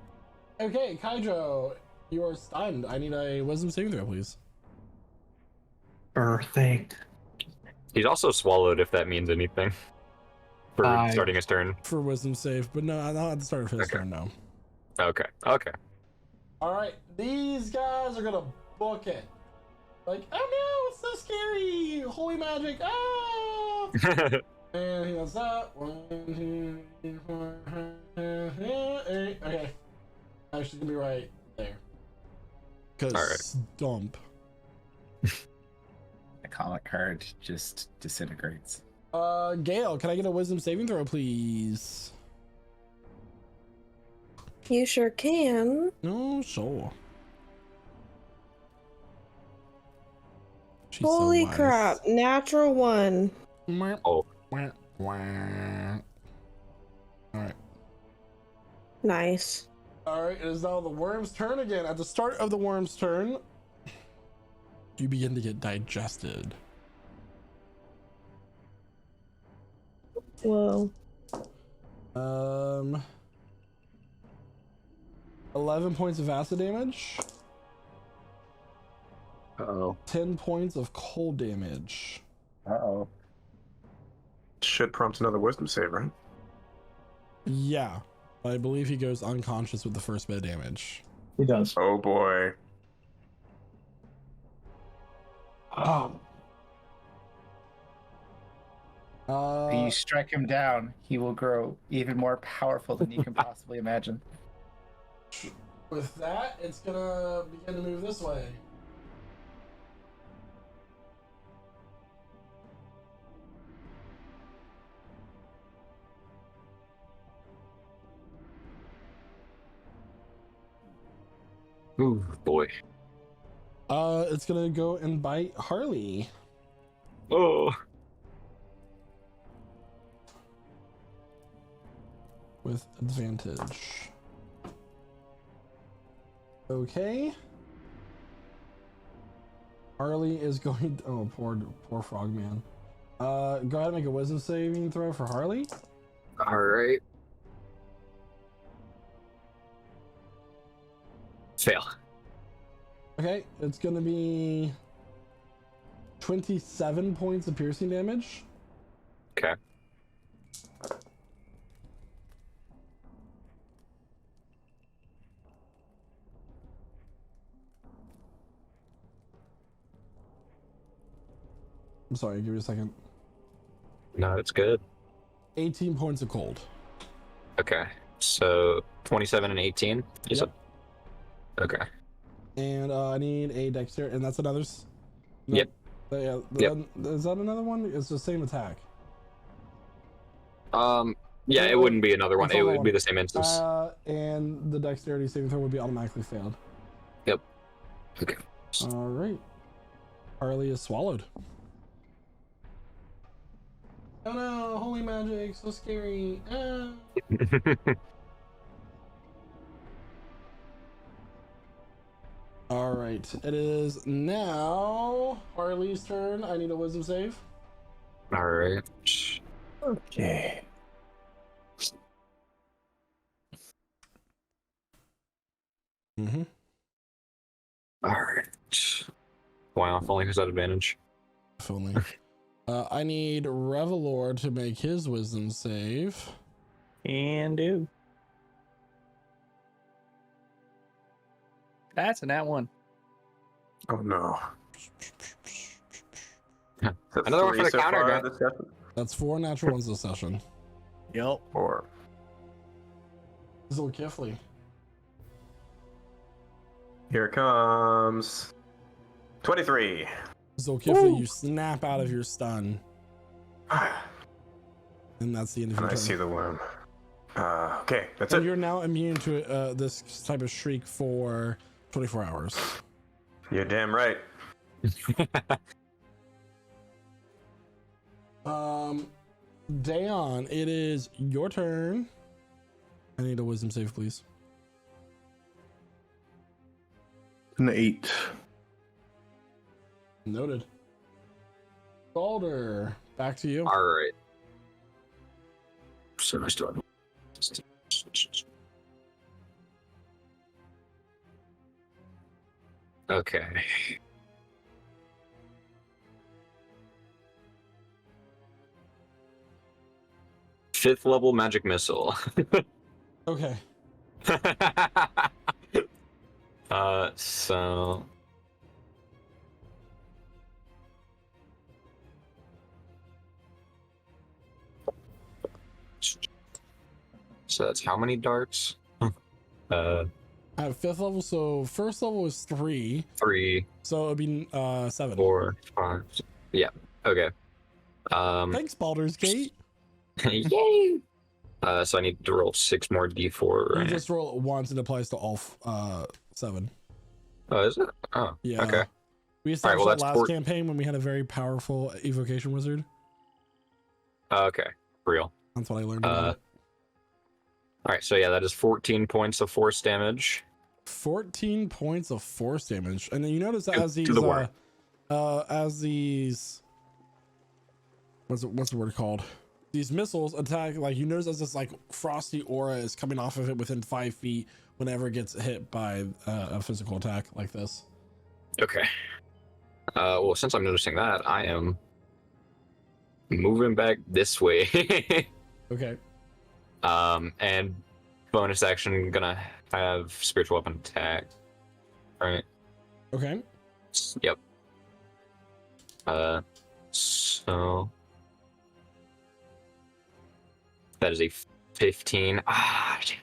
Okay, Kydro, you are stunned. I need a wisdom saving throw, please. Thing. He's also swallowed, if that means anything. For starting his turn. For wisdom save, but no, not at the start of his turn, no. Okay. All right, these guys are gonna book it. Like, oh no, it's so scary! Holy magic! Ah! And he does that. 1, 2, 3, 4, 5, 6, 8. Okay, actually, gonna be right there. Cause stomp. The comic card just disintegrates. Gale, can I get a wisdom saving throw, please? You sure can. No, sure. She's Holy so wise. crap! Natural 1. Oh. Alright. Nice. Alright, it is now the worm's turn again. At the start of the worm's turn, you begin to get digested. Whoa. 11 points of acid damage. Uh-oh. 10 points of cold damage. Uh-oh. Should prompt another wisdom save, right? Yeah, I believe he goes unconscious with the first bit of damage. He does. Oh boy. If you strike him down, he will grow even more powerful than you can possibly imagine. With that, it's gonna begin to move this way. Ooh, boy. It's gonna go and bite Harley. Oh. With advantage. Okay. Harley is going to, oh, poor frogman. Go ahead and make a wisdom saving throw for Harley. Alright. Fail. Okay, it's gonna be 27 points of piercing damage. Okay. I'm sorry, give me a second. No, it's good. 18 points of cold. Okay. So 27 and 18? Is Yep. it? Okay. And I need a dexterity, and that's another. No, Yep. Yeah. Yep. Is that another one? It's the same attack. Yeah, it wouldn't be another one. It's It another would be one. the same instance. And the dexterity saving throw would be automatically failed. Yep. Okay. All right. Harley is swallowed. Oh no! Holy magic, so scary. Ah. All right, it is now Harley's turn. I need a wisdom save. All right. Okay. Mm-hmm. Alright. Wow, if only has that advantage. If only. I need Revelor to make his wisdom save. And do. That's a nat one. Oh no. Another one for the counter, guy. That's 4 natural ones this session. Yep. Or Zolkifli. here it comes. 23. Zolkifli, you snap out of your stun. And that's the end of And your I turn. see the worm. Okay, that's And it. you're now immune to this type of shriek for 24 hours. You're damn right. Dayon, it is your turn. I need a wisdom save, please. An 8. Noted. Balder, back to you. Alright. So I still have... Okay. Fifth level magic missile. Okay. So that's how many darts? I have 5th level, so first level is 3. 3, So it'd be 7. 4, 5. Yeah. Okay. Thanks, Baldur's Gate. Yay! So I need to roll 6 more d4. You Right? just roll it once, it applies to all 7. Oh, is it? Oh, Yeah. okay. We established well, that that's last campaign when we had a very powerful evocation wizard. Okay, real. That's what I learned about it. All right, so yeah, that is 14 points of force damage. 14 points of force damage, and then you notice that as To these the worm. what's the word called? These missiles attack, like you notice as this like frosty aura is coming off of it within 5 feet whenever it gets hit by a physical attack like this. Okay. Well, since I'm noticing that, I am moving back this way. Okay. And bonus action, gonna have spiritual weapon attack. Right. Okay. Yep. So that is a 15. Ah, shit.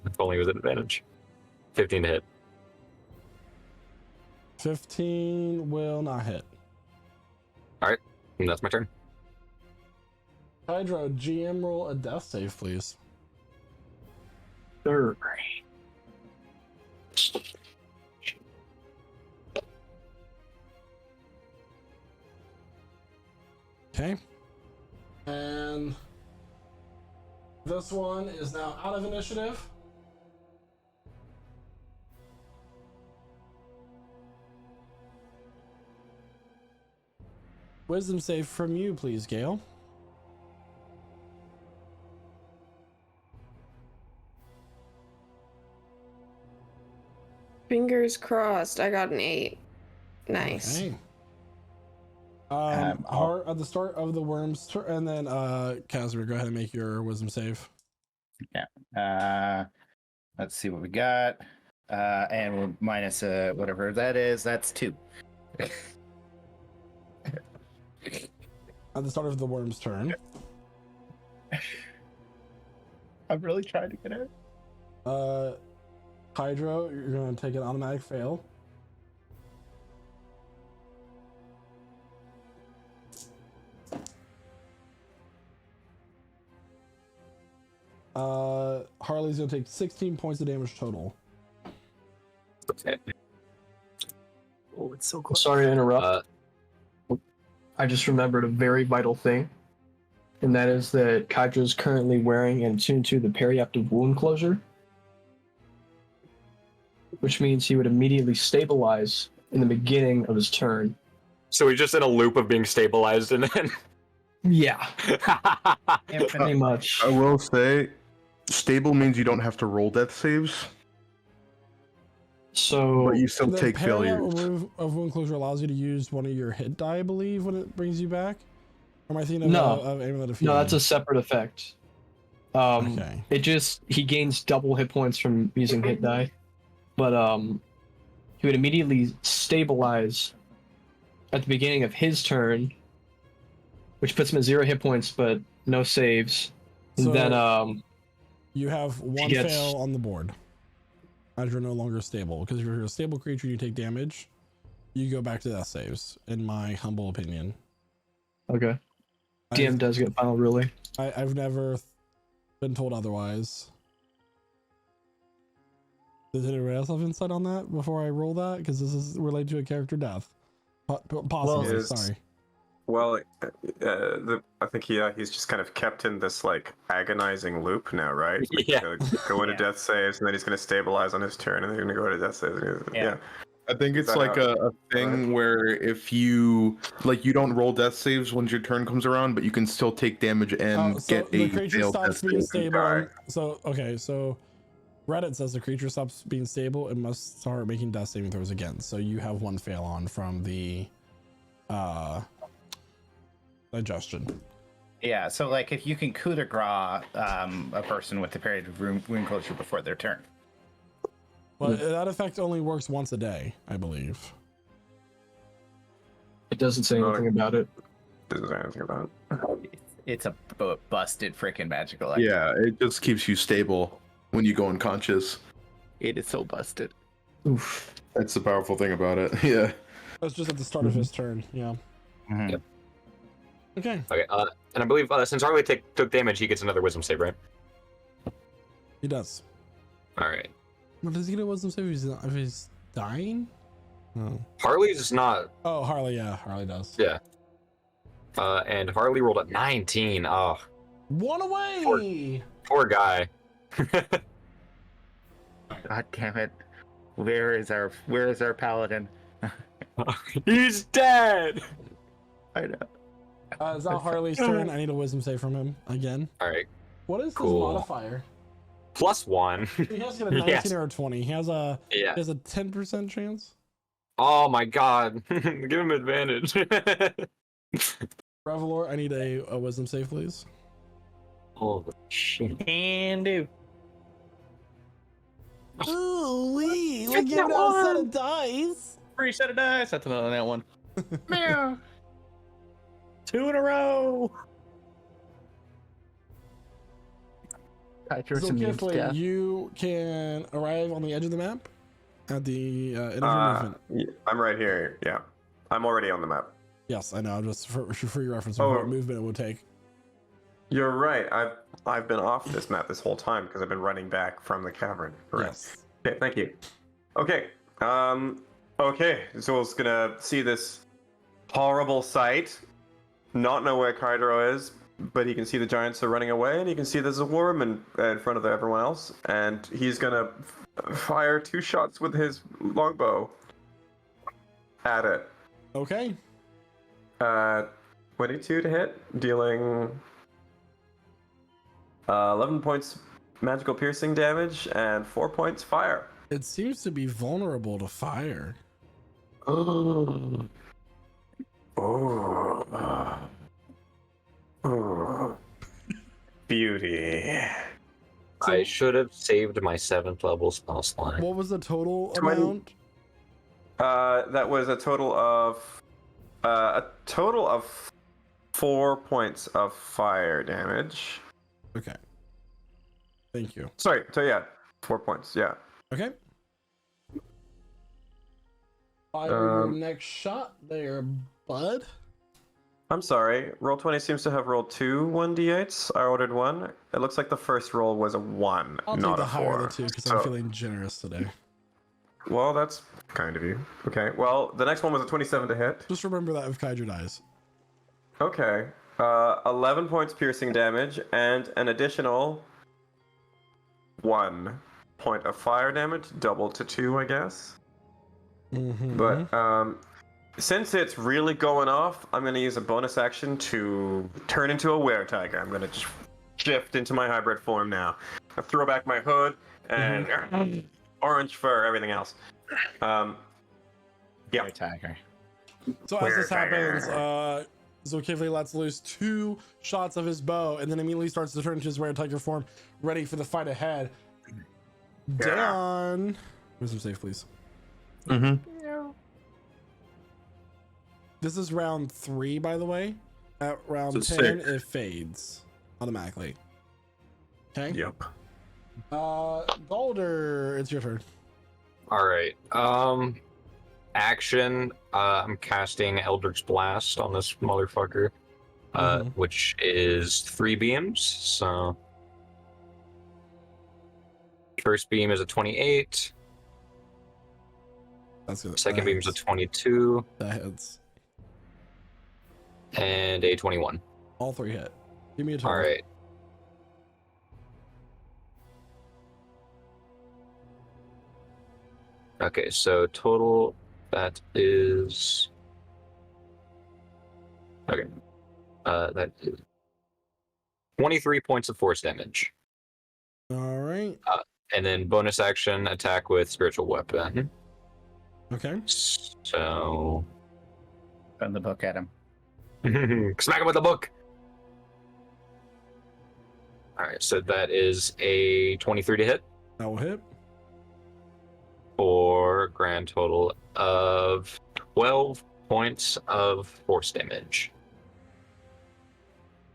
If only it was an advantage. 15 to hit. 15 will not hit. All right, and that's my turn. Hydro, GM roll a death save, please. Sure. Okay. And this one is now out of initiative. Wisdom save from you, please, Gale. Fingers crossed. I got an 8. Nice. Okay. I'll- At the start of the worm's turn, and then Casimir, go ahead and make your wisdom save. Let's see what we got. And we'll minus whatever that is. That's 2. At the start of the worm's turn. I'm really trying to get it. Hydro, you're gonna take an automatic fail. Harley's gonna take 16 points of damage total. Okay. Oh, it's so close. Sorry to interrupt. I just remembered a very vital thing, and that is that Kaija is currently wearing and attuned to the periaptive wound closure, which means he would immediately stabilize in the beginning of his turn. So he's just in a loop of being stabilized and then. Yeah, pretty much. I will say, stable means you don't have to roll death saves. So But you still The take parry failures. of wound closure allows you to use one of your hit die, I believe, when it brings you back. Or am I thinking of, No. of Amulet of no, Healing? that's a separate effect. Okay. He gains double hit points from using hit die, but he would immediately stabilize at the beginning of his turn, which puts him at 0 hit points but no saves. And So- then You have one gets- fail on the board. As you're no longer stable. Because if you're a stable creature, you take damage. You go back to death saves, in my humble opinion. okay, DM does get final ruling. I've never been told otherwise. Does anybody else have insight on that before I roll that? Because this is related to a character death. Possibly, Is- sorry. Well, I think he's just kind of kept in this like agonizing loop now, right? Like, Yeah. go into Yeah. death saves, and then he's going to stabilize on his turn, and then he's going to go into death saves. Yeah. I think it's Is that like how- a thing where if you you don't roll death saves when your turn comes around, but you can still take damage and So get the a creature failed stops death being save. stable. die. So Reddit says the creature stops being stable and must start making death saving throws again. So you have one fail on from the digestion. Yeah, so like if you can coup de grace a person with a period of wound closure before their turn. But that effect only works once a day, I believe. It doesn't say anything about it. Doesn't say anything about it. It's a busted freaking magical item. Yeah, it just keeps you stable when you go unconscious. It is so busted. Oof. That's the powerful thing about it. Yeah. That's just at the start of his turn. Yeah. Mhm. Yep. Okay. Okay, and I believe since Harley took damage, he gets another wisdom save, right? He does. All right. What does he get a wisdom save if he's dying? Oh. Harley's not. Oh, Harley. Yeah, Harley does. Yeah. And Harley rolled a 19. Oh, One away. poor guy. God damn it. Where is our paladin? He's dead. I know. It's now Harley's turn. I need a wisdom save from him again. All right. What is Cool. his modifier? +1. He has to get a 19 Yes. or a 20. He has a Yeah. 10% chance. Oh my god. Give him advantage. Revelor, I need a wisdom save, please. Holy shit. Can do. Ooh, wee! We're giving out a set of dice. Free set of dice. That's another that one. Meow. 2 in a row. So, Kifley, you can arrive on the edge of the map at the end of your movement. I'm right here. Yeah, I'm already on the map. Yes, I know. Just for your reference, Oh. what movement it would take. You're right. I've been off this map this whole time because I've been running back from the cavern. Right. Yes. Okay, thank you. Okay. Okay. Zul's gonna see this horrible sight, not know where Kydro is, but he can see the giants are running away, and he can see there's a worm in front of everyone else, and he's gonna fire 2 shots with his longbow at it. Okay. 22 to hit, dealing 11 points magical piercing damage and 4 points fire. It seems to be vulnerable to fire. Oh. Beauty. I should have saved my 7th level spell slot. What was the total 20. amount? That was a total of 4 points of fire damage. Okay. Thank you. Sorry, so yeah, 4 points, yeah. Okay. Fire your Um, next shot there, bud. I'm sorry, Roll20 seems to have rolled 2 1d8s. I ordered 1. It looks like the first roll was a 1, I'll not take the a 4. higher of the two because I'm So- feeling generous today. Well, that's kind of you. Okay, well, the next one was a 27 to hit. Just remember that if Kaiju dies. Okay. 11 points piercing damage and an additional 1 point of fire damage, double to 2, I guess. Mm-hmm. But since it's really going off, I'm going to use a bonus action to turn into a were-tiger. I'm going to just shift into my hybrid form now. I throw back my hood and orange fur, everything else. Yeah. Attacker. So as this happens, Zokivli lets loose 2 shots of his bow and then immediately starts to turn into his rare tiger form, ready for the fight ahead. Dayon, wisdom save, please. This is round 3, by the way. At round So 10, sick. it fades automatically. Okay. Yep. Boulder, it's your turn. All right. Action. I'm casting Eldritch Blast on this motherfucker, which is 3 beams. So first beam is a 28. That's good. Second beam is a 22, That hits. and a 21. All 3 hit. Give me a total. All right. Okay, so total that is okay. That is 23 points of force damage, All right. and then bonus action attack with spiritual weapon. Okay. So Throw the book at him. smack him with the book. All right, so that is a 23 to hit That will hit. for a grand total of 12 points of force damage.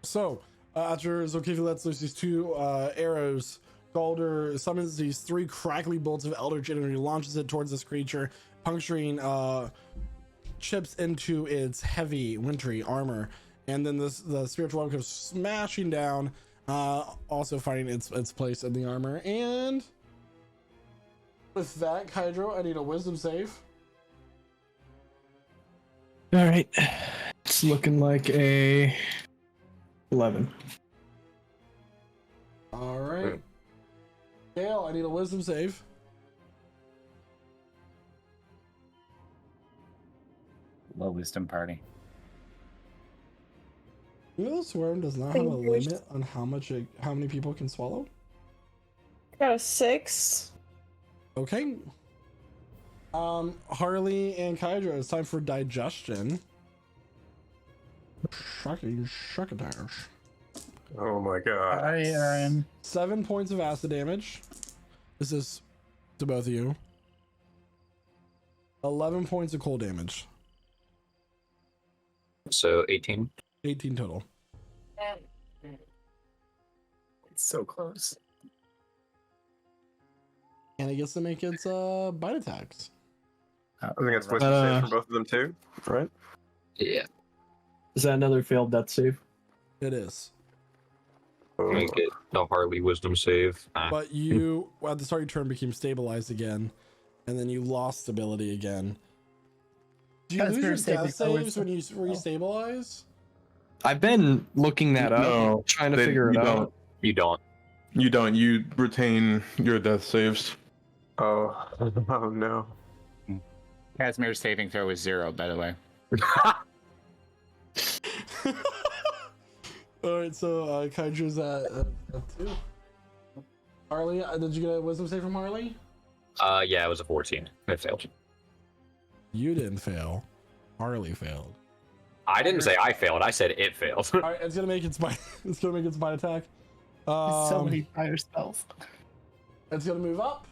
So, after Zokivli lets loose these 2 arrows, Galder summons these 3 crackly bolts of Eldritch energy, launches it towards this creature, puncturing chips into its heavy, wintry armor. And then the spiritual weapon comes smashing down, also finding its place in the armor. And with that, Kydro, I need a wisdom save. All right. It's looking like a 11. All right. Gale, I need a wisdom save. Low wisdom party. You know the swarm does not have a limit on how many people it can swallow? Got a 6. Okay. Harley and Kydra, it's time for digestion. Shocking shuckatash. Oh my god. 7 points of acid damage. This is to both of you. 11 points of cold damage. So 18. 18 total. It's so close. And it gets to make its bite attacks. I think it's wisdom save for both of them too, right? Yeah. Is that another failed death save? It is. Make it a Harley wisdom save. But you, at the start of your turn, became stabilized again. And then you lost stability again. Do you That's lose your fair death saving saves when you restabilize? I've been looking that up, No, trying to figure it out. You don't. You don't. You retain your death saves. Oh, oh no. Casimir's saving throw is 0, by the way. All right, so Kaiju's at 2. Harley, did you get a wisdom save from Harley? Yeah, it was a 14. It failed. You didn't fail. Harley failed. I didn't say I failed. I said it failed. All right, it's gonna make its bite. It's gonna make its bite attack. So many fire spells. It's gonna move up.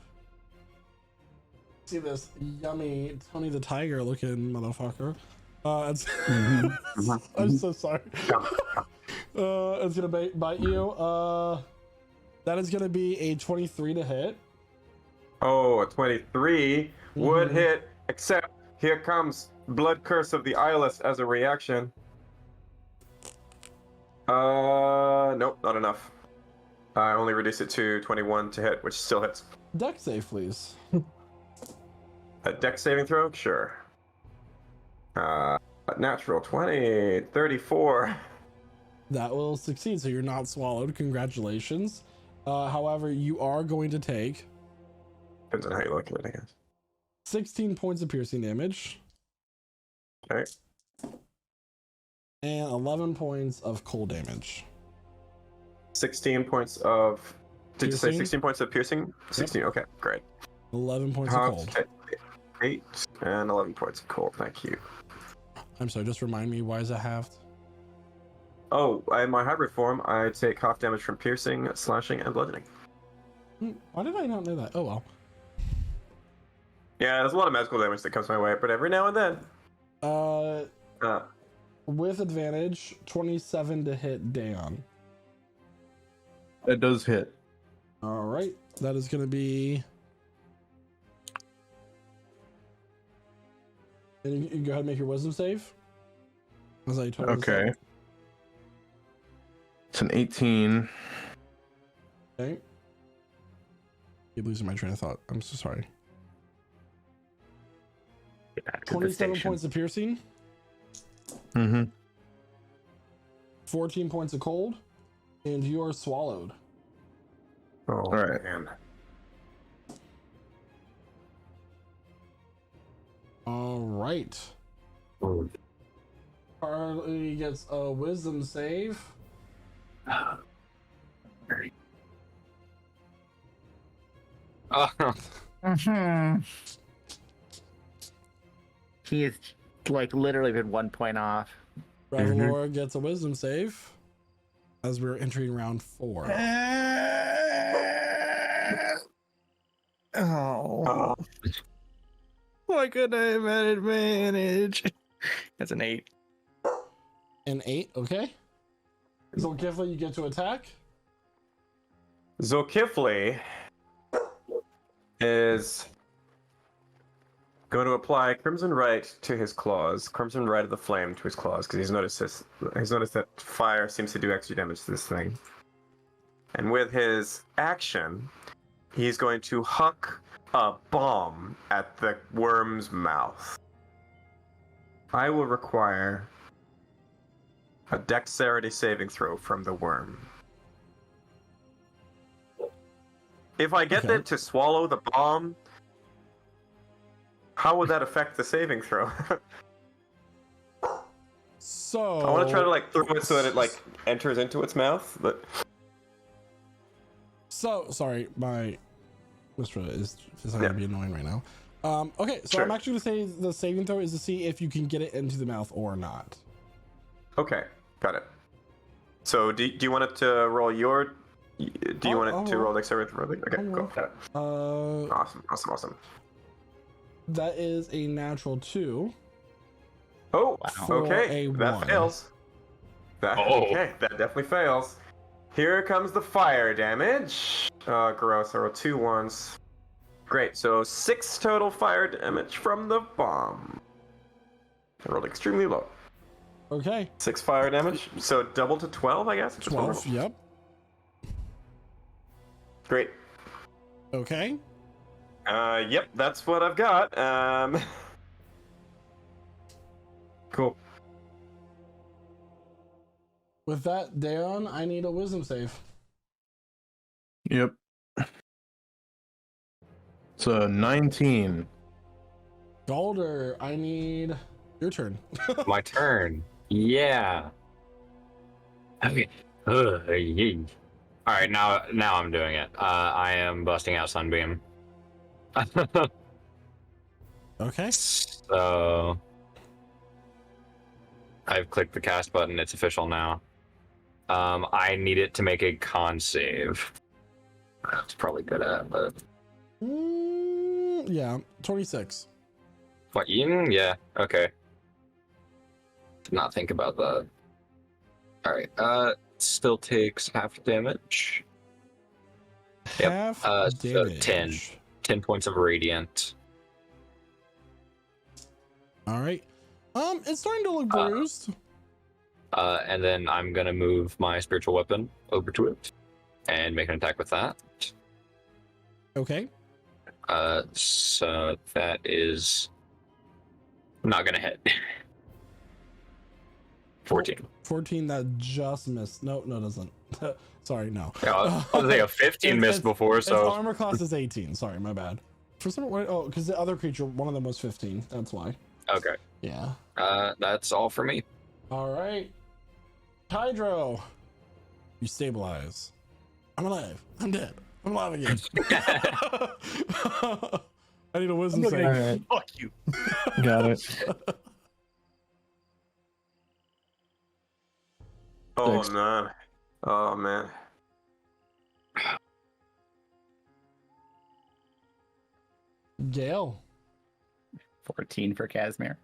See this yummy Tony the Tiger looking motherfucker. It's I'm so sorry. It's gonna bite you. That is gonna be a 23 to hit. Oh, a 23 would hit, except here comes Blood Curse of the Eyeless as a reaction. Nope, not enough. I only reduce it to 21 to hit, which still hits. Deck save, please. A deck saving throw? Sure. Natural 20, 34. That will succeed, so you're not swallowed. Congratulations. However, you are going to take Depends on how you look at it, I guess. 16 points of piercing damage. Okay. And 11 points of cold damage. 16 points of... Did you say Piercing? 16 points of piercing? 16, okay, great. 11 points of cold. 8 and 11 points of cold. Thank you. I'm sorry, just remind me, why is it halved? Oh, in my hybrid form, I take half damage from piercing, slashing, and bludgeoning. Why did I not know that? Oh well. Yeah, there's a lot of magical damage that comes my way, but every now and then. With advantage, 27 to hit Daeon. That does hit. All right, that is going to be. And you can go ahead and make your wisdom save. As I told you. Okay. It's an 18. Okay. Keep losing my train of thought. I'm so sorry. Get back to the 27 station. points of piercing, Mm-hmm. 14 points of cold, and you are swallowed. Oh, All right. man. All right. Carly gets a wisdom save. He has like literally been 1 point off. Ravalora gets a wisdom save as we're entering round 4. Oh. Why couldn't I have had advantage? That's an 8. An 8, okay. Zolkifli, you get to attack. Zolkifli is going to apply Crimson Right to his claws, Crimson Right of the Flame to his claws, because he's noticed that fire seems to do extra damage to this thing. And with his action, he's going to huck a bomb at the worm's mouth. I will require a dexterity saving throw from the worm. If I get it to swallow the bomb, how would that affect the saving throw? So I want to try to like throw it so that it like enters into its mouth, but So sorry, my Mistra is deciding to be annoying right now. Okay, so Sure. I'm actually gonna say the saving throw is to see if you can get it into the mouth or not. okay, got it. So do you want it to roll your? Do you want it to roll dexterity? Okay, cool. Got it. Awesome. That is a natural 2. Oh, For okay, a that 1. fails. Okay, that definitely fails. Here comes the fire damage. Gross, I rolled 2 1s. Great, so 6 total fire damage from the bomb. I rolled extremely low. Okay. 6 fire damage, so double to 12, I guess? Just 12, wonderful. yep. Great. Okay. Yep, that's what I've got. Cool. With that, Daeon, I need a wisdom save. Yep. It's a 19. Galder, I need your turn. My turn. Yeah. Okay. Yee. All right, now I'm doing it. I am busting out Sunbeam. Okay. So I've clicked the cast button. It's official now. I need it to make a con save. That's probably good at, but Yeah, 26. what? Yeah. Okay. Did not think about that. All right. Still takes half damage. Yep. Half So damage. 10 points of radiant. All right. It's starting to look bruised. And then I'm gonna move my spiritual weapon over to it and make an attack with that. Okay. So that is not gonna hit. 14. 14, that just missed. No, it doesn't. Sorry, no. Yeah, I was gonna say a 15 missed before, Its so armor class is 18. Sorry, my bad. For some because the other creature, one of them was 15. That's why. okay. Yeah. That's all for me. All right. Hydro, you stabilize. I'm alive. I'm dead. I'm alive again. I need a wisdom All save. right, Fuck you. got it. Oh Six. man. Oh man. Gale. 14 for Casimir.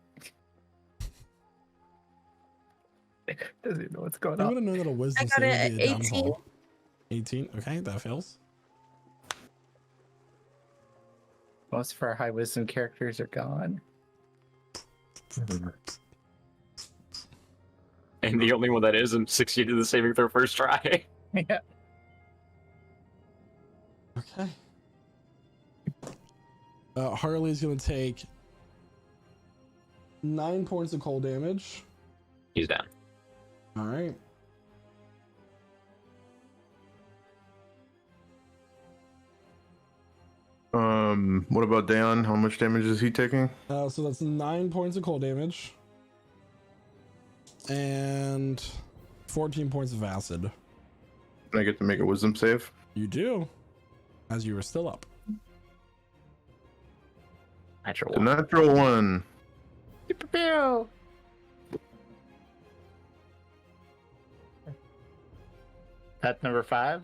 Doesn't even know what's going I on. would have known that a wisdom got save it would be a at 18. downfall. 18. Okay, that fails. Most of our high wisdom characters are gone. And the only one that isn't succeeded the saving throw first try. Yeah. Okay. Harley's gonna take 9 points of cold damage. He's down. All right. What about Dan? How much damage is he taking? So that's 9 points of cold damage. And 14 points of acid. Can I get to make a wisdom save? You do, as you were still up. Natural The one. natural one. That's number 5.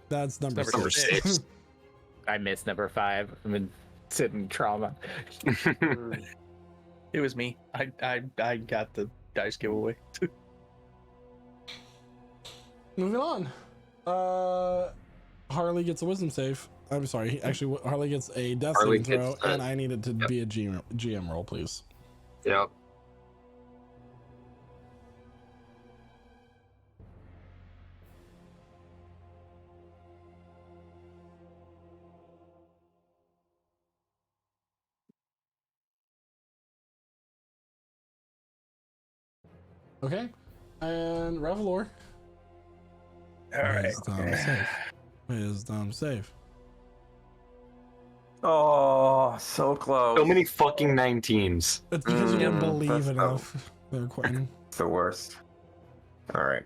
That's number Number 6. 6. I missed number 5. I'm in sitting trauma. It was me. I got the dice giveaway. Moving on. Harley gets a wisdom save. I'm sorry. Actually, Harley gets a death Harley saving throw, gets, and I need it to be a GM roll, please. Yep. Okay. And Revelor. All right. Wisdom save. Wisdom save. Oh, so close. So many fucking 19s. It's because you didn't Mm, believe that's enough. They're quitting. It's the worst. Alright.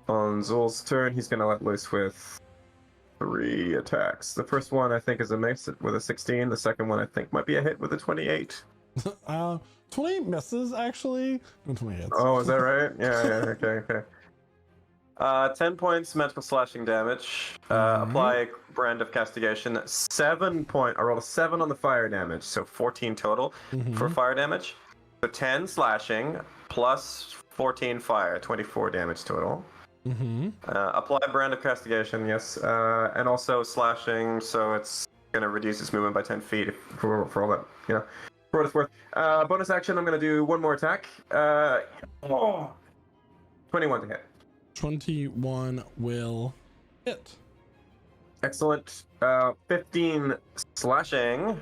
On Zol's turn, he's gonna let loose with 3 attacks. The first one I think is a miss with a 16. The second one I think might be a hit with a 28. 28 misses, actually. No, 28 hits. Oh, is that right? Yeah, okay. 10 points magical slashing damage. Apply brand of castigation. 7 point. I rolled a 7 on the fire damage, so 14 total for fire damage. So 10 slashing plus 14 fire, 24 damage total. Apply brand of castigation, yes, and also slashing, so it's gonna reduce its movement by 10 feet for all that, you know, for what it's worth. Bonus action, I'm gonna do one more attack. 21 to hit. 21 will hit. Excellent. 15 slashing.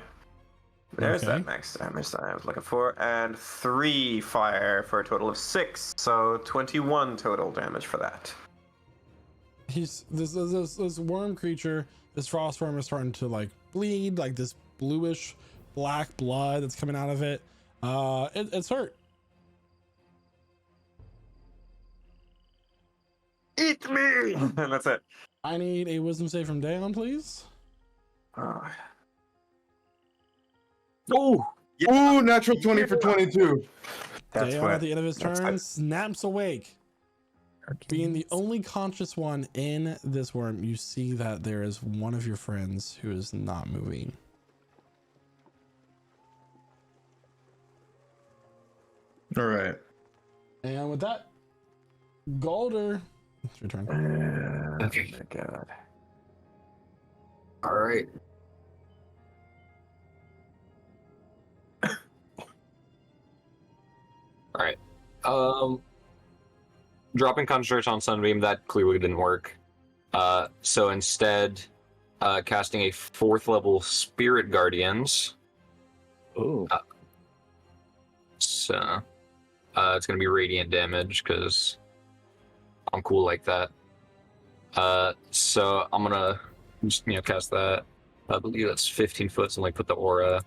There's Okay. that max damage that I was looking for. And 3 fire for a total of 6. So 21 total damage for that. He's this worm creature, this frost worm is starting to like bleed, like this bluish black blood that's coming out of it. It's hurt. Eat me! And that's it. I need a wisdom save from Dayon, please. Oh! Ooh, natural 20 for 22. That's Dayon what. at the end of his that's turn it. snaps awake. Being the only conscious one in this worm, you see that there is one of your friends who is not moving. All right. And with that, Galder, it's your turn. Okay. Oh my god. All right. All right. Dropping concentration on Sunbeam, that clearly didn't work. So instead, casting a 4th level Spirit Guardians. Ooh. So it's gonna be radiant damage because I'm cool like that. So I'm gonna just cast that. I believe that's 15 foot, so like put the aura.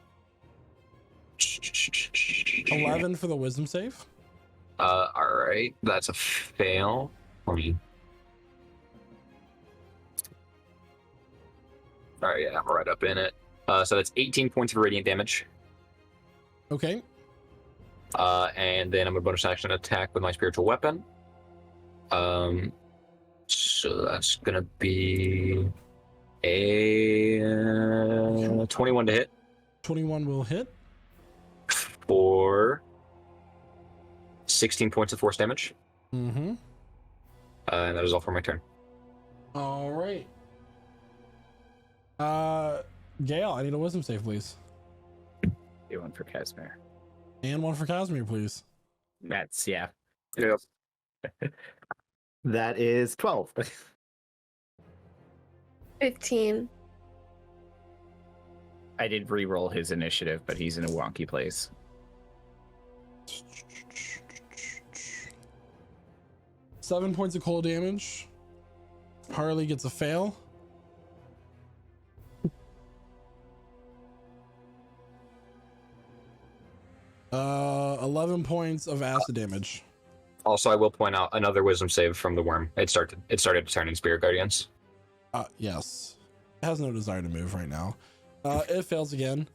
11 for the wisdom save. All right, that's a fail. All right, yeah, I'm right up in it. So that's 18 points of radiant damage. Okay. And then I'm a bonus action attack with my spiritual weapon. So that's gonna be a 21 to hit 21 will hit. for 16 points of force damage. Mm-hmm. And that is all for my turn. All right. Gale, I need a wisdom save, please. Do one for Casimir. And one for Casimir, please. That's yeah. Yep. That is 12. 15. I did re-roll his initiative, but he's in a wonky place. 7 points of cold damage. Harley gets a fail. Uh, 11 points of acid damage. Also, I will point out another wisdom save from the worm. It started to turn in Spirit Guardians. Yes. It has no desire to move right now. It fails again.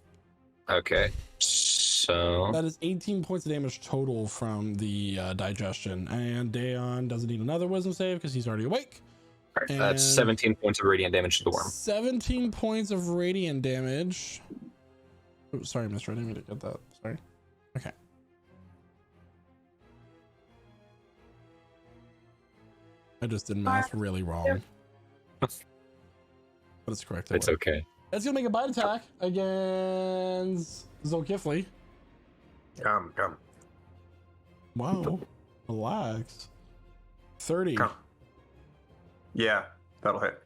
Okay, so That is 18 points of damage total from the digestion. And Dayon doesn't need another wisdom save because he's already awake. alright, that's and 17 points of radiant damage to the worm. 17 points of radiant damage. Oh, sorry, Mr. I didn't mean to get that. Sorry. Okay. I just did math really wrong. But it's correct. It's okay. It's gonna make a bite attack against Zolkifli. Come. Wow. Relax. 30. Come. Yeah, that'll hit.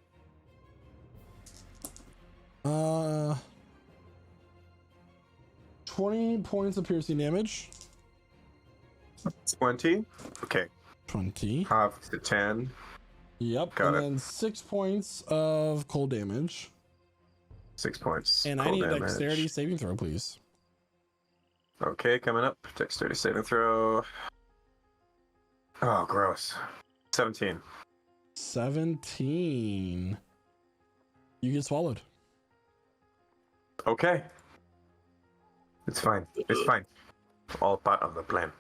20 points of piercing damage. 20. Okay. 20. Half to 10. Yep. Got and it. then 6 points of cold damage. 6 points. And I cold need damage. dexterity saving throw, please. Okay, coming up. Dexterity saving throw. Oh, gross. 17. 17. You get swallowed. Okay. It's fine. It's fine. All part of the plan.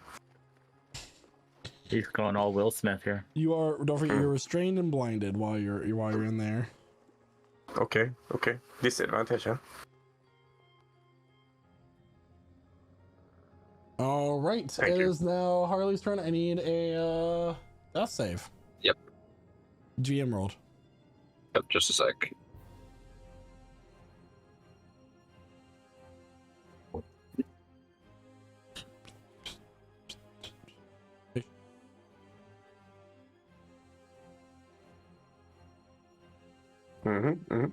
He's going all Will Smith here. You are, don't forget, you're restrained and blinded while you're in there. Okay. Disadvantage, huh? All right. Thank It you. is now Harley's turn. I need a death save. Yep. GM rolled. Yep, just a sec. Mm-hmm.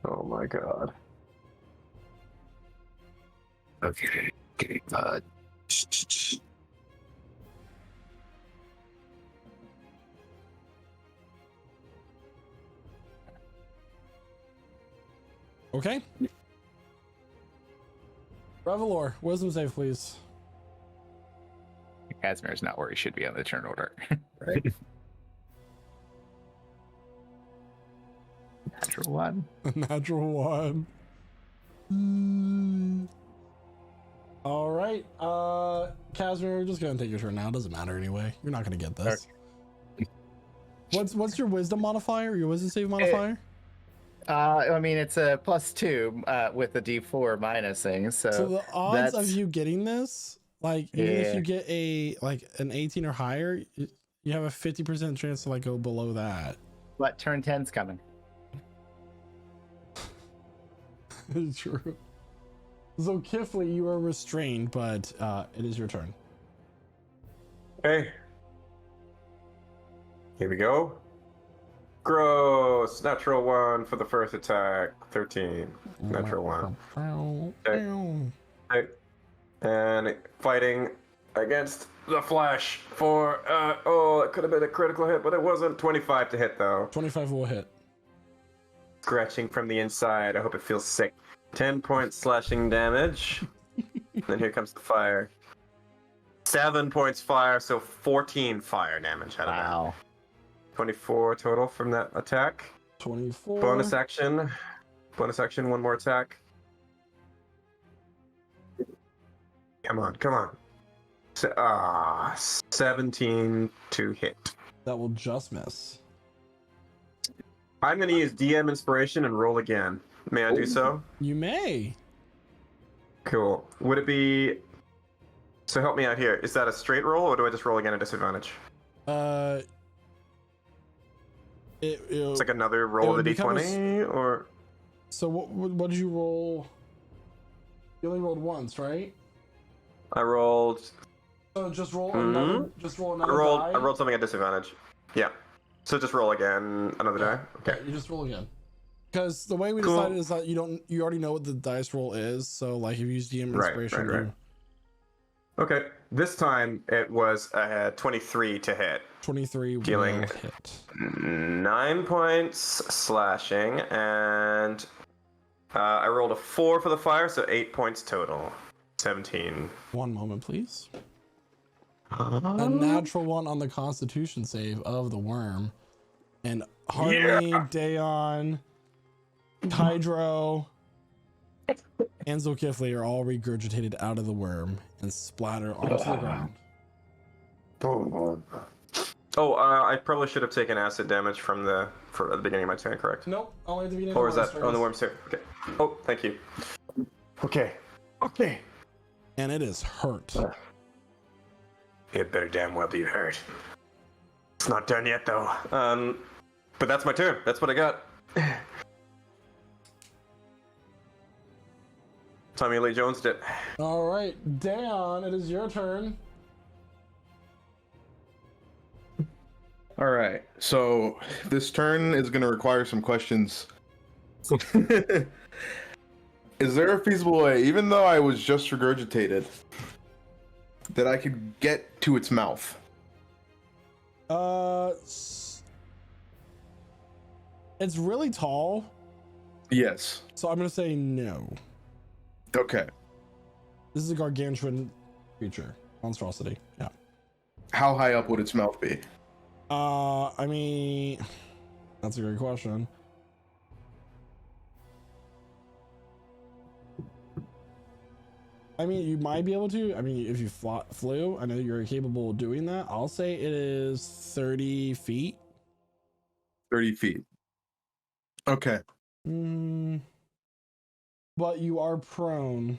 Oh my god. Okay. Okay. Revelor, wisdom save, please. Casimir's not where he should be on the turn order. Right. Natural one. Natural one. All right. Casimir, we're just gonna take your turn now. It doesn't matter anyway. You're not gonna get this. Okay. What's your wisdom modifier? Your wisdom save modifier? I mean, it's a +2 with the D4 minusing. So the odds of that's- you getting this, like even if Yeah. you get an 18 or higher, you have a 50% chance to like go below that. But turn 10's coming. True. So Kifley, you are restrained, but it is your turn. Okay. Here we go. Gross. Natural 1 for the first attack. 13. Natural 1. Okay. And fighting against the Flash for, it could have been a critical hit, but it wasn't. 25 to hit, though. 25 will hit. Scratching from the inside. I hope it feels sick. 10 points slashing damage. Then here comes the fire. 7 points fire, so 14 fire damage out of that. Wow. 24 total from that attack. 24. Bonus action, one more attack. Come on. 17 to hit. That will just miss. I'm going to use DM Inspiration and roll again. May I do so? You may. Cool. Would it be... So help me out here. Is that a straight roll, or do I just roll again at disadvantage? It's like another roll of the d20, or... So what did you roll? You only rolled once, right? I rolled... So just roll another. Just roll another die. I rolled something at disadvantage. Yeah. So just roll again, another die. Okay. Yeah, you just roll again. Because the way we Cool. decided is that you already know what the dice roll is. So like if you use DM Inspiration, Right. Okay. This time it was 23 to hit. 23 Dealing will hit. 9 points slashing, and I rolled a 4 for the fire, so 8 points total. 17. One moment, please. A natural one on the Constitution save of the worm, and Harley, Dayon, Hydro, and Zulkifli are all regurgitated out of the worm and splatter onto the ground. Oh, I probably should have taken acid damage at the beginning of my turn, correct? Nope, only at the beginning. Or of is that on the worm's turn? Okay. Oh, thank you. Okay. And it is hurt. It better damn well be hurt. It's not done yet, though. But that's my turn. That's what I got. Tommy Lee Jones did. All right, Dayon, it is your turn. All right. So this turn is going to require some questions. Is there a feasible way, even though I was just regurgitated, that I could get to its mouth? It's really tall. Yes. So I'm gonna say no. Okay. This is a gargantuan creature, monstrosity. Yeah. How high up would its mouth be? I mean, that's a great question. I mean, you might be able to. I mean, if you flew, I know you're capable of doing that. I'll say it is 30 feet. 30 feet. Okay. But you are prone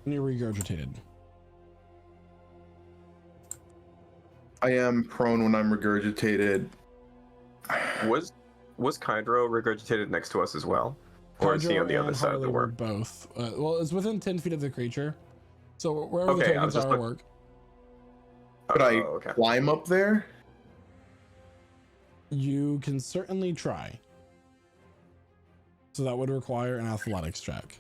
and you're regurgitated. I am prone when I'm regurgitated. Was Kydro regurgitated next to us as well? Or is he Hydro on the other and side of Harley the were worm? both. Well, it's within 10 feet of the creature. So wherever the Okay, I tokens was just are work. Could I okay. climb up there? You can certainly try. So that would require an athletics check.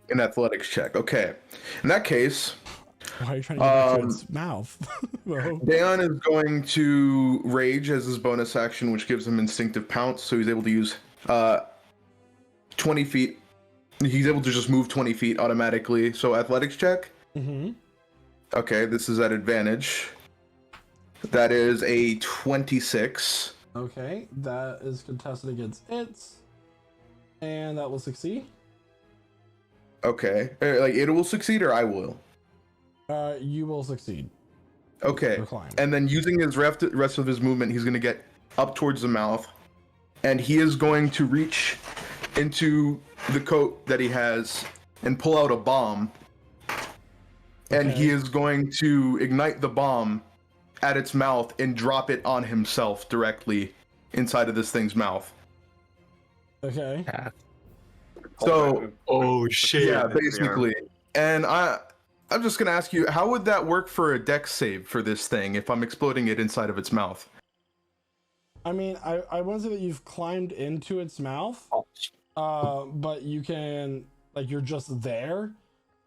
An athletics check. Okay. In that case, Why are you trying to get into its mouth? Well, Dayon is going to rage as his bonus action, which gives him instinctive pounce, so he's able to use 20 feet. He's able to just move 20 feet automatically. So athletics check. Okay, this is at advantage. That is a 26. Okay, that is contested against it. And that will succeed. Okay. Like, it will succeed or I will? You will succeed. Okay. Recline. And then using his rest of his movement, he's going to get up towards the mouth. And he is going to reach into the coat that he has and pull out a bomb. And he is going to ignite the bomb at its mouth and drop it on himself directly inside of this thing's mouth. Okay. So, oh shit. yeah, basically. And I'm just gonna ask you, how would that work for a dex save for this thing if I'm exploding it inside of its mouth? I mean, I wouldn't say that you've climbed into its mouth, but you can, like, you're just there.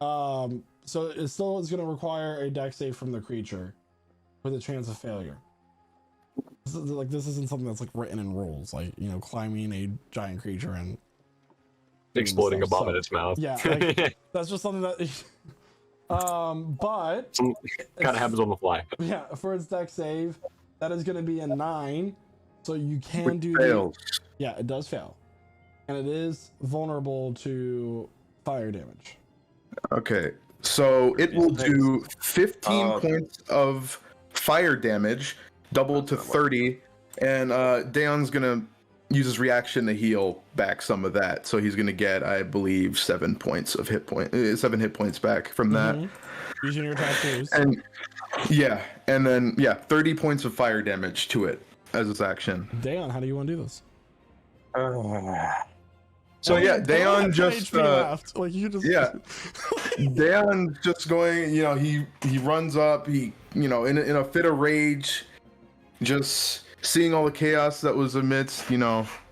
So it still is going to require a dex save from the creature with a chance of failure. This isn't something that's like written in rules, like, you know, climbing a giant creature and exploding a bomb in its mouth. Yeah, like, that's just something that But Kind of happens on the fly. yeah, for its deck save, that is going to be a 9. So you can do Fails. yeah, it does fail, and it is vulnerable to fire damage. Okay, so it will do 15 Oh. points of fire damage, doubled to 30, and Daeon's gonna use his reaction to heal back some of that. So he's gonna get, I believe, 7 points of 7 hit points back from that. Using your tattoos. And and then 30 points of fire damage to it as its action. Daeon, how do you want to do this? So yeah, Daeon just left. Like you just Daeon just going, he runs up, he in a fit of rage, just seeing all the chaos that was amidst,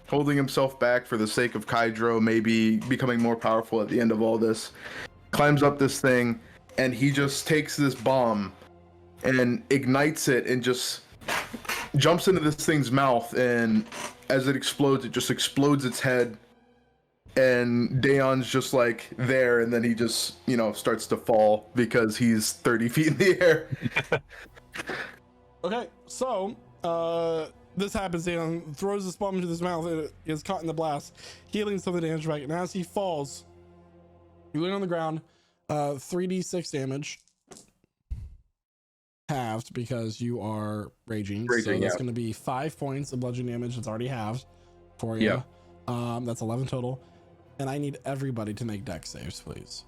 holding himself back for the sake of Kydro, maybe becoming more powerful at the end of all this, climbs up this thing, and he just takes this bomb and ignites it and just jumps into this thing's mouth, and as it explodes, it just explodes its head, and Daeon's just like there, and then he just, starts to fall because he's 30 feet in the air. Okay, so this happens. Daeon throws this bomb into his mouth, and it is caught in the blast, healing some of the damage back, and as he falls, you land on the ground, 3d6 damage. Halved because you are raging, so that's going to be 5 points of bludgeoning damage. It's already halved for you. That's 11 total, and I need everybody to make dex saves, please.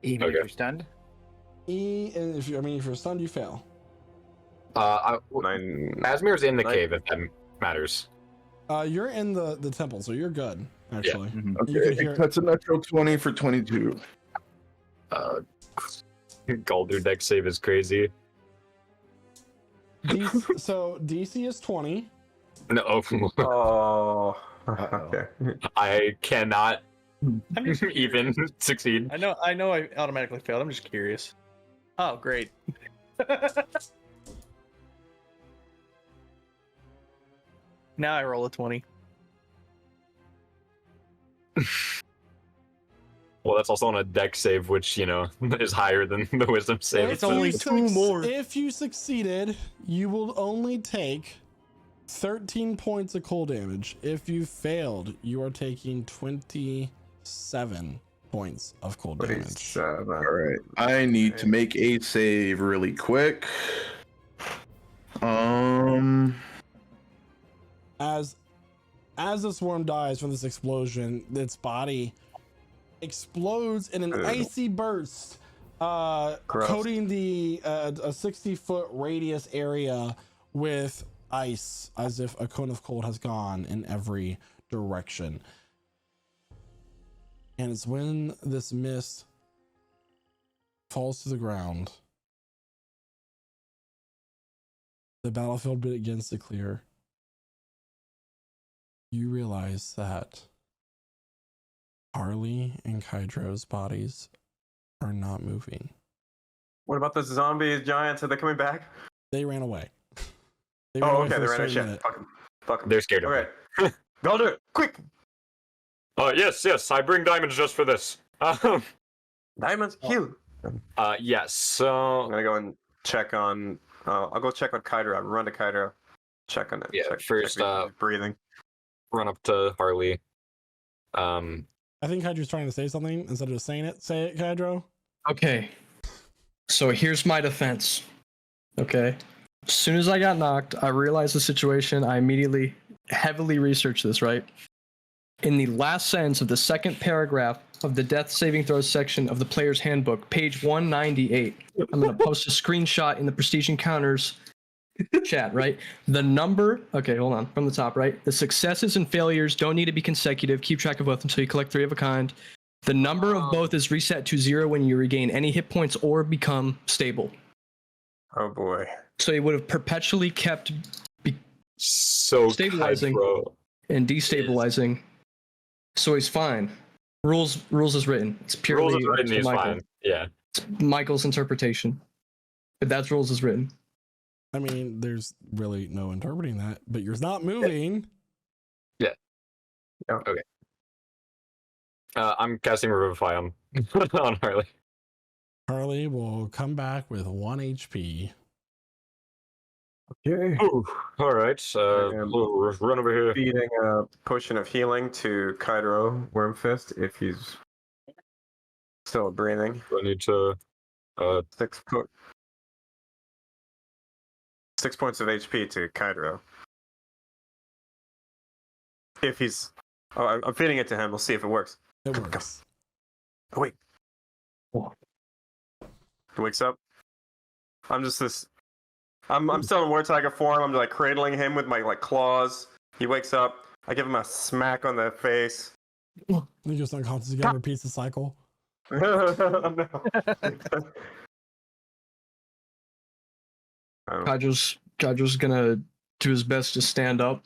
Even if you're stunned. And if you're stunned, you fail. Asmir's in the cave, if that matters. You're in the temple, so you're good. Actually, Okay, that's a natural 20 for 22. Galdur deck save is crazy. So DC is 20. No. Oh. Okay. I cannot even succeed. I know I automatically failed. I'm just curious. Oh, great. Now I roll a 20. Well, that's also on a deck save, which, is higher than the wisdom save. It's only 2 more. If you succeeded, you will only take 13 points of cold damage. If you failed, you are taking 27 points of cold damage. All right, I need to make a save really quick. As this worm dies from this explosion, its body explodes in an icy burst, coating the a 60-foot radius area with ice, as if a cone of cold has gone in every direction. And it's when this mist falls to the ground, the battlefield begins to clear. You realize that Harley and Kydro's bodies are not moving. What about the zombie giants? Are they coming back? They ran away. They Okay, for they a ran out. straight Shit. minute. Fuck 'em. They're scared of Okay. Galdur, quick! Yes, I bring diamonds just for this. Diamonds, heal! Yes, so... I'm gonna go and check on... I'll go check on Kydro. I'll run to Kydro. Check on it. Yeah, first, check if he's breathing. Run up to Harley. I think Kydro's trying to say something instead of just saying it. Say it, Kydro. Okay. So here's my defense. Okay. As soon as I got knocked, I realized the situation. I immediately heavily researched this, right? In the last sentence of the second paragraph of the death saving throws section of the player's handbook, page 198, I'm going to post a screenshot in the Prestige Encounters chat, right? The number, okay, hold on, from the top, right? The successes and failures don't need to be consecutive. Keep track of both until you collect 3 of a kind. The number of both is reset to 0 when you regain any hit points or become stable. Oh boy. So he would have perpetually kept stabilizing Kydro and destabilizing. So he's fine. Rules is written. It's purely rules is written, he's fine. Yeah. It's Michael's interpretation. But that's rules is written. I mean, there's really no interpreting that, but you're not moving. Yeah. Okay. I'm casting Revivify on, on Harley. Harley will come back with 1 HP. Okay. Ooh, all right. We'll run over here. Feeding a potion of healing to Kydro Wormfist if he's still breathing. I need to. 6 points of HP to Kydro. If he's... Oh, I'm feeding it to him. We'll see if it works. It works. Oh, wait. He wakes up. I'm just this... I'm still in War Tiger form. I'm like cradling him with my claws. He wakes up. I give him a smack on the face. He goes unconscious again, repeats the cycle. No. Kajo's gonna do his best to stand up.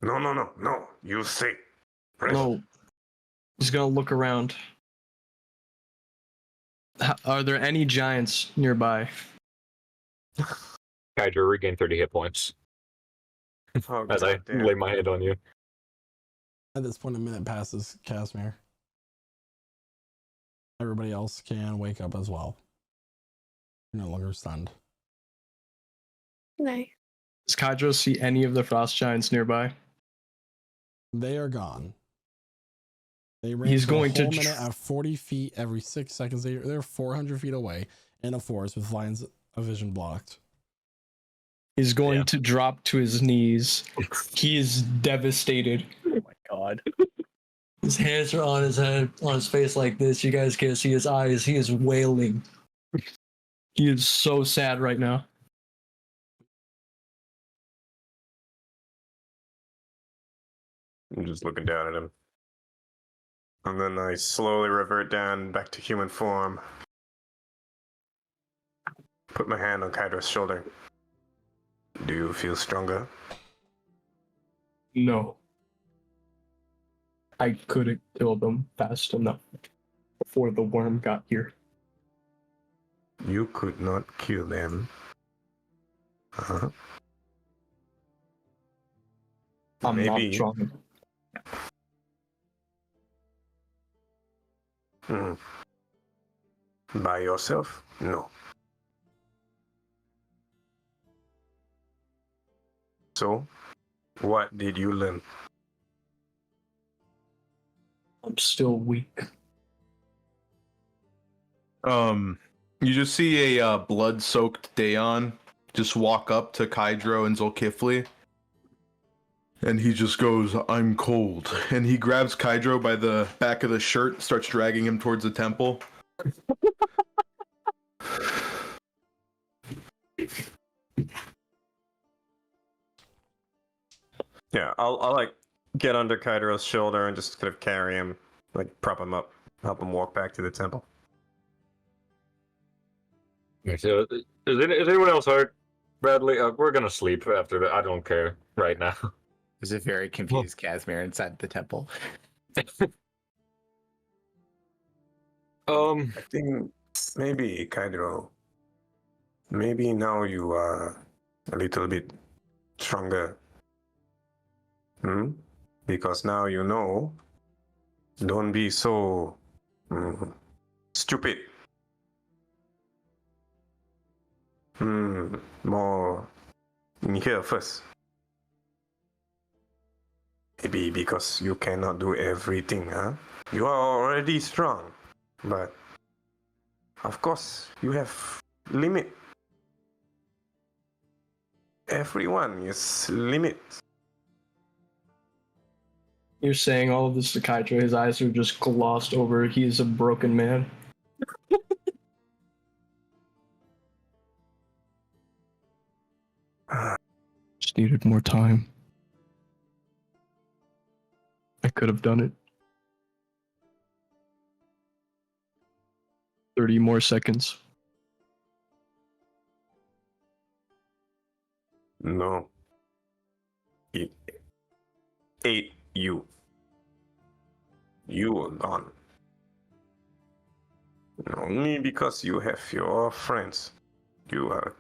No. You see. No. He's gonna look around. Are there any giants nearby? Kydra, regain 30 hit points Oh, as I damn. lay my hand on you. At this point, a minute passes, Casimir. Everybody else can wake up as well. You're no longer stunned. No. Does Kajo see any of the frost giants nearby? They are gone. They ran He's for going a to whole minute at 40 feet every 6 seconds. They're 400 feet away in a forest with lines of vision blocked. He's going to drop to his knees. He is devastated. Oh my god. His hands are on his head, on his face like this. You guys can't see his eyes. He is wailing. He is so sad right now. I'm just looking down at him. And then I slowly revert down back to human form. Put my hand on Kydro's shoulder. Do you feel stronger? No. I couldn't kill them fast enough before the worm got here. You could not kill them. Uh-huh. I'm Maybe. not strong enough. By yourself? No. So, what did you learn? I'm still weak. You just see a blood-soaked Daeon just walk up to Kydro and Zulkifli. And he just goes, I'm cold. And he grabs Kydro by the back of the shirt, starts dragging him towards the temple. Yeah, I'll like get under Kydro's shoulder and just kind of carry him, like prop him up, help him walk back to the temple. So, is anyone else hurt? Bradley, we're gonna sleep after that. I don't care right now. There's a very confused Casimir inside the temple. I think maybe Kydro, maybe now you are a little bit stronger. Because now you know, don't be so stupid. More in here first. Maybe because you cannot do everything, huh? You are already strong, but of course you have limit. Everyone is limit. You're saying all of this to Kydro. His eyes are just glossed over. He is a broken man. Just needed more time. I could have done it. 30 more seconds. No. It ate you. You are gone. Only because you have your friends, you are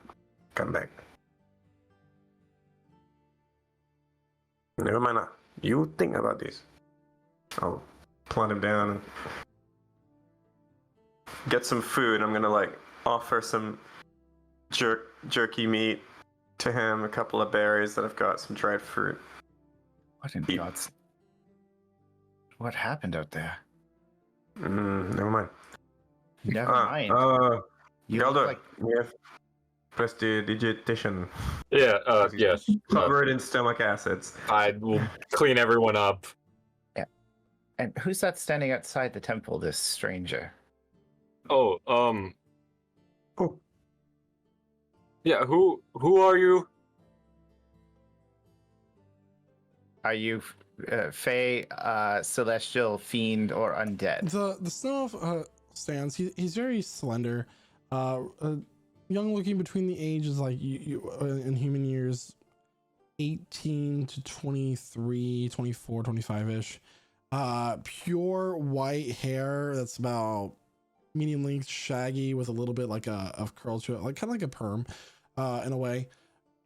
come back. Never mind. You think about this. I'll plot him down and get some food. I'm gonna like offer some jerky meat to him, a couple of berries that I've got, some dried fruit. What in God's... What happened out there? Never mind. Never mind. You look Galdo, like... we have prestidigitation. Yeah, yes. Covered in stomach acids. I will clean everyone up. Yeah. And who's that standing outside the temple, this stranger? Oh, Oh. yeah, who are you? Are you Fey, celestial, fiend, or undead? The snow elf stands. He's very slender, young looking, between the ages like you in human years, 18 to 23, 24, 25-ish. Pure white hair that's about medium length, shaggy, with a little bit like of curl to it, like kind of like a perm, in a way,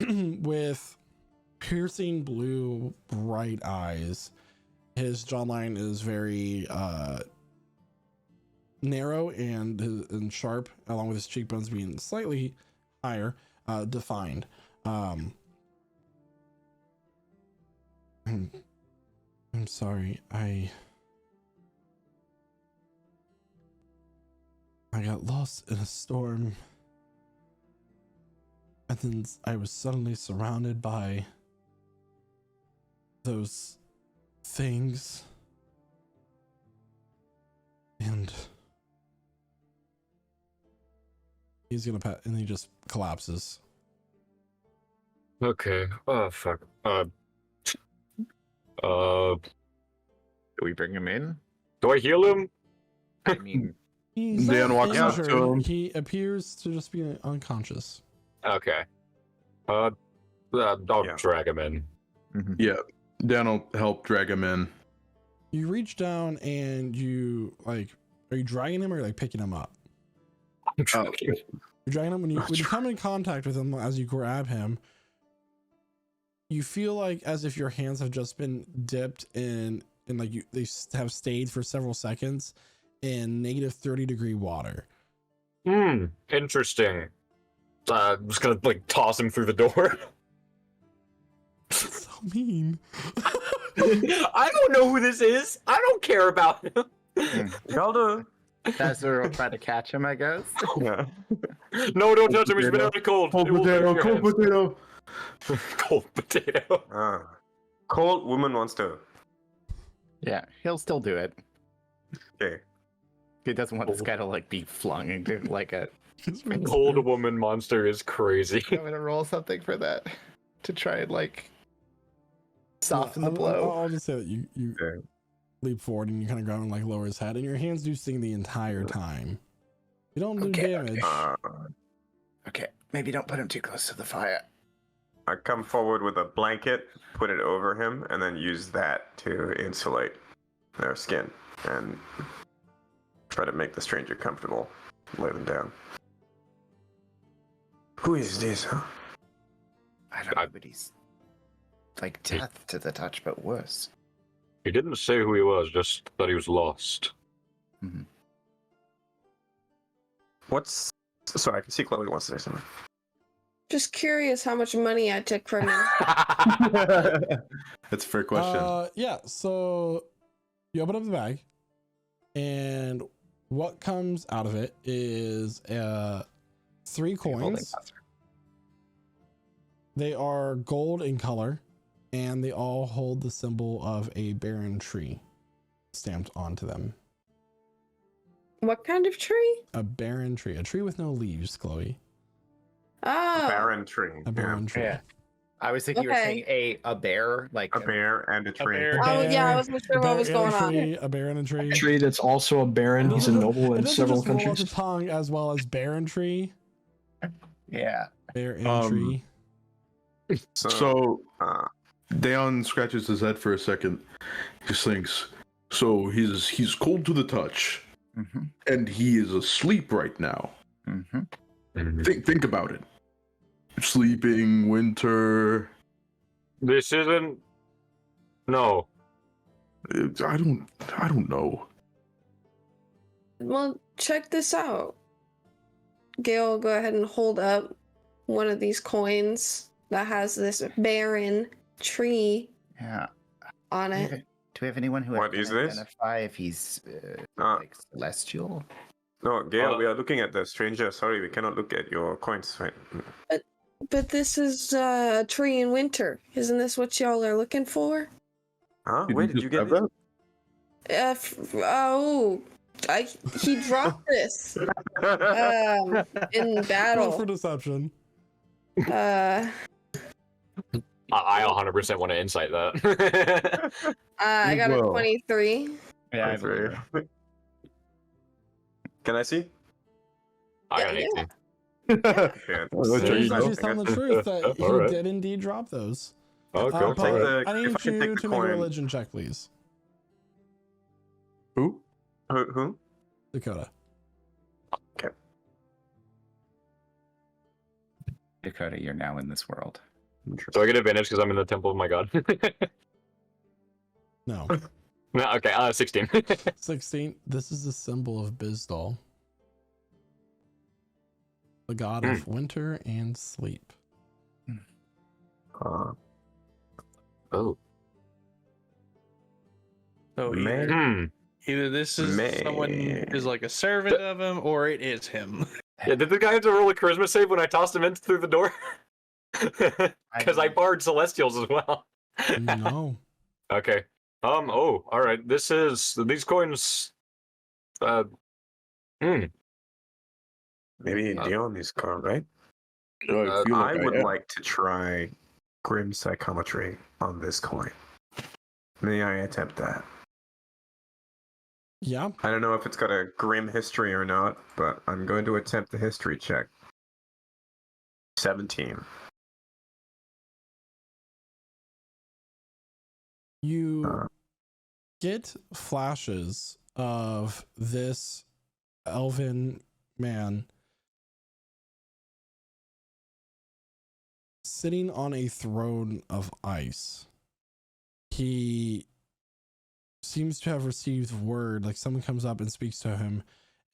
with piercing blue bright eyes. His jawline is very narrow and sharp, along with his cheekbones being slightly higher, defined. I'm sorry, I got lost in a storm, and then I was suddenly surrounded by those things, and he's gonna pat, and he just collapses. Okay. Oh fuck. Do we bring him in? Do I heal him? I mean, He's Dan not walks up to injured. him. He appears to just be unconscious. Okay. I'll Yeah. drag him in. Yeah, Dan will help drag him in. You reach down and you like, are you dragging him or like picking him up? I'm dragging him. You're dragging him. When you come in contact with him, as you grab him, you feel like as if your hands have just been dipped in like they have stayed for several seconds in negative 30-degree water. Interesting. I'm just gonna like toss him through the door. So mean. I don't know who this is. I don't care about him. Galdo. Azur will try to catch him, I guess. Yeah. No, don't touch him. He's very cold. Cold It will potato, break your cold hands. potato. Cold potato. Cold woman wants to. Yeah, he'll still do it. Okay. He doesn't want this guy to like be flung into like a... Cold woman monster is crazy. I'm gonna roll something for that to try and like soften the blow. I'll just say that you Okay. leap forward and you kind of grab him, like lower his head, and your hands do sting the entire time. You don't do Okay, damage. Okay, maybe don't put him too close to the fire. I come forward with a blanket, put it over him, and then use that to insulate their skin and try to make the stranger comfortable. Lay them down. Who is this, huh? I don't know, but he's like death to the touch, but worse. He didn't say who he was, just that he was lost. Mm-hmm. Sorry, I can see Chloe wants to say something. Just curious how much money I took from him. That's a fair question. Yeah, so you open up the bag, and what comes out of it is 3 coins. They are gold in color, and they all hold the symbol of a barren tree stamped onto them. What kind of tree? A barren tree. A tree with no leaves, Chloe. Oh. Barren tree. A barren tree. Yeah. I was thinking you were saying a bear, like A bear and a tree. bear. Oh yeah, I wasn't sure what was going on. A bear and a tree. A tree that's also a baron. He's a noble It in doesn't several just roll off countries. the tongue, as well as barren tree. Yeah. Bear and tree. So Daon scratches his head for a second. He just thinks, so he's cold to the touch, and he is asleep right now. Think about it. Sleeping, winter. This isn't. No. I don't know. Well, check this out. Gale will go ahead and hold up one of these coins that has this barren tree Yeah. on Do we it. have, do we have anyone who What can is this? identify if he's like celestial? No, Gail, we are looking at the stranger. Sorry, we cannot look at your coins. Right? But this is a tree in winter. Isn't this what y'all are looking for? Huh? Where did you get grab this? He dropped this in Roll for battle. deception. I 100% want to insight that. I got a Whoa. 23. Yeah, I That's believe very- Can I see? I got an Yeah, 18. Yeah, Oh, that's right, He's you know. actually telling the truth that he Alright. did indeed drop those. Okay, I'll take Paul, the- I need if I can you take the to make a coin. religion check, please. Who? Who? Dakota. Dakota, you're now in this world. So I get advantage because I'm in the temple of my god. No. No, okay, 16. 16. This is the symbol of Bizdal, the god of winter and sleep. Oh. So either this is someone is like a servant of him, or it is him. Yeah, did the guy have to roll a charisma save when I tossed him in through the door? Because I barred Celestials as well. No. Okay. Oh, all right. These coins. Maybe Dion is correct, right? I feel I like would am. like to try grim psychometry on this coin. May I attempt that? Yeah. I don't know if it's got a grim history or not, but I'm going to attempt the history check. 17. You get flashes of this elven man sitting on a throne of ice. He seems to have received word, like someone comes up and speaks to him,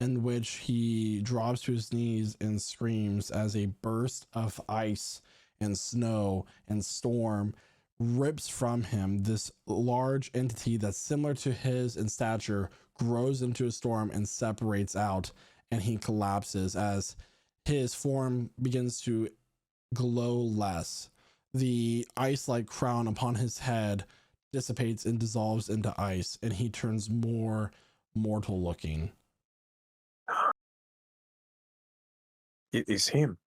in which he drops to his knees and screams as a burst of ice and snow and storm rips from him. This large entity that's similar to his in stature grows into a storm and separates out, and he collapses as his form begins to glow less. The ice-like crown upon his head dissipates and dissolves into ice, and he turns more mortal looking. It is him.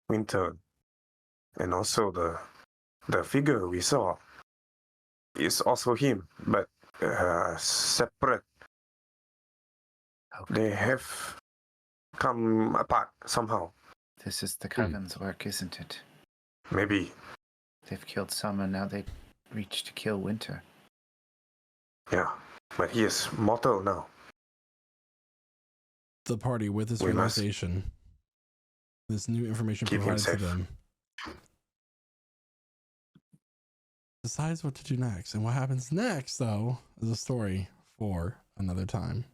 Winter. And also the figure we saw is also him, but separate. Okay. They have come apart somehow. This is the Coven's work, isn't it? Maybe. They've killed some and now they reach to kill Winter. Yeah. But he is mortal now. The party, with this We must realization, this new information keep him provided to safe. them, decides what to do next. And what happens next, though, is a story for another time.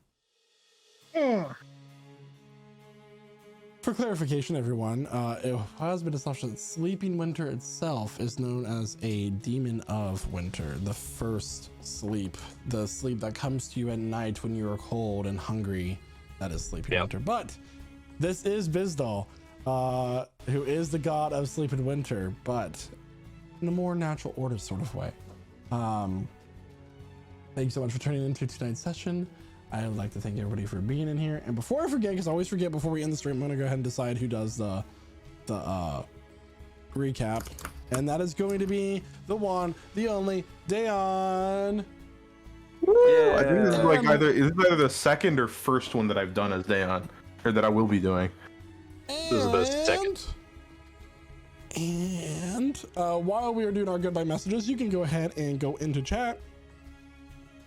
For clarification, everyone, it has been established that Sleeping Winter itself is known as a demon of winter, the first sleep, the sleep that comes to you at night when you are cold and hungry. That is Sleeping Winter. But this is Bizdal, who is the god of sleep and winter, but in a more natural order sort of way. Thank you so much for tuning into tonight's session. I would like to thank everybody for being in here. And before I forget, because I always forget before we end the stream, I'm going to go ahead and decide who does the recap. And that is going to be the one, the only, Dayon. I think this is like either the second or first one that I've done as Dayon, or that I will be doing. This is the second. And while we are doing our goodbye messages, you can go ahead and go into chat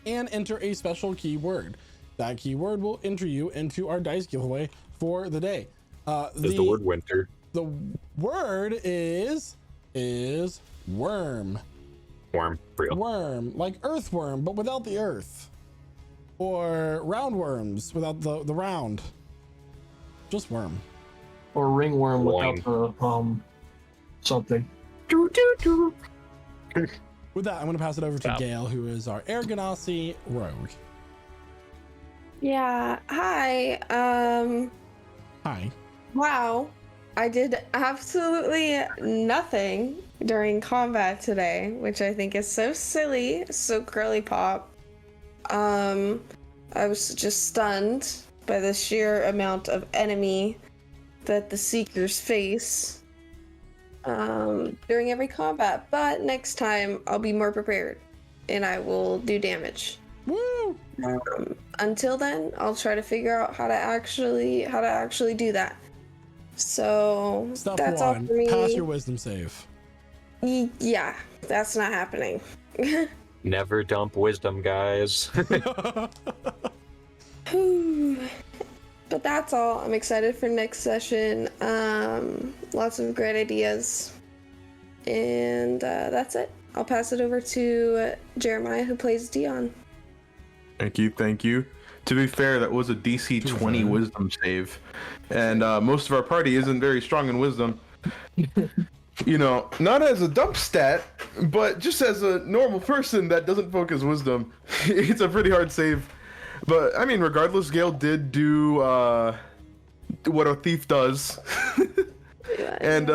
and enter a special keyword. That keyword will enter you into our dice giveaway for the day. Is the word winter? The word is worm. Worm, real. Worm, like earthworm, but without the earth. Or roundworms without the round. Just worm. Or ringworm Loin. without the something. With that, I'm going to pass it over to Wow. Gale, who is our Air Ganassi rogue. Yeah. Hi. Hi. Wow. I did absolutely nothing during combat today, which I think is so silly, so girly pop. I was just stunned by the sheer amount of enemy that the Seekers face during every combat, but next time I'll be more prepared and I will do damage. Woo! Until then, I'll try to figure out how to actually do that. So Step that's all one, for me. pass your wisdom save. Yeah, that's not happening. Never dump wisdom, guys. But that's all. I'm excited for next session. Lots of great ideas. And that's it. I'll pass it over to Jeremiah, who plays Dion. Thank you. To be fair, that was a DC 20 wisdom save. And most of our party isn't very strong in wisdom. You know, not as a dump stat, but just as a normal person that doesn't focus wisdom. It's a pretty hard save. But, I mean, regardless, Gale did do what a thief does. And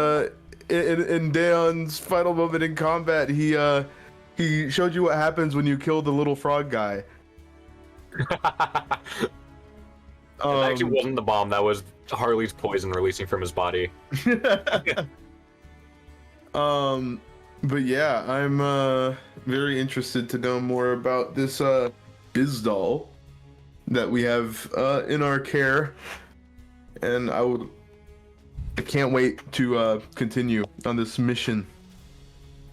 in Daeon's final moment in combat, he showed you what happens when you kill the little frog guy. It actually wasn't the bomb, that was Harley's poison releasing from his body. But yeah, I'm very interested to know more about this Bizdal that we have in our care, and I can't wait to continue on this mission.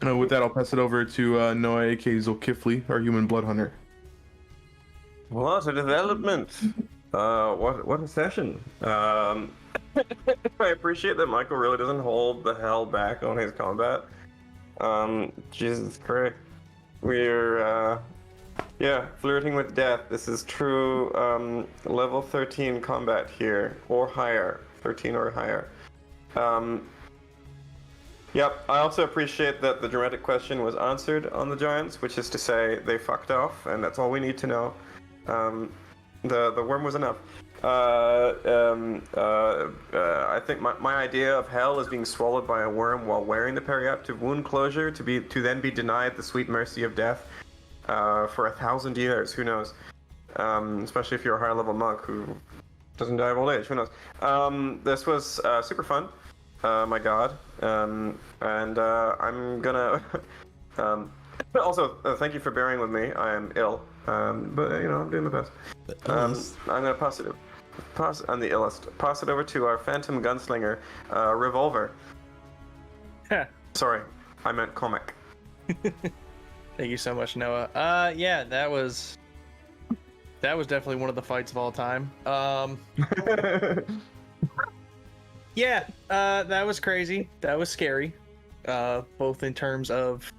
With that, I'll pass it over to Noah, aka Zulkifli, our human blood hunter. What a development! What a session! I appreciate that Michael really doesn't hold the hell back on his combat. Jesus Christ, we're flirting with death. This is true level 13 combat here, or higher, 13 or higher. Yep, I also appreciate that the dramatic question was answered on the Giants, which is to say they fucked off, and that's all we need to know. The worm was enough. I think my idea of hell is being swallowed by a worm while wearing the periaptive wound closure to then be denied the sweet mercy of death for 1,000 years. Who knows? Especially if you're a higher level monk who doesn't die of old age. Who knows? This was super fun. My God. And I'm gonna. Also, thank you for bearing with me. I am ill. But you know, I'm doing my best. I'm gonna pass it on the illest. Pass it over to our Phantom Gunslinger, Revolver. Sorry, I meant comic. Thank you so much, Noah. Yeah, that was definitely one of the fights of all time. Yeah, that was crazy. That was scary. Both in terms of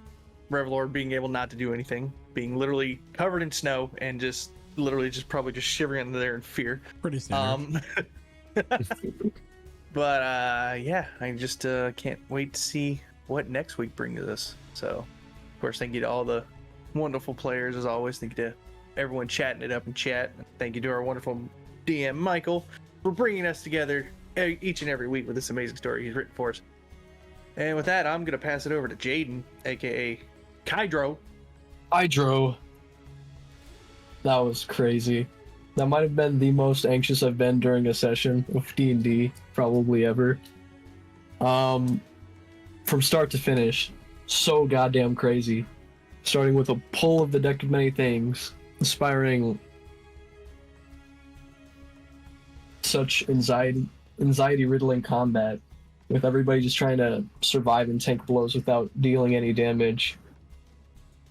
Revlord being able not to do anything, being literally covered in snow and just probably just shivering under there in fear. Pretty standard. But yeah, I just can't wait to see what next week brings us. So, of course, thank you to all the wonderful players as always. Thank you to everyone chatting it up in chat. Thank you to our wonderful DM Michael for bringing us together each and every week with this amazing story he's written for us. And with that, I'm gonna pass it over to Jaden, aka Kydro. Hydro. That was crazy. That might have been the most anxious I've been during a session of D&D probably ever. From start to finish, so goddamn crazy. Starting with a pull of the deck of many things, inspiring such anxiety-riddling combat, with everybody just trying to survive and tank blows without dealing any damage,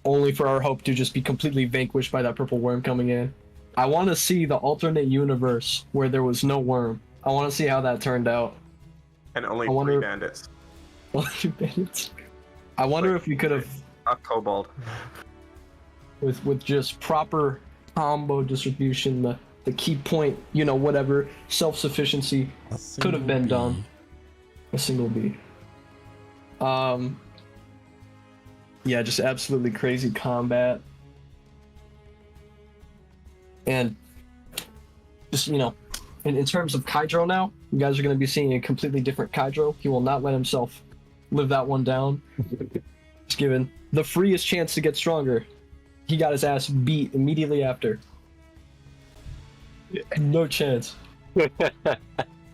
only for our hope to just be completely vanquished by that purple worm coming in. I want to see the alternate universe where there was no worm. I want to see how that turned out. And only I wonder- 3 bandits. I wonder if we could have A kobold. with just proper combo distribution, the key point, whatever self-sufficiency could have been done. A single B. Yeah, just absolutely crazy combat. And just, in terms of Kydro now, you guys are going to be seeing a completely different Kydro. He will not let himself live that one down. He's given the freest chance to get stronger. He got his ass beat immediately after. No chance.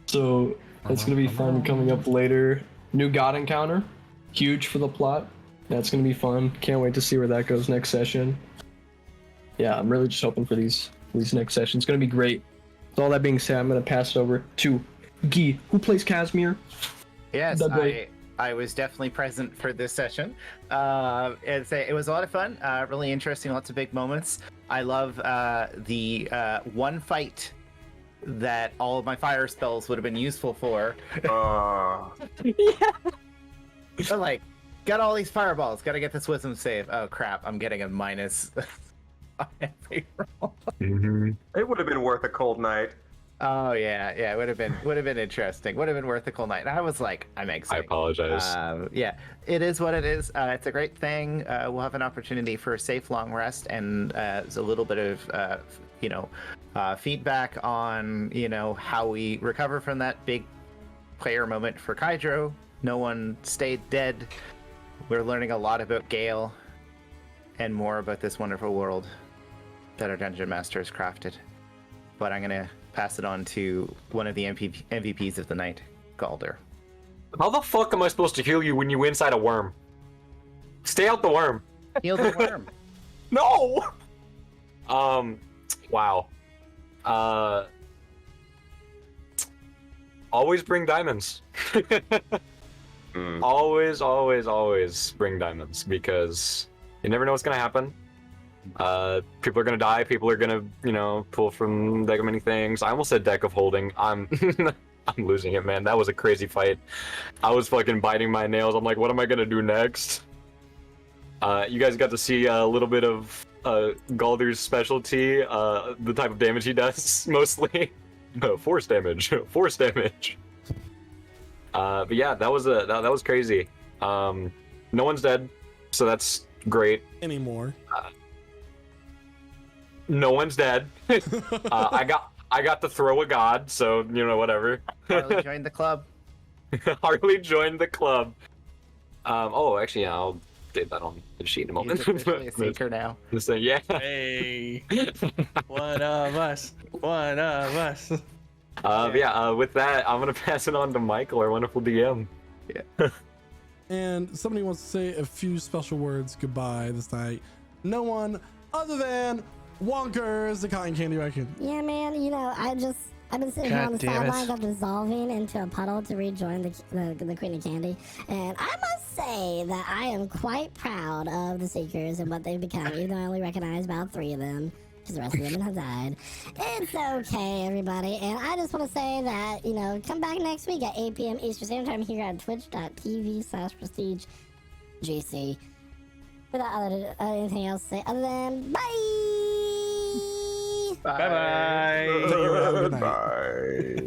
So that's going to be fun coming up later. New god encounter. Huge for the plot. That's going to be fun. Can't wait to see where that goes next session. Yeah, I'm really just hoping for these next sessions. It's going to be great. With all that being said, I'm going to pass it over to Guy, who plays Casimir. Yes, I was definitely present for this session. It was a lot of fun, really interesting, lots of big moments. I love the one fight that all of my fire spells would have been useful for. Yeah. So, like, got all these fireballs, gotta get this wisdom save. Oh crap, I'm getting a minus on every roll. It would have been worth a cold night. Oh yeah, it would have been interesting. Would have been worth the cold night. And I was like, I'm excited. I apologize. Yeah, it is what it is. It's a great thing. We'll have an opportunity for a safe long rest and a little bit of feedback on how we recover from that big player moment for Kydro. No one stayed dead. We're learning a lot about Gale and more about this wonderful world that our dungeon master has crafted. But I'm gonna pass it on to one of the MVPs of the night, Galder. How the fuck am I supposed to heal you when you're inside a worm? Stay out the worm. Heal the worm. No! Wow. Always bring diamonds. Always bring diamonds, because you never know what's gonna happen. People are gonna die. People are gonna, pull from deck of many things. I almost said deck of holding. I'm losing it, man. That was a crazy fight. I was fucking biting my nails. I'm like, what am I gonna do next? You guys got to see a little bit of Galder's specialty, the type of damage he does, mostly. Force damage. But yeah, that was crazy. No one's dead, so that's great. Anymore. No one's dead. I got to throw a god, so whatever. Harley joined the club. Harley joined the club. Actually, yeah, I'll date that on the sheet in a moment. He's officially a seeker now. So, yeah. Hey, one of us. But yeah, with that, I'm gonna pass it on to Michael, our wonderful DM. Yeah. And somebody wants to say a few special words goodbye this night. No one other than Wonkers, the cotton candy raccoon. Yeah, man, I've been sitting here on the sidelines. I'm dissolving into a puddle to rejoin the Queen of Candy. And I must say that I am quite proud of the Seekers and what they've become, even though I only recognize about 3 of them, because the rest of them have died. It's okay, everybody. And I just want to say that, come back next week at 8 p.m. Eastern Standard Time here on twitch.tv/prestigegc. Without anything else to say other than bye! Bye-bye. Take care, have a good night. Bye.